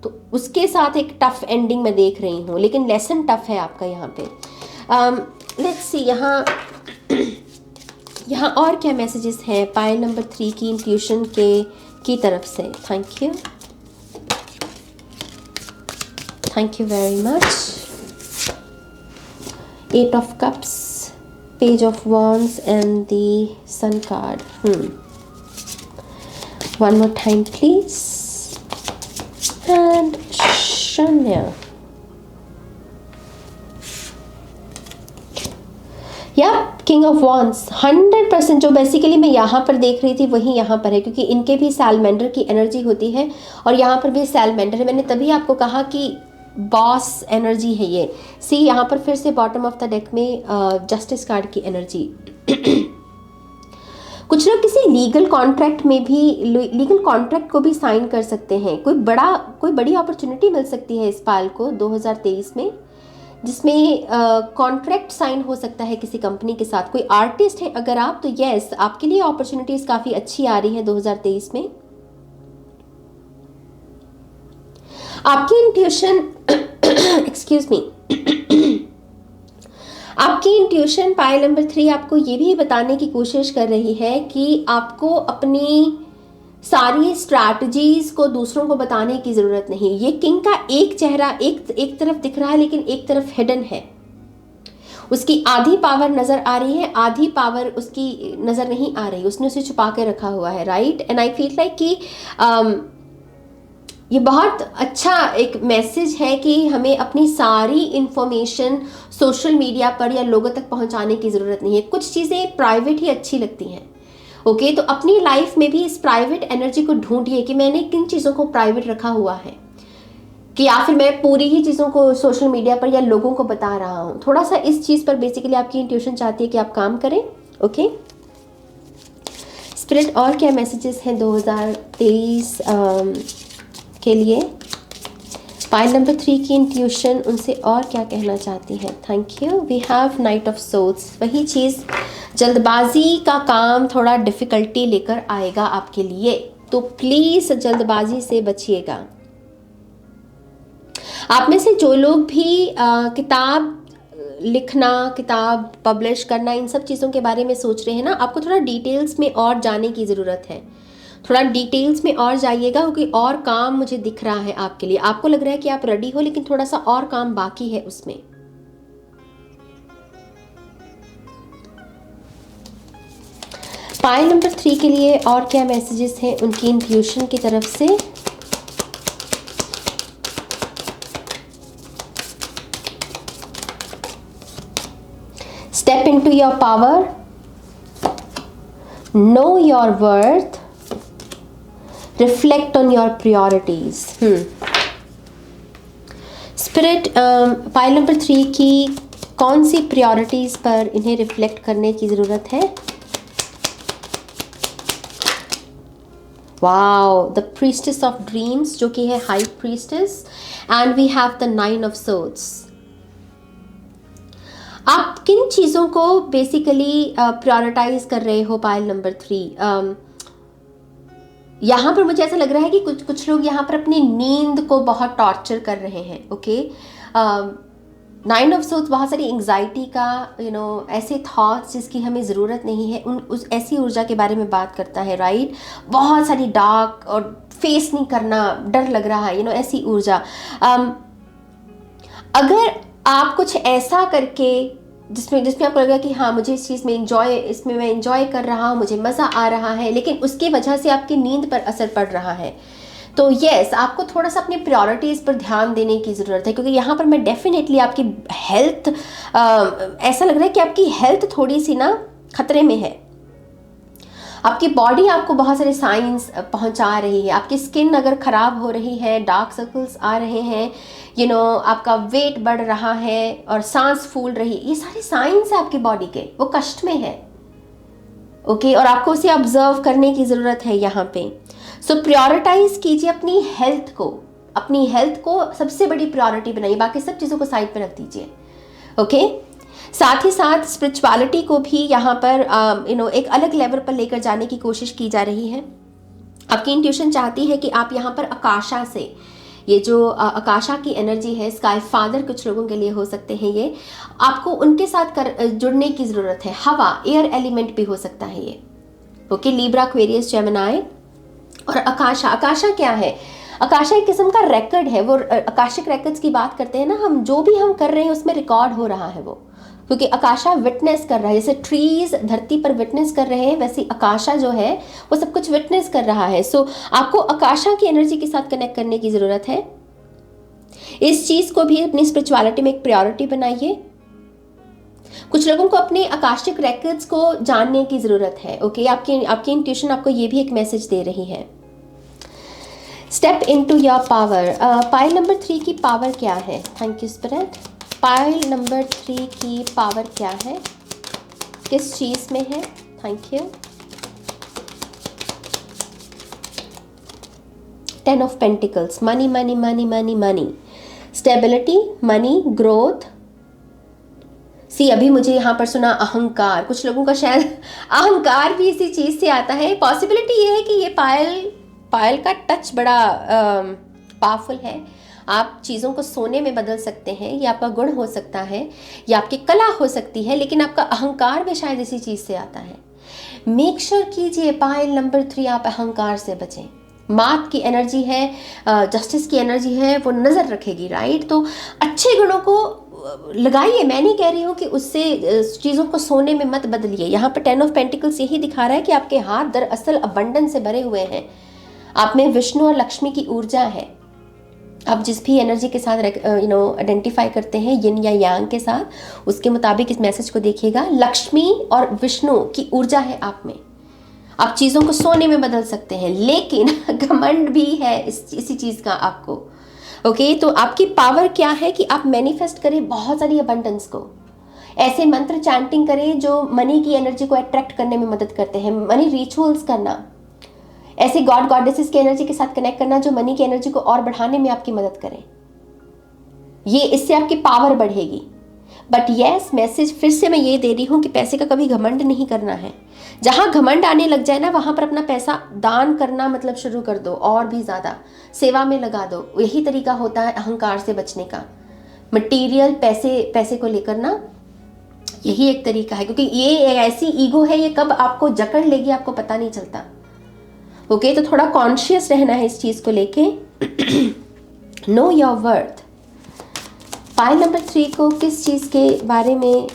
तो उसके साथ एक टफ एंडिंग मैं देख रही हूँ, लेकिन लेसन टफ है आपका यहाँ पे। लेट्स सी यहाँ और क्या मैसेजेस हैं पाइल नंबर 3 की इंट्यूशन की तरफ से। Thank you very much. 8 of cups, page of wands and the sun card. One more time please. And शून्य। या किंग ऑफ वॉन्ड्स 100% जो बेसिकली मैं यहाँ पर देख रही थी वही यहाँ पर है, क्योंकि इनके भी सैलमेंडर की एनर्जी होती है और यहाँ पर भी सैलमेंडर है। मैंने तभी आपको कहा कि बॉस एनर्जी है ये। सी यहाँ पर फिर से बॉटम ऑफ द डेक में जस्टिस कार्ड की एनर्जी। कुछ लोग किसी लीगल कॉन्ट्रैक्ट में भी, लीगल कॉन्ट्रैक्ट को भी साइन कर सकते हैं। कोई बड़ी अपॉर्चुनिटी मिल सकती है इस पाल को 2023 में, जिसमें कॉन्ट्रैक्ट साइन हो सकता है किसी कंपनी के साथ। कोई आर्टिस्ट है अगर आप, तो यस आपके लिए अपॉर्चुनिटीज काफ़ी अच्छी आ रही हैं 2023 में। आपकी इंट्यूशन एक्सक्यूज मी आपकी इंट्यूशन पाइल नंबर 3 आपको ये भी बताने की कोशिश कर रही है कि आपको अपनी सारी स्ट्रैटेजीज को दूसरों को बताने की ज़रूरत नहीं। ये किंग का एक चेहरा एक तरफ दिख रहा है, लेकिन एक तरफ हिडन है। उसकी आधी पावर नज़र आ रही है, आधी पावर उसकी नज़र नहीं आ रही, उसने उसे छुपा के रखा हुआ है, right. And I feel like कि ये बहुत अच्छा एक मैसेज है कि हमें अपनी सारी इंफॉर्मेशन सोशल मीडिया पर या लोगों तक पहुंचाने की ज़रूरत नहीं है। कुछ चीज़ें प्राइवेट ही अच्छी लगती हैं, ओके। तो अपनी लाइफ में भी इस प्राइवेट एनर्जी को ढूंढिए कि मैंने किन चीज़ों को प्राइवेट रखा हुआ है, कि या फिर मैं पूरी ही चीज़ों को सोशल मीडिया पर या लोगों को बता रहा हूँ। थोड़ा सा इस चीज़ पर बेसिकली आपकी इंट्यूशन चाहती है कि आप काम करें, ओके। स्पिरिट और क्या मैसेजेस हैं 2023 के लिए? पाइल नंबर 3 की इंट्यूशन उनसे और क्या कहना चाहती है? Thank you. We have knight of swords. वही चीज़, जल्दबाजी का काम थोड़ा डिफ़िकल्टी लेकर आएगा आपके लिए, तो प्लीज़ जल्दबाजी से बचिएगा। आप में से जो लोग भी किताब लिखना, किताब पब्लिश करना, इन सब चीज़ों के बारे में सोच रहे हैं ना, आपको थोड़ा डिटेल्स में और जाने की ज़रूरत है। थोड़ा डिटेल्स में और जाइएगा, क्योंकि और काम मुझे दिख रहा है आपके लिए। आपको लग रहा है कि आप रेडी हो, लेकिन थोड़ा सा और काम बाकी है उसमें। पाइल नंबर 3 के लिए और क्या मैसेजेस हैं उनकी इंट्यूशन की तरफ से? Step into your power, know your worth, reflect on your priorities. Spirit pile number 3 की कौन सी प्रायोरिटीज पर इन्हें रिफ्लेक्ट करने की ज़रूरत है? Wow, the priestess of dreams, जो कि है high priestess, and we have the 9 of swords. आप किन चीज़ों को बेसिकली प्रायोरिटाइज कर रहे हो पाइल नंबर 3? यहाँ पर मुझे ऐसा लग रहा है कि कुछ लोग यहाँ पर अपनी नींद को बहुत टॉर्चर कर रहे हैं, ओके। 9 ऑफ सोर्ड्स बहुत सारी एंग्जाइटी का, ऐसे थॉट्स जिसकी हमें ज़रूरत नहीं है, उस ऐसी ऊर्जा के बारे में बात करता है, राइट। बहुत सारी डार्क और फेस नहीं करना, डर लग रहा है, ऐसी ऊर्जा। अगर आप कुछ ऐसा करके जिसमें आपको लगा कि हाँ मुझे इस चीज़ में इसमें मैं एंजॉय कर रहा हूँ, मुझे मज़ा आ रहा है, लेकिन उसकी वजह से आपकी नींद पर असर पड़ रहा है, तो यस आपको थोड़ा सा अपनी प्रायोरिटीज़ पर ध्यान देने की ज़रूरत है। क्योंकि यहाँ पर मैं डेफिनेटली आपकी हेल्थ, ऐसा लग रहा है कि आपकी हेल्थ थोड़ी सी ना खतरे में है। आपकी बॉडी आपको बहुत सारे साइंस पहुंचा रही है। आपकी स्किन अगर ख़राब हो रही है, डार्क सर्कल्स आ रहे हैं, आपका वेट बढ़ रहा है और सांस फूल रही है, ये सारे साइंस है आपकी बॉडी के, वो कष्ट में है, ओके। और आपको उसे ऑब्जर्व करने की ज़रूरत है यहाँ पे। सो प्रायोरिटाइज कीजिए अपनी हेल्थ को सबसे बड़ी प्रायोरिटी बनाइए, बाकी सब चीज़ों को साइड पे रख दीजिए, ओके। साथ ही साथ स्पिरिचुअलिटी को भी यहाँ पर एक अलग लेवल पर लेकर जाने की कोशिश की जा रही है। आपकी इंट्यूशन चाहती है कि आप यहाँ पर आकाशा से, ये जो आकाशा की एनर्जी है, स्काई फादर कुछ लोगों के लिए हो सकते हैं, ये आपको उनके साथ जुड़ने की ज़रूरत है। हवा, एयर एलिमेंट भी हो सकता है ये। Okay, Libra, Aquarius, Gemini. और आकाशा, आकाशा क्या है? आकाशा एक किस्म का रिकॉर्ड है। वो आकाशिक रिकॉर्ड्स की बात करते हैं ना हम, जो भी हम कर रहे हैं उसमें रिकॉर्ड हो रहा है वो, क्योंकि आकाशा विटनेस कर रहा है। जैसे ट्रीज धरती पर विटनेस कर रहे हैं, वैसे आकाशा जो है वो सब कुछ विटनेस कर रहा है। सो आपको आकाशा की एनर्जी के साथ कनेक्ट करने की ज़रूरत है। इस चीज़ को भी अपनी स्पिरिचुअलिटी में एक प्रायोरिटी बनाइए। कुछ लोगों को अपने आकाशिक रिकॉर्ड्स को जानने की ज़रूरत है। ओके, आपकी इंट्यूशन आपको ये भी एक मैसेज दे रही है। Step into your power. Pile number 3 की पावर क्या है? Thank you spirit. Pile number 3 की पावर क्या है, किस चीज़ में है? Thank you. 10 of pentacles, money money money money money, stability, money, growth. See अभी मुझे यहाँ पर सुना अहंकार। कुछ लोगों का शायद अहंकार भी इसी चीज़ से आता है। पॉसिबिलिटी ये है कि ये पायल का टच बड़ा पावरफुल है। आप चीज़ों को सोने में बदल सकते हैं, ये आपका गुण हो सकता है, या आपकी कला हो सकती है, लेकिन आपका अहंकार भी शायद इसी चीज़ से आता है। मेक श्योर कीजिए पाइल नंबर 3 आप अहंकार से बचें। मात की एनर्जी है, जस्टिस की एनर्जी है, वो नज़र रखेगी, राइट? तो अच्छे गुणों को लगाइए। मैं नहीं कह रही हूँ कि उससे चीज़ों को सोने में मत बदलिए। यहाँ पर 10 ऑफ पेंटिकल्स यही दिखा रहा है कि आपके हाथ दरअसल अबंडेंस से भरे हुए हैं। आप में विष्णु और लक्ष्मी की ऊर्जा है। आप जिस भी एनर्जी के साथ आइडेंटिफाई करते हैं, यिन या यांग के साथ, उसके मुताबिक इस मैसेज को देखिएगा। लक्ष्मी और विष्णु की ऊर्जा है आप में। आप चीज़ों को सोने में बदल सकते हैं, लेकिन घमंड भी है इसी चीज़ का आपको। ओके, तो आपकी पावर क्या है कि आप मैनिफेस्ट करें बहुत सारी अबंडेंस को। ऐसे मंत्र चैंटिंग करें जो मनी की एनर्जी को अट्रैक्ट करने में मदद करते हैं। मनी रिचुअल्स करना, ऐसे गॉड गॉडेसेस की एनर्जी के साथ कनेक्ट करना जो मनी की एनर्जी को और बढ़ाने में आपकी मदद करें। ये इससे आपकी पावर बढ़ेगी। बट यस, मैसेज फिर से मैं ये दे रही हूँ कि पैसे का कभी घमंड नहीं करना है। जहाँ घमंड आने लग जाए ना, वहाँ पर अपना पैसा दान करना मतलब शुरू कर दो, और भी ज़्यादा सेवा में लगा दो। यही तरीका होता है अहंकार से बचने का। मटीरियल पैसे को लेकर ना, यही एक तरीका है, क्योंकि ये ऐसी ईगो है, ये कब आपको जकड़ लेगी आपको पता नहीं चलता। ओके, तो थोड़ा कॉन्शियस रहना है इस चीज़ को लेके। Know your worth. Pile number 3 को किस चीज़ के बारे में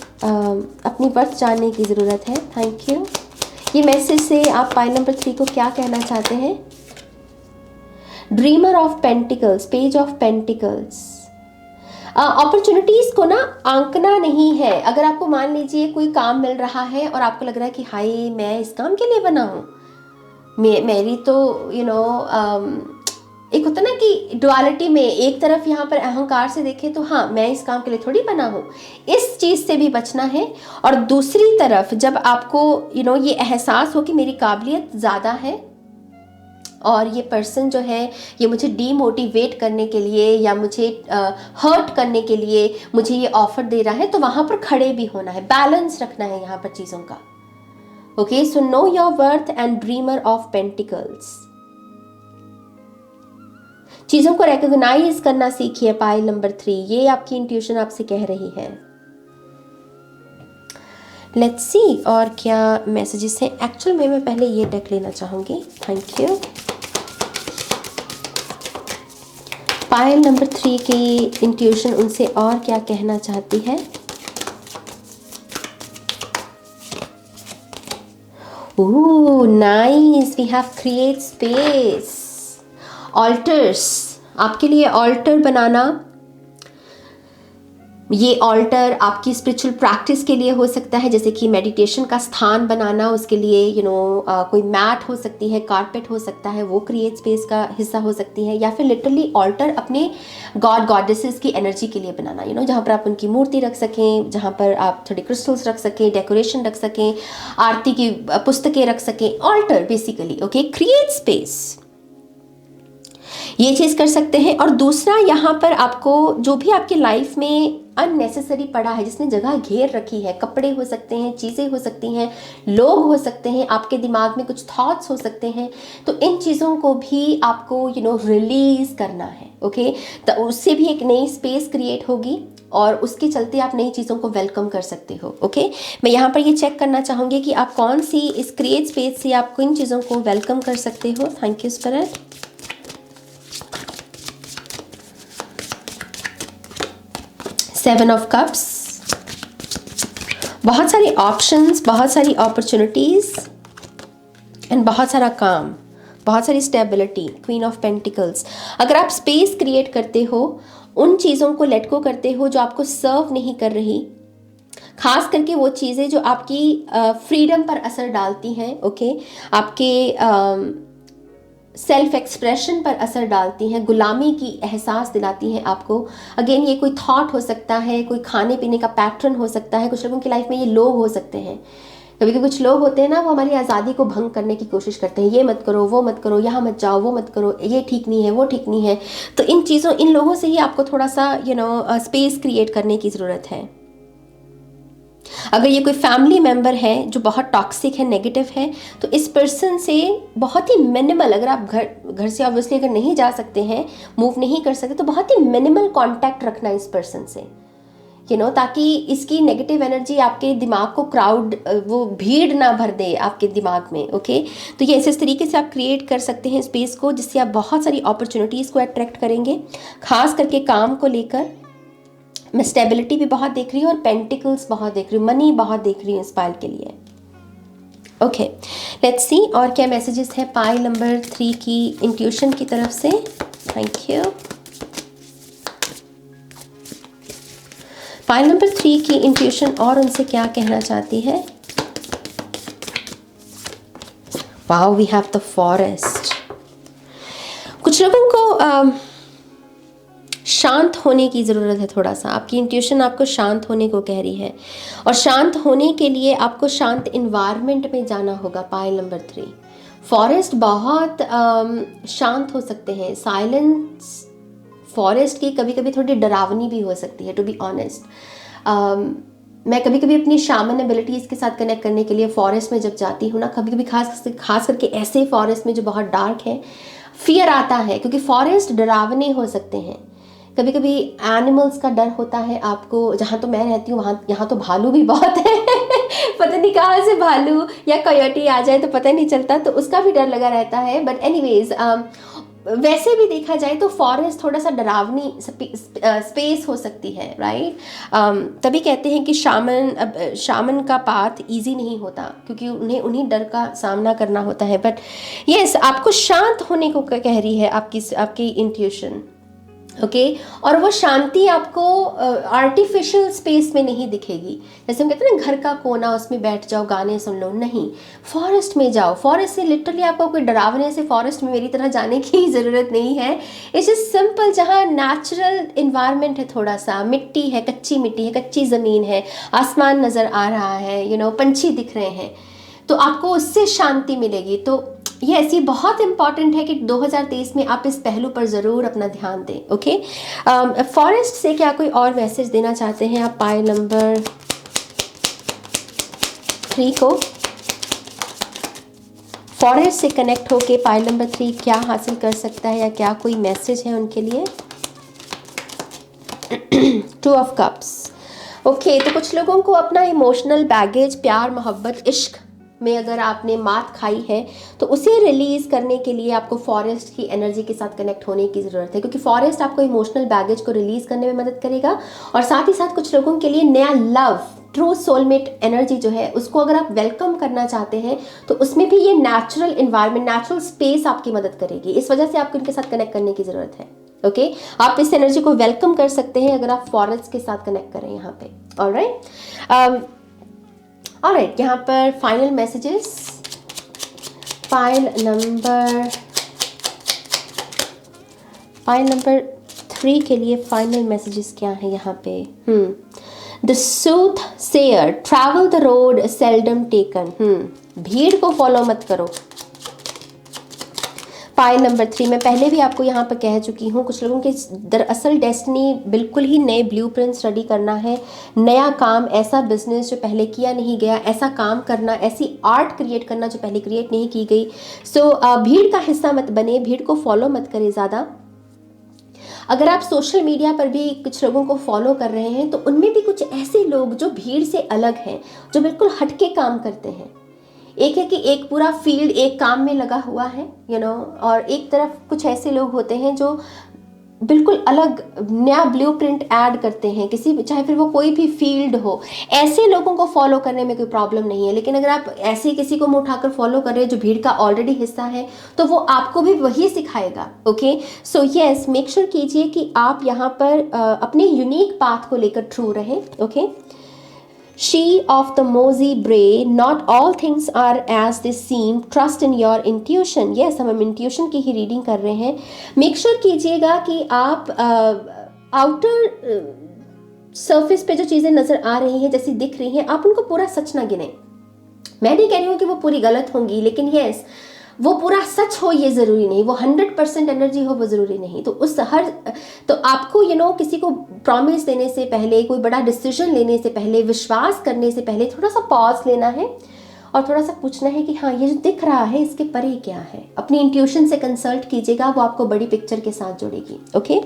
अपनी वर्थ जानने की ज़रूरत है? Thank you. ये मैसेज से आप पाइल नंबर 3 को क्या कहना चाहते हैं? Dreamer of pentacles, page of pentacles. Opportunities को ना आंकना नहीं है। अगर आपको मान लीजिए कोई काम मिल रहा है और आपको लग रहा है कि हाय, मैं इस काम के लिए बना हूँ, मेरी तो एक होता ना कि डुअलिटी में, एक तरफ यहाँ पर अहंकार से देखें तो हाँ, मैं इस काम के लिए थोड़ी बना हूँ, इस चीज़ से भी बचना है। और दूसरी तरफ जब आपको ये एहसास हो कि मेरी काबिलियत ज़्यादा है और ये पर्सन जो है ये मुझे डीमोटिवेट करने के लिए या मुझे हर्ट करने के लिए मुझे ये ऑफर दे रहा है, तो वहाँ पर खड़े भी होना है, बैलेंस रखना है यहाँ पर चीज़ों का। Okay, so know your worth and dreamer of pentacles. चीज़ों को रिकॉग्नाइज करना सीखिए पाइल नंबर 3, ये आपकी इंट्यूशन आपसे कह रही है। लेट्स सी और क्या मैसेजेस हैं। एक्चुअल में मैं पहले ये डेक लेना चाहूँगी। Thank you. पाइल नंबर 3 की इंट्यूशन उनसे और क्या कहना चाहती है? Ooh, nice. We have create space. Altars. आपके लिए ऑल्टर बनाना, ये ऑल्टर आपकी स्पिरिचुअल प्रैक्टिस के लिए हो सकता है, जैसे कि मेडिटेशन का स्थान बनाना, उसके लिए कोई मैट हो सकती है, कारपेट हो सकता है, वो क्रिएट स्पेस का हिस्सा हो सकती है। या फिर लिटरली ऑल्टर अपने गॉड गॉडेसेस की एनर्जी के लिए बनाना, जहाँ पर आप उनकी मूर्ति रख सकें, जहाँ पर आप थोड़ी क्रिस्टल्स रख सकें, डेकोरेशन रख सकें, आरती की पुस्तकें रख सकें। Altar basically okay, create space, ये चीज़ कर सकते हैं। और दूसरा, यहाँ पर आपको जो भी आपकी लाइफ में अननेसेसरी पड़ा है, जिसने जगह घेर रखी है। कपड़े हो सकते हैं, चीज़ें हो सकती हैं, लोग हो सकते हैं, आपके दिमाग में कुछ थॉट्स हो सकते हैं। तो इन चीज़ों को भी आपको रिलीज़ करना है। ओके, तो उससे भी एक नई स्पेस क्रिएट होगी और उसके चलते आप नई चीज़ों को वेलकम कर सकते हो। ओके, मैं यहाँ पर ये चेक करना चाहूँगी कि आप कौन सी इस क्रिएट स्पेस से आप किन चीज़ों को वेलकम कर सकते हो। Thank you spirit. Seven of cups, बहुत सारी ऑप्शंस, बहुत सारी अपॉर्चुनिटीज़ एंड बहुत सारा काम, बहुत सारी स्टेबिलिटी। क्वीन ऑफ पेंटिकल्स, अगर आप स्पेस क्रिएट करते हो, उन चीज़ों को लेट गो करते हो जो आपको सर्व नहीं कर रही, खास करके वो चीज़ें जो आपकी फ्रीडम पर असर डालती हैं। ओके, आपके सेल्फ एक्सप्रेशन पर असर डालती हैं, गुलामी की एहसास दिलाती हैं आपको। अगेन, ये कोई थॉट हो सकता है, कोई खाने पीने का पैटर्न हो सकता है, कुछ लोगों की लाइफ में ये लोग हो सकते हैं। कभी कभी कुछ लोग होते हैं ना, वो हमारी आज़ादी को भंग करने की कोशिश करते हैं। ये मत करो, वो मत करो, यहाँ मत जाओ, वो मत करो, ये ठीक नहीं है, वो ठीक नहीं है। तो इन लोगों से ही आपको थोड़ा सा स्पेस क्रिएट करने की ज़रूरत है। अगर ये कोई फैमिली मेम्बर है जो बहुत टॉक्सिक है, नेगेटिव है, तो इस पर्सन से बहुत ही मिनिमल, अगर आप घर से ऑब्वियसली अगर नहीं जा सकते हैं, मूव नहीं कर सकते, तो बहुत ही मिनिमल कांटेक्ट रखना इस पर्सन से, ताकि इसकी नेगेटिव एनर्जी आपके दिमाग को वो भीड़ ना भर दे आपके दिमाग में। ओके, तो ये इस तरीके से आप क्रिएट कर सकते हैं स्पेस को, जिससे आप बहुत सारी अपॉर्चुनिटीज़ को अट्रैक्ट करेंगे, खास करके काम को लेकर। मैं स्टेबिलिटी भी बहुत देख रही हूँ और पेंटिकल्स बहुत देख रही हूँ, मनी बहुत देख रही हूँ इस पाइल के लिए। ओके, लेट्स सी और क्या मैसेजेस है पाइल नंबर 3 की इंट्यूशन की तरफ से। Thank you. पाइल नंबर 3 की इंट्यूशन और उनसे क्या कहना चाहती है। Wow, we have the forest. कुछ लोगों को शांत होने की ज़रूरत है थोड़ा सा। आपकी इंट्यूशन आपको शांत होने को कह रही है, और शांत होने के लिए आपको शांत इन्वायरमेंट में जाना होगा। पाइल नंबर 3, फॉरेस्ट बहुत शांत हो सकते हैं। साइलेंस फॉरेस्ट की कभी कभी थोड़ी डरावनी भी हो सकती है, टू बी ऑनेस्ट। मैं कभी कभी अपनी शामन एबिलिटीज़ के साथ कनेक्ट करने के लिए फॉरेस्ट में जब जाती हूँ ना, कभी कभी खास करके ऐसे फॉरेस्ट में जो बहुत डार्क है, फियर आता है, क्योंकि फॉरेस्ट डरावने हो सकते हैं। कभी कभी एनिमल्स का डर होता है आपको। जहाँ तो मैं रहती हूँ यहाँ तो भालू भी बहुत है पता नहीं कहाँ से भालू या कोयोटी आ जाए तो पता नहीं चलता, तो उसका भी डर लगा रहता है। बट एनीवेज, वैसे भी देखा जाए तो फॉरेस्ट थोड़ा सा डरावनी स्पेस हो सकती है, राइट। तभी कहते हैं कि शामन का पाथ इजी नहीं होता, क्योंकि उन्हें उन्हीं डर का सामना करना होता है। बट यस, आपको शांत होने को कह रही है आपकी इंट्यूशन। ओके, और वो शांति आपको आर्टिफिशियल स्पेस में नहीं दिखेगी। जैसे हम कहते हैं ना, घर का कोना, उसमें बैठ जाओ, गाने सुन लो, नहीं, फॉरेस्ट में जाओ। फॉरेस्ट से लिटरली आपको कोई डरावने से फॉरेस्ट में मेरी तरह जाने की ज़रूरत नहीं है। इट्स जस्ट सिंपल, जहाँ नेचुरल इन्वायरमेंट है, थोड़ा सा मिट्टी है, कच्ची मिट्टी है, कच्ची ज़मीन है, आसमान नज़र आ रहा है, पंछी दिख रहे हैं, तो आपको उससे शांति मिलेगी। तो ये ऐसी बहुत इंपॉर्टेंट है कि 2023 में आप इस पहलू पर ज़रूर अपना ध्यान दें। ओके, फॉरेस्ट से क्या कोई और मैसेज देना चाहते हैं आप पाइल नंबर 3 को? फॉरेस्ट से कनेक्ट होके पाइल नंबर 3 क्या हासिल कर सकता है, या क्या कोई मैसेज है उनके लिए? 2 ऑफ कप्स। ओके, तो कुछ लोगों को अपना इमोशनल बैगेज, प्यार, मोहब्बत, इश्क में अगर आपने मात खाई है, तो उसे रिलीज़ करने के लिए आपको फॉरेस्ट की एनर्जी के साथ कनेक्ट होने की ज़रूरत है, क्योंकि फॉरेस्ट आपको इमोशनल बैगेज को रिलीज़ करने में मदद करेगा। और साथ ही साथ कुछ लोगों के लिए नया लव, ट्रू सोलमेट एनर्जी जो है, उसको अगर आप वेलकम करना चाहते हैं, तो उसमें भी ये नेचुरल इन्वायरमेंट, नेचुरल स्पेस आपकी मदद करेगी। इस वजह से आपको इनके साथ कनेक्ट करने की ज़रूरत है। ओके, आप इस एनर्जी को वेलकम कर सकते हैं अगर आप फॉरेस्ट के साथ कनेक्ट करें यहाँ पे। ऑलराइट, ऑलराइट, यहाँ पर फाइनल मैसेजेस पाइल नंबर 3 के लिए फाइनल मैसेजेस क्या है यहाँ पे? The soothe share, travel the road seldom taken. भीड़ को फॉलो मत करो, पाइल नंबर 3, मैं पहले भी आपको यहाँ पर कह चुकी हूँ, कुछ लोगों के दरअसल डेस्टिनी बिल्कुल ही नए ब्लूप्रिंट स्टडी करना है, नया काम, ऐसा बिजनेस जो पहले किया नहीं गया, ऐसा काम करना, ऐसी आर्ट क्रिएट करना जो पहले क्रिएट नहीं की गई। सो भीड़ का हिस्सा मत बने, भीड़ को फॉलो मत करें ज़्यादा। अगर आप सोशल मीडिया पर भी कुछ लोगों को फॉलो कर रहे हैं तो उनमें भी कुछ ऐसे लोग जो भीड़ से अलग हैं, जो बिल्कुल हटके काम करते हैं। एक है कि एक पूरा फील्ड एक काम में लगा हुआ है, और एक तरफ कुछ ऐसे लोग होते हैं जो बिल्कुल अलग नया ब्लूप्रिंट ऐड करते हैं, किसी चाहे फिर वो कोई भी फील्ड हो। ऐसे लोगों को फॉलो करने में कोई प्रॉब्लम नहीं है, लेकिन अगर आप ऐसे किसी को मुंह उठाकर फॉलो कर रहे हैं जो भीड़ का ऑलरेडी हिस्सा है, तो वो आपको भी वही सिखाएगा। Okay, so yes, make sure कीजिए कि आप यहाँ पर अपने यूनिक पाथ को लेकर ट्रू रहें। Okay, She of the Mosey Bray, not all things are as they seem, trust in your intuition. Yes, हम intuition की ही रीडिंग कर रहे हैं। मेक श्योर कीजिएगा कि आप आउटर सरफेस पे जो चीज़ें नज़र आ रही हैं, जैसी दिख रही हैं, आप उनको पूरा सच ना गिने। मैं नहीं कह रही हूँ कि वो पूरी गलत होंगी, लेकिन यस, वो पूरा सच हो ये ज़रूरी नहीं, वो 100% एनर्जी हो वो ज़रूरी नहीं। तो आपको किसी को प्रॉमिस देने से पहले, कोई बड़ा डिसीजन लेने से पहले, विश्वास करने से पहले थोड़ा सा पॉज लेना है और थोड़ा सा पूछना है कि हाँ, ये जो दिख रहा है इसके परे क्या है। अपनी इंट्यूशन से कंसल्ट कीजिएगा, वो आपको बड़ी पिक्चर के साथ जोड़ेगी। Okay,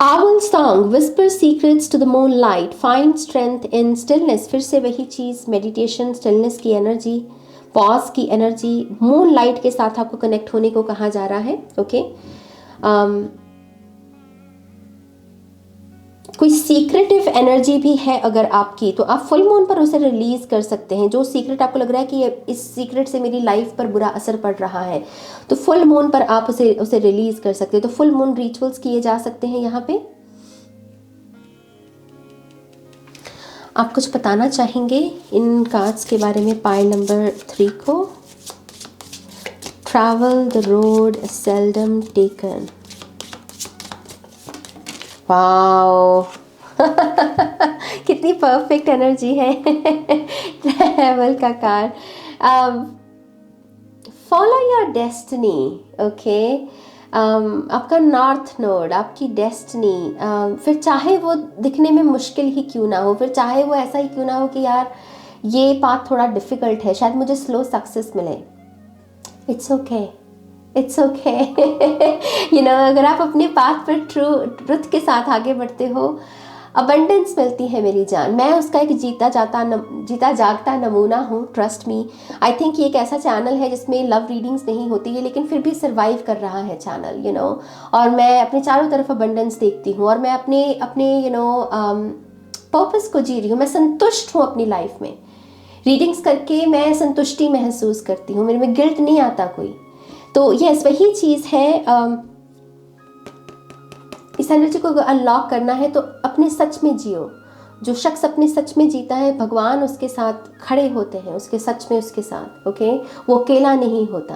Owl song, whisper secrets to the moonlight, find strength in stillness। फिर से वही चीज़, मेडिटेशन, स्टिलनेस की एनर्जी, पॉज की एनर्जी, मून लाइट के साथ आपको कनेक्ट होने को कहा जा रहा है। ओके, कोई सीक्रेटिव एनर्जी भी है अगर आपकी, तो आप फुल मून पर उसे रिलीज कर सकते हैं। जो सीक्रेट आपको लग रहा है कि इस सीक्रेट से मेरी लाइफ पर बुरा असर पड़ रहा है, तो फुल मून पर आप उसे रिलीज कर सकते हैं। तो फुल मून रिचुअल्स किए जा सकते हैं। यहाँ पे आप कुछ बताना चाहेंगे इन कार्ड्स के बारे में? पाइल नंबर 3 को, travel the road seldom taken. Wow कितनी परफेक्ट एनर्जी है ट्रैवल का card. Follow your destiny. Okay, आपका नॉर्थ नोड, आपकी डेस्टिनी, फिर चाहे वो दिखने में मुश्किल ही क्यों ना हो, फिर चाहे वो ऐसा ही क्यों ना हो कि यार ये पाथ थोड़ा डिफ़िकल्ट है, शायद मुझे स्लो सक्सेस मिले। It's okay, it's okay. अगर आप अपने पाथ पर ट्रुथ के साथ आगे बढ़ते हो, अबंडेंस मिलती है मेरी जान। मैं उसका एक जीता जागता नमूना हूँ, ट्रस्ट मी। आई थिंक ये एक ऐसा चैनल है जिसमें लव रीडिंग्स नहीं होती है, लेकिन फिर भी सर्वाइव कर रहा है चैनल, और मैं अपने चारों तरफ अबंडेंस देखती हूँ, और मैं अपने पर्पस को जी रही हूँ। मैं संतुष्ट हूँ अपनी लाइफ में। रीडिंग्स करके मैं संतुष्टि महसूस करती हूँ, मेरे में गिल्ट नहीं आता कोई। तो यस, वही चीज़ है। इस एनर्जी को अनलॉक करना है तो अपने सच में जियो। जो शख्स अपने सच में जीता है, भगवान उसके साथ खड़े होते हैं, उसके सच में उसके साथ। ओके, वो अकेला नहीं होता।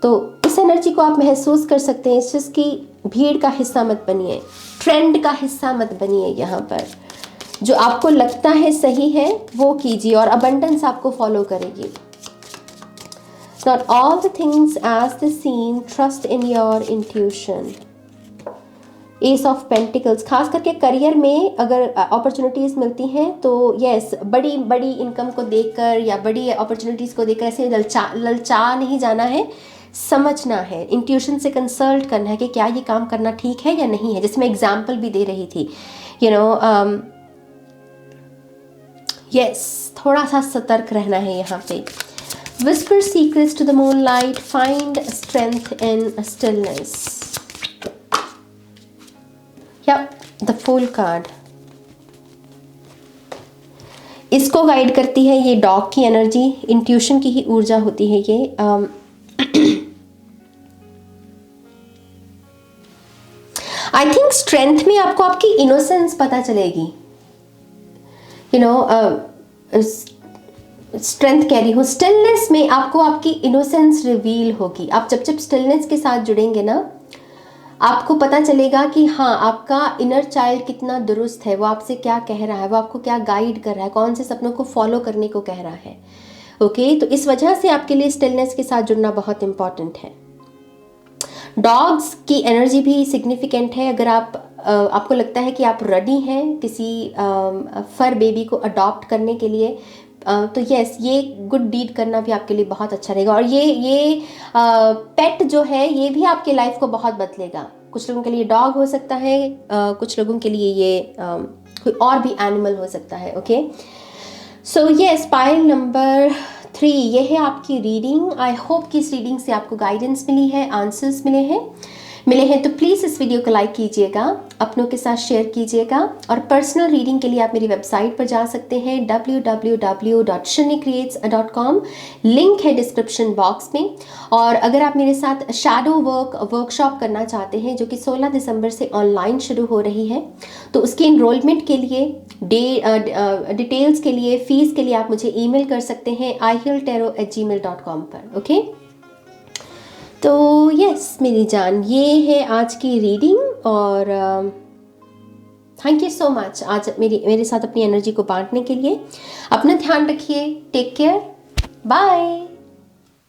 तो इस एनर्जी को आप महसूस कर सकते हैं। इस चीज़ की भीड़ का हिस्सा मत बनिए, ट्रेंड का हिस्सा मत बनिए। यहाँ पर जो आपको लगता है सही है वो कीजिए, और अबंडेंस आपको फॉलो करेगी। Not all the things as they seem, trust in your intuition। S of pentacles, खास करके करियर में अगर अपॉर्चुनिटीज़ मिलती हैं तो यस, बड़ी बड़ी इनकम को देखकर या बड़ी अपॉर्चुनिटीज़ को देखकर ऐसे ललचा नहीं जाना है, समझना है, इंट्यूशन से कंसल्ट करना है कि क्या ये काम करना ठीक है या नहीं है। जैसे मैं एग्जाम्पल भी दे रही थी, यस, थोड़ा सा सतर्क रहना है यहाँ पे। Whisper secrets to the moonlight, find strength in stillness। Yep, the Fool card। इसको गाइड करती है ये डॉग की एनर्जी, इंट्यूशन की ही ऊर्जा होती है ये। आई थिंक स्ट्रेंथ में आपको आपकी इनोसेंस पता चलेगी। स्ट्रेंथ कह रही हूँ, स्टिलनेस में आपको आपकी इनोसेंस रिवील होगी। आप जब स्टिलनेस के साथ जुड़ेंगे ना, आपको पता चलेगा कि हाँ, आपका इनर चाइल्ड कितना दुरुस्त है, वो आपसे क्या कह रहा है, वो आपको क्या गाइड कर रहा है, कौन से सपनों को फॉलो करने को कह रहा है। ओके, तो इस वजह से आपके लिए स्टिलनेस के साथ जुड़ना बहुत इंपॉर्टेंट है। डॉग्स की एनर्जी भी सिग्निफिकेंट है। अगर आपको लगता है कि आप रेडी हैं किसी फर बेबी को अडॉप्ट करने के लिए, तो यस, ये गुड डीड करना भी आपके लिए बहुत अच्छा रहेगा। और ये पेट जो है ये भी आपके लाइफ को बहुत बदलेगा। कुछ लोगों के लिए डॉग हो सकता है, कुछ लोगों के लिए ये कोई और भी एनिमल हो सकता है। Okay, so yes, pile number 3 ये है आपकी रीडिंग। आई होप कि इस रीडिंग से आपको गाइडेंस मिली है, आंसर्स मिले हैं। तो प्लीज़ इस वीडियो को लाइक कीजिएगा, अपनों के साथ शेयर कीजिएगा। और पर्सनल रीडिंग के लिए आप मेरी वेबसाइट पर जा सकते हैं www.shinnycreates.com, लिंक है डिस्क्रिप्शन बॉक्स में। और अगर आप मेरे साथ शैडो वर्कशॉप करना चाहते हैं जो कि 16 दिसंबर से ऑनलाइन शुरू हो रही है, तो उसके इनरोलमेंट के लिए डिटेल्स के लिए, फीस के लिए आप मुझे ईमेल कर सकते हैं ihealtarot@gmail.com पर। ओके, तो यस मेरी जान, ये है आज की रीडिंग। और थैंक यू सो मच आज मेरे साथ अपनी एनर्जी को बांटने के लिए। अपना ध्यान रखिए, टेक केयर, बाय।